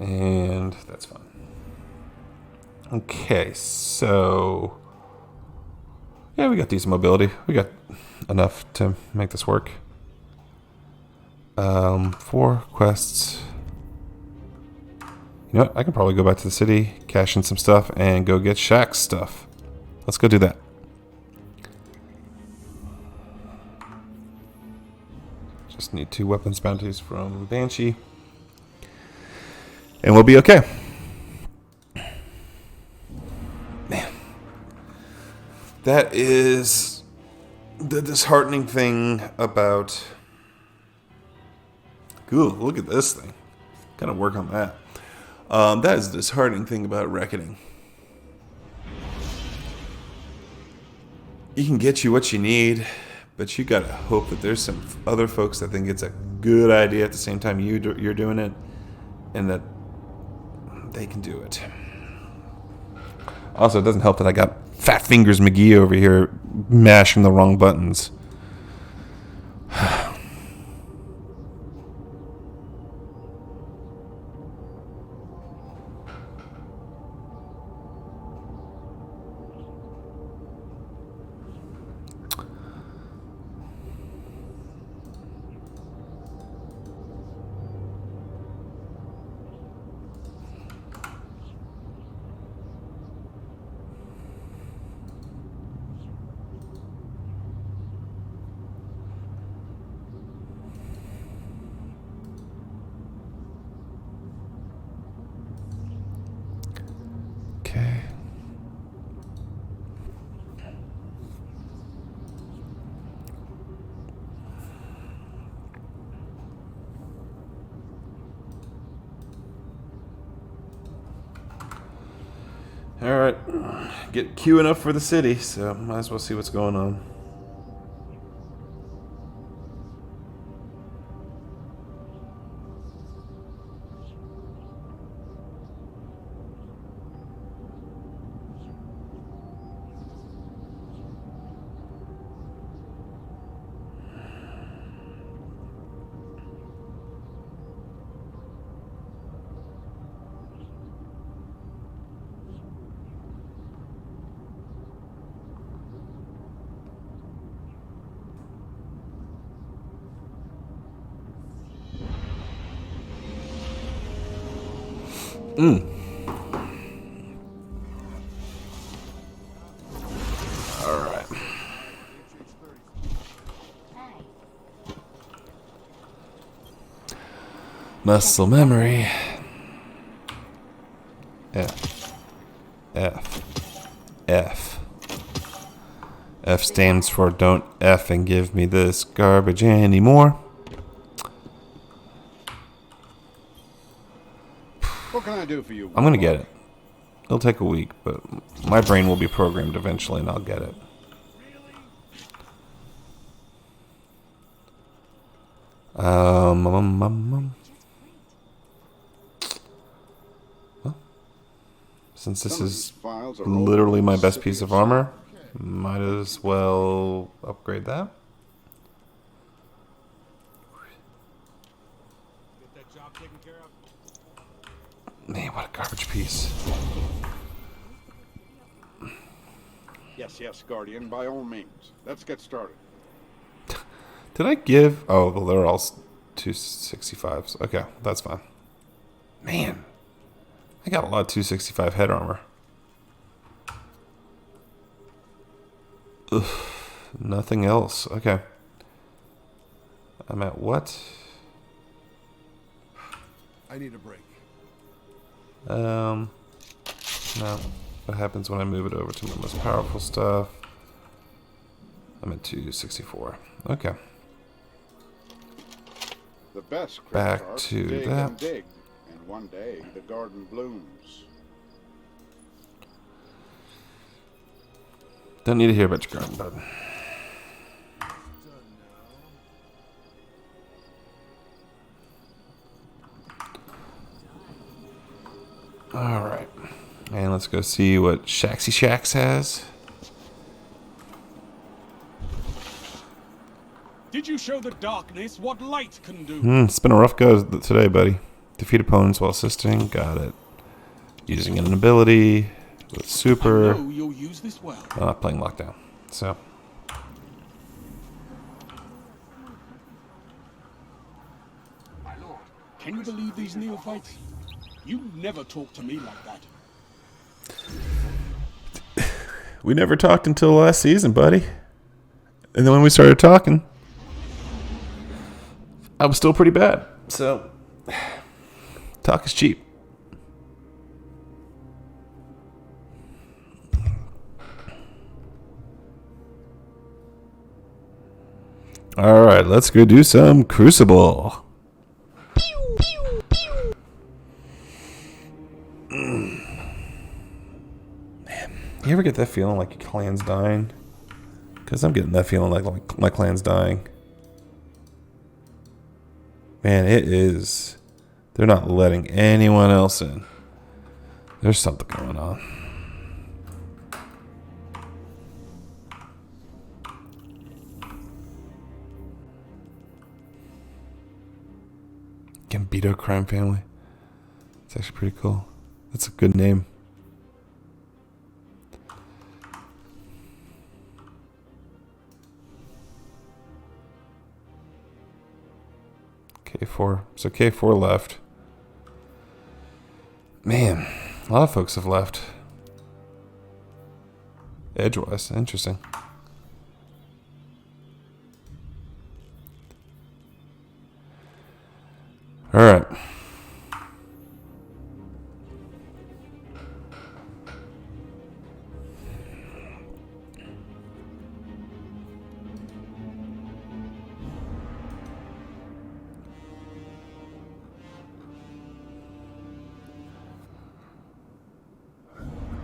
And that's fine. Okay, so yeah, we got decent mobility. We got enough to make this work. 4 quests. You know what? I can probably go back to the city, cash in some stuff, and go get Shaq's stuff. Let's go do that. Just need 2 weapons bounties from Banshee. And we'll be okay. Man. That is the disheartening thing about... Ooh, look at this thing. Gotta work on that. That is the disheartening thing about Reckoning. You can get you what you need, but you gotta hope that there's some other folks that think it's a good idea at the same time you're doing it, and that they can do it. Also, it doesn't help that I got Fat Fingers McGee over here mashing the wrong buttons. Alright. Get queuing up for the city, so might as well see what's going on. Alright. Muscle memory. F. F. F. F stands for don't F and give me this garbage anymore. What can I do for you? I'm gonna get it. It'll take a week, but my brain will be programmed eventually and I'll get it. Well, since this is literally my best piece of armor, might as well upgrade that. Get that job taken care of. Man, what a garbage piece. Yes, Guardian, by all means. Let's get started. Did I give... Oh, well, they're all 265s. Okay, that's fine. Man, I got a lot of 265 head armor. Ugh, nothing else. Okay. I'm at what? I need a break. No. What happens when I move it over to my most powerful stuff? I'm at 264. Okay. The best Back critters to dig that. and dig, and one day the garden blooms. Don't need to hear about your garden, bud. Alright. And let's go see what Shaxy Shax has. Did you show the darkness what light can do? It's been a rough go today, buddy. Defeat opponents while assisting. Got it. Using an ability with super. I know you'll use this well. I'm not playing lockdown. So. My lord, can you believe these neophytes? You never talk to me like that. We never talked until last season, buddy. And then when we started talking, I was still pretty bad. So, talk is cheap. All right, let's go do some Crucible. You ever get that feeling like your clan's dying? Because I'm getting that feeling like my clan's dying. Man, it is. They're not letting anyone else in. There's something going on. Gambito crime family. It's actually pretty cool. That's a good name. K4. So K4 left. Man, a lot of folks have left. Edgewise, interesting. All right.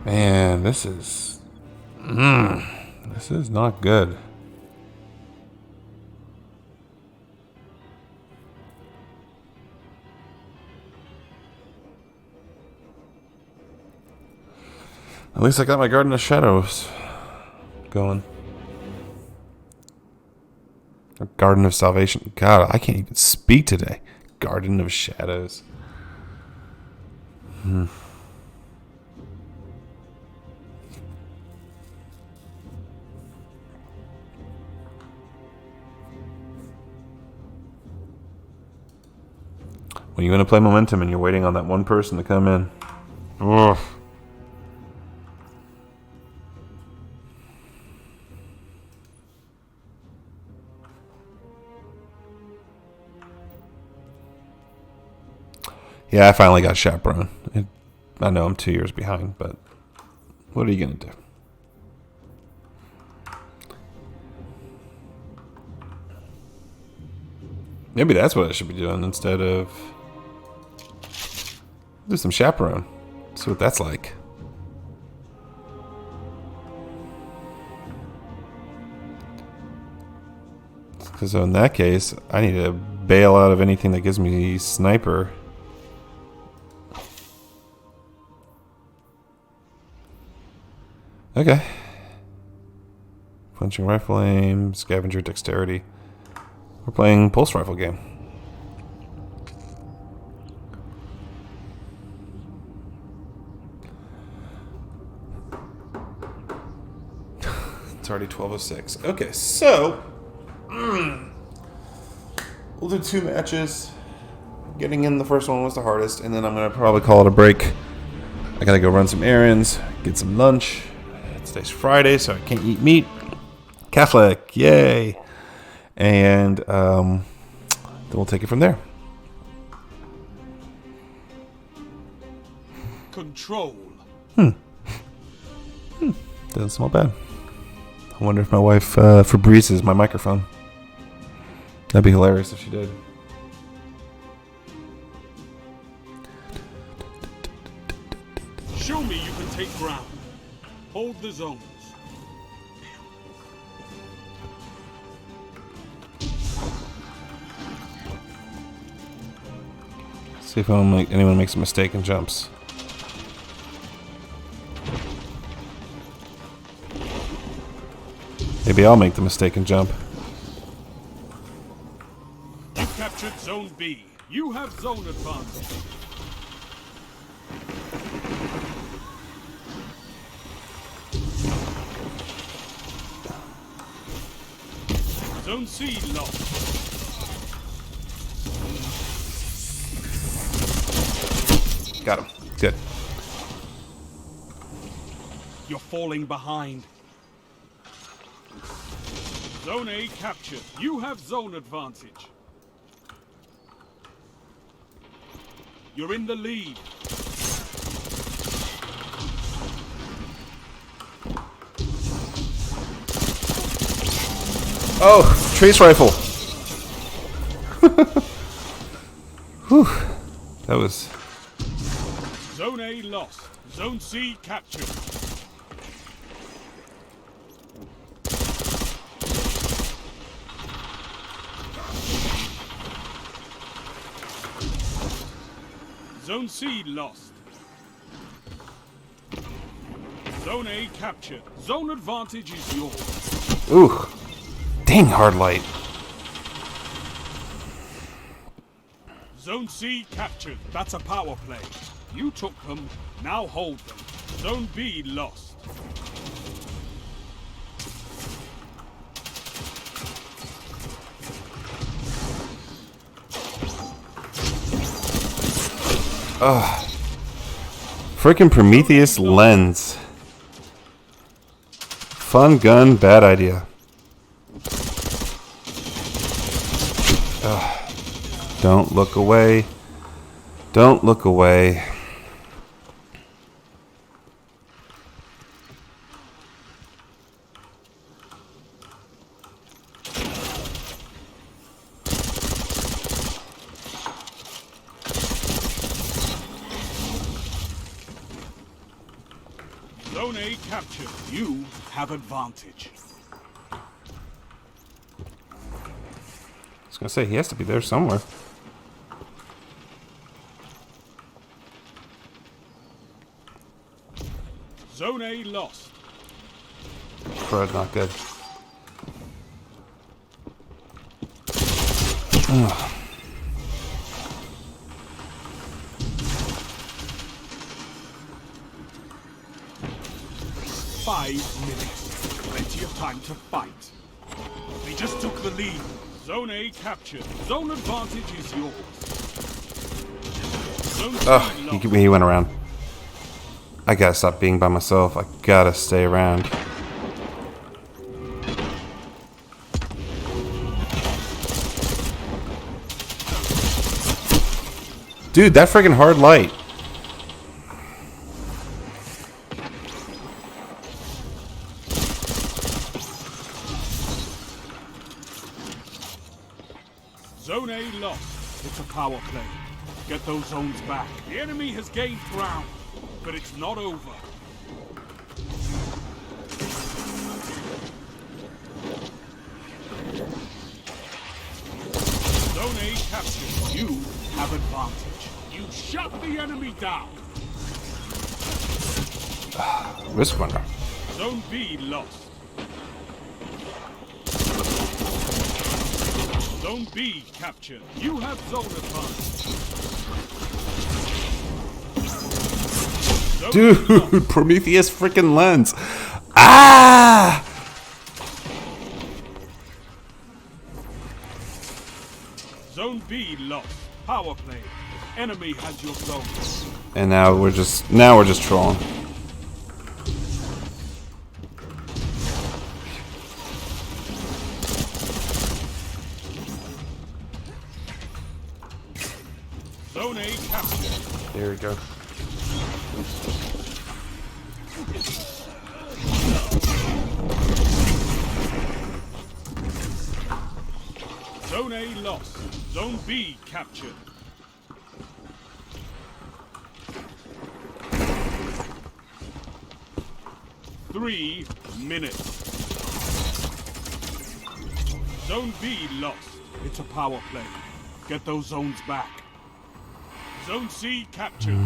Man, this is not good. At least I got my Garden of Shadows going. Or Garden of Salvation. God, I can't even speak today. Garden of Shadows. When you're going to play Momentum and you're waiting on that one person to come in. Ugh. Yeah, I finally got Chaperone. I know I'm 2 years behind, but what are you going to do? Maybe that's what I should be doing instead of... do some Chaperone. See what that's like. Because in that case, I need to bail out of anything that gives me Sniper. Okay. Punching rifle aim, scavenger dexterity. We're playing pulse rifle game. It's already 12:06. Okay, so we'll do 2 matches. Getting in the first one was the hardest, and then I'm gonna probably call it a break. I gotta go run some errands, get some lunch. Today's Friday, so I can't eat meat. Catholic, yay! And then we'll take it from there. Control. Doesn't smell bad. I wonder if my wife Febrezes my microphone. That'd be hilarious if she did. Show me you can take ground. Hold the zones. See if anyone makes a mistake and jumps. Maybe I'll make the mistake and jump. You captured Zone B. You have zone advantage. Zone C lost. Got him. Good. You're falling behind. Zone A captured. You have zone advantage. You're in the lead. Oh, trace rifle. Whew. That was... Zone A lost. Zone C captured. Zone C lost. Zone A captured. Zone advantage is yours. Ooh. Dang, hard light. Zone C captured. That's a power play. You took them, now hold them. Zone B lost. Frickin' Prometheus lens. Fun gun, bad idea. Don't look away. Don't look away. Zone A captured. You have advantage. I was gonna say, he has to be there somewhere. Zone A lost. Crud, not good. 5 minutes. Plenty of time to fight. They just took the lead. Zone A captured. Zone advantage is yours. Zone C lost. He went around. I gotta stop being by myself. I gotta stay around. Dude, that friggin' hard light. Zone A lost. It's a power play. Get those zones back. The enemy has gained ground, but it's not over. Zone A captured. You have advantage. You shut the enemy down. Risk runner. Zone B lost. Zone B captured. You have zone advantage. Zone B lost. Dude, Prometheus freaking lens. Ah! Zone B lost. Power play. Enemy has your zone. And now we're just trolling. Zone A captured. There we go. Zone A lost. Zone B captured. Three minutes. Zone B lost. It's a power play. Get those zones back. Zone C captured.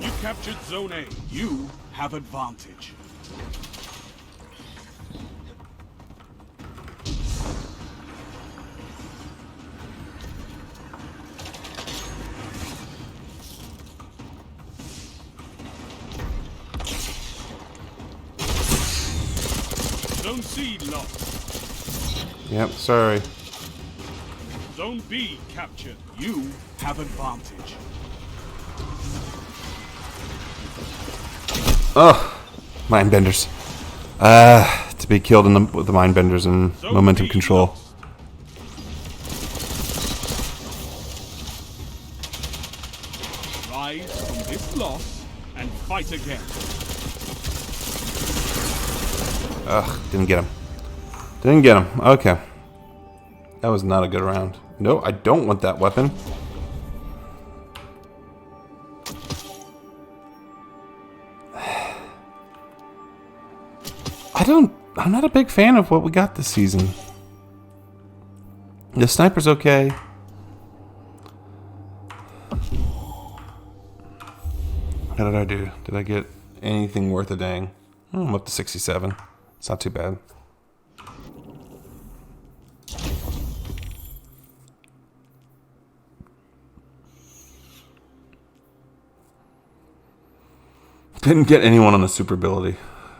You captured Zone A. You have advantage. Zone C lost. Yep, sorry. Zone B captured. You have advantage. Oh, mindbenders. To be killed with the mindbenders and Zone momentum B control. lost. Rise from this loss and fight again. Ugh, didn't get him. Didn't get him. Okay. That was not a good round. No, I don't want that weapon. I'm not a big fan of what we got this season. The sniper's okay. How did I do? Did I get anything worth a dang? Oh, I'm up to 67. It's not too bad. Didn't get anyone on the super ability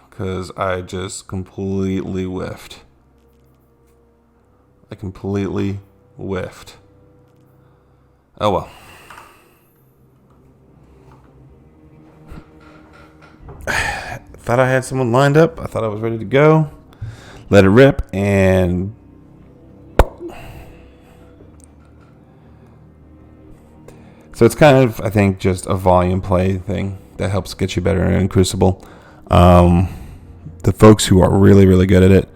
because I just completely whiffed. I completely whiffed. Oh well. Thought I had someone lined up. I thought I was ready to go. Let it rip, and so it's kind of, I think, just a volume play thing that helps get you better in Crucible. The folks who are really, really good at it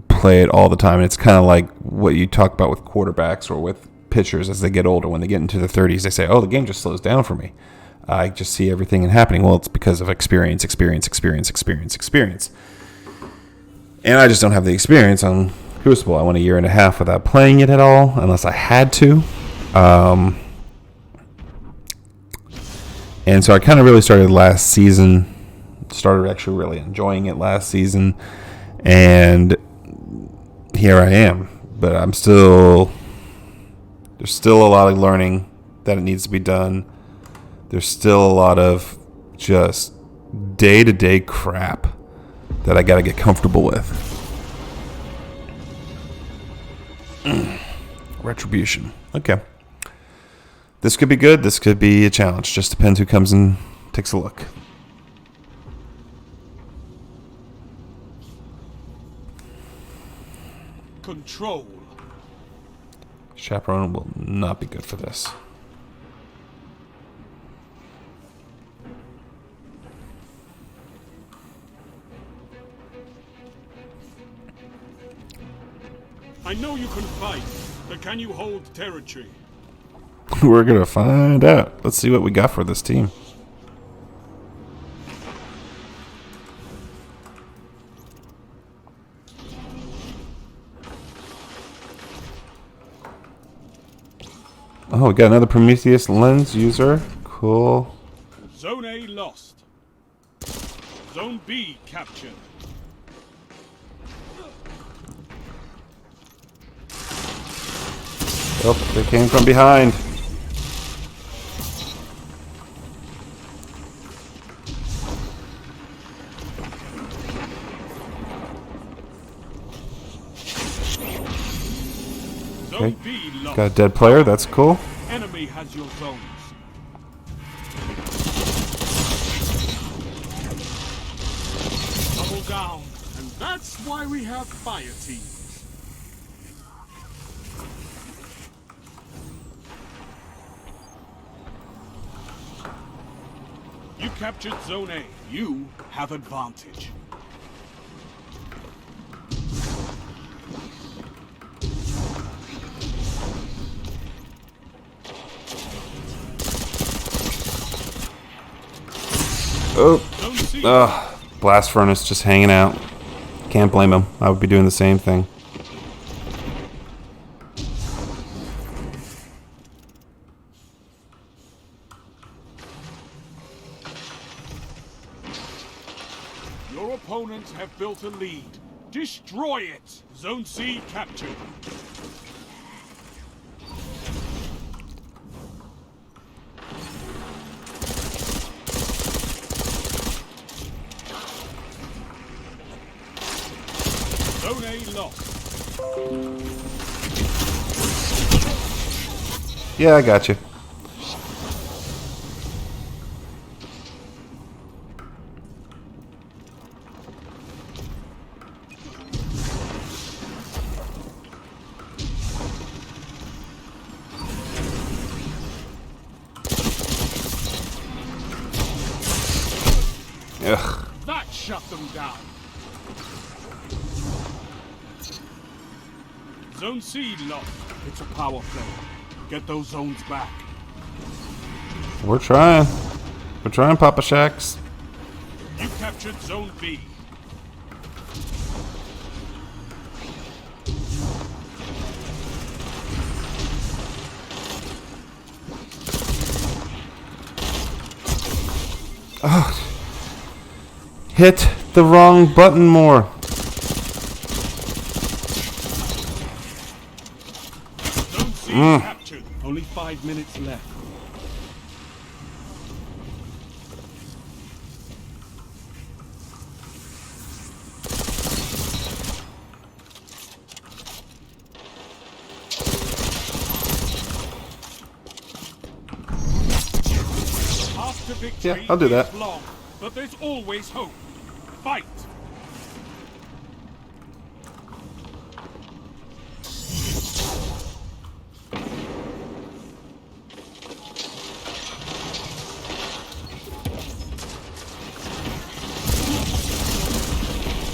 play it all the time. And it's kind of like what you talk about with quarterbacks or with pitchers as they get older. When they get into their 30s, they say, oh, the game just slows down for me. I just see everything happening. Well, it's because of experience. And I just don't have the experience on Crucible. I went a year and a half without playing it at all, unless I had to. And so I kind of really started last season. Started actually really enjoying it last season. And here I am. But there's still a lot of learning that it needs to be done. There's still a lot of just day-to-day crap that I got to get comfortable with. Retribution. Okay. This could be good. This could be a challenge. Just depends who comes and takes a look. Control. Chaperone will not be good for this. I know you can fight, but can you hold territory? We're going to find out. Let's see what we got for this team. Oh, we got another Prometheus lens user. Cool. Zone A lost. Zone B captured. Oh, they came from behind. Zone B lost. Got a dead player. That's cool. Enemy has your zones. Double down, and that's why we have fire teams. You captured Zone A. You have advantage. Oh. Zone C. Blast furnace just hanging out. Can't blame him. I would be doing the same thing. Your opponents have built a lead. Destroy it! Zone C captured. Zone A lost. Yeah, I got you. Ugh. That shut them down. Zone C lost. It's a power play. Get those zones back. We're trying. We're trying, Papa Shacks. You captured Zone B. Hit the wrong button more. Zone C captured. Only 5 minutes left. After victory, Yeah, I'll do that. is long, but there's always hope. Fight!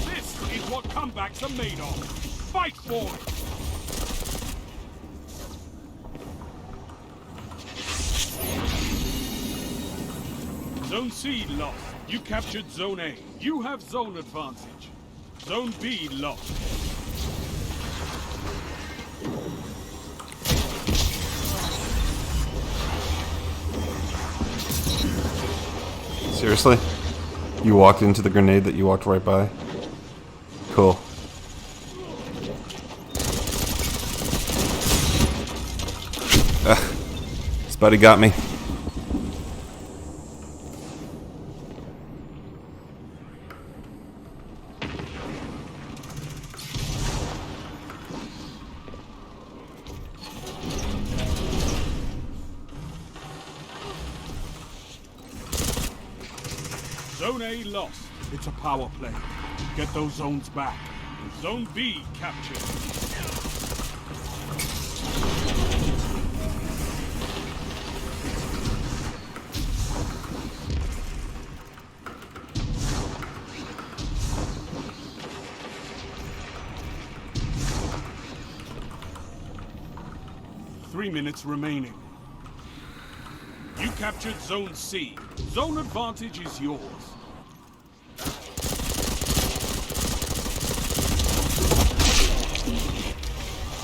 This is what comebacks are made of. Fight for it! Zone C lost. You captured Zone A. You have zone advantage. Zone B lost. Seriously? You walked into the grenade that you walked right by? Cool. This buddy got me. Zone A lost. It's a power play. Get those zones back. Zone B captured. Three minutes remaining. You captured Zone C. Zone advantage is yours.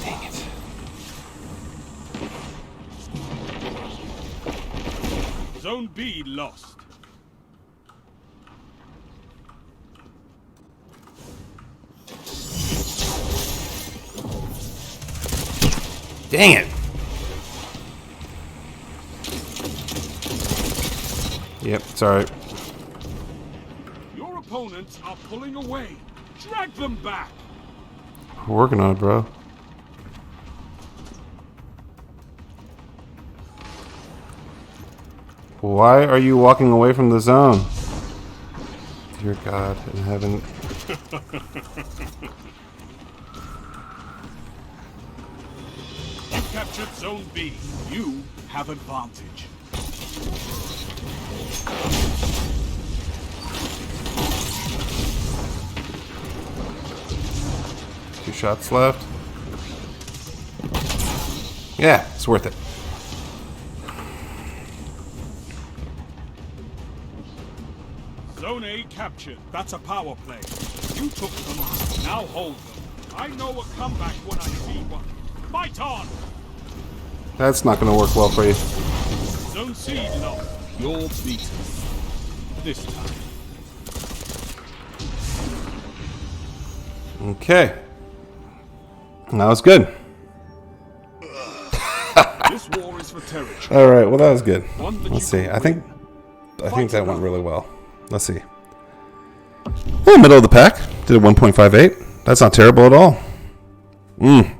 Dang it. Zone B lost. Dang it. Yep, it's alright. Your opponents are pulling away. Drag them back. We're working on it, bro. Why are you walking away from the zone? Dear God in heaven. You captured Zone B. You have advantage. Two shots left. Yeah, it's worth it. Zone A captured. That's a power play. You took them. Now hold them. I know a comeback when I see one. Fight on! That's not going to work well for you. Zone C lost. You're beaten. This time. Okay. That was good. This war is for territory. All right. Well, that was good. One that Let's you see. can I think win. that went really well. Let's see. Oh, middle of the pack. Did a 1.58. That's not terrible at all. We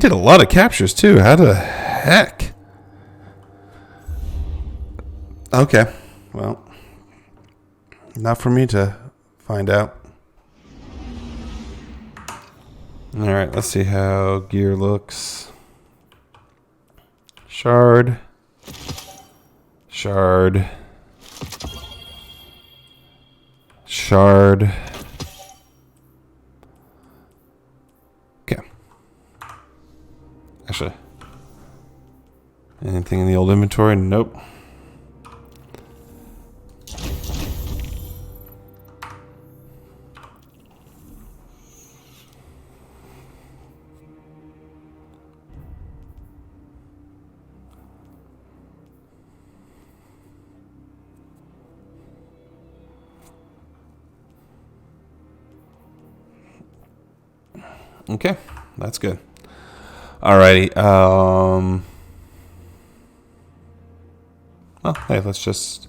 did a lot of captures too. How the heck? Okay. Well, not for me to find out. All right. Let's see how gear looks. Shard. Shard. Shard. Okay. Actually, anything in the old inventory? Nope. Okay, that's good. Alrighty. Well, hey, let's just.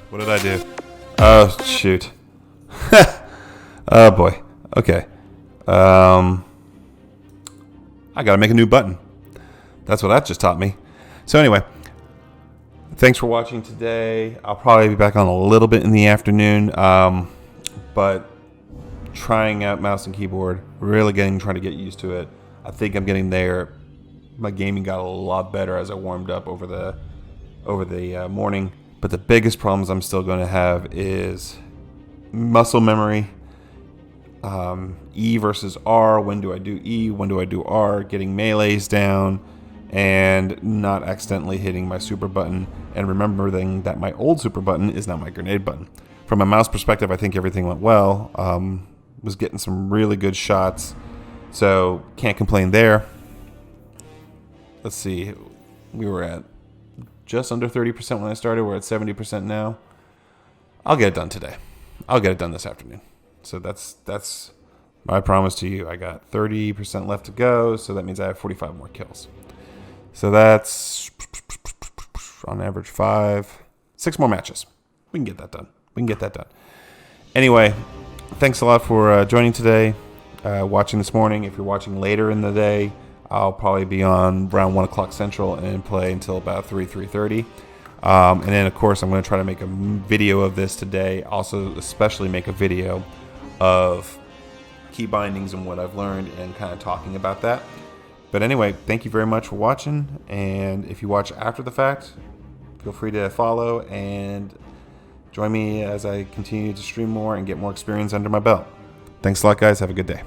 What did I do? Oh shoot. Oh boy. Okay. I gotta make a new button. That's what that just taught me. So anyway. Thanks for watching today. I'll probably be back on a little bit in the afternoon, but trying out mouse and keyboard, really trying to get used to it. I think I'm getting there. My gaming got a lot better as I warmed up over the morning, but the biggest problems I'm still going to have is muscle memory. E versus R. When do I do E? When do I do R? Getting melees down and not accidentally hitting my super button, and remembering that my old super button is now my grenade button. From a mouse perspective, I think everything went well. Was getting some really good shots, so can't complain there. Let's see, we were at just under 30% when I started. We're at 70% now. I'll get it done today. I'll get it done this afternoon. So that's my promise to you. I got 30% left to go, so that means I have 45 more kills. So that's on average 6 more matches. We can get that done. Anyway, thanks a lot for joining today, watching this morning. If you're watching later in the day, I'll probably be on around 1 o'clock Central and play until about 3:30. And then, of course, I'm going to try to make a video of this today. Also, especially make a video of key bindings and what I've learned and kind of talking about that. But anyway, thank you very much for watching. And if you watch after the fact, feel free to follow and join me as I continue to stream more and get more experience under my belt. Thanks a lot, guys. Have a good day.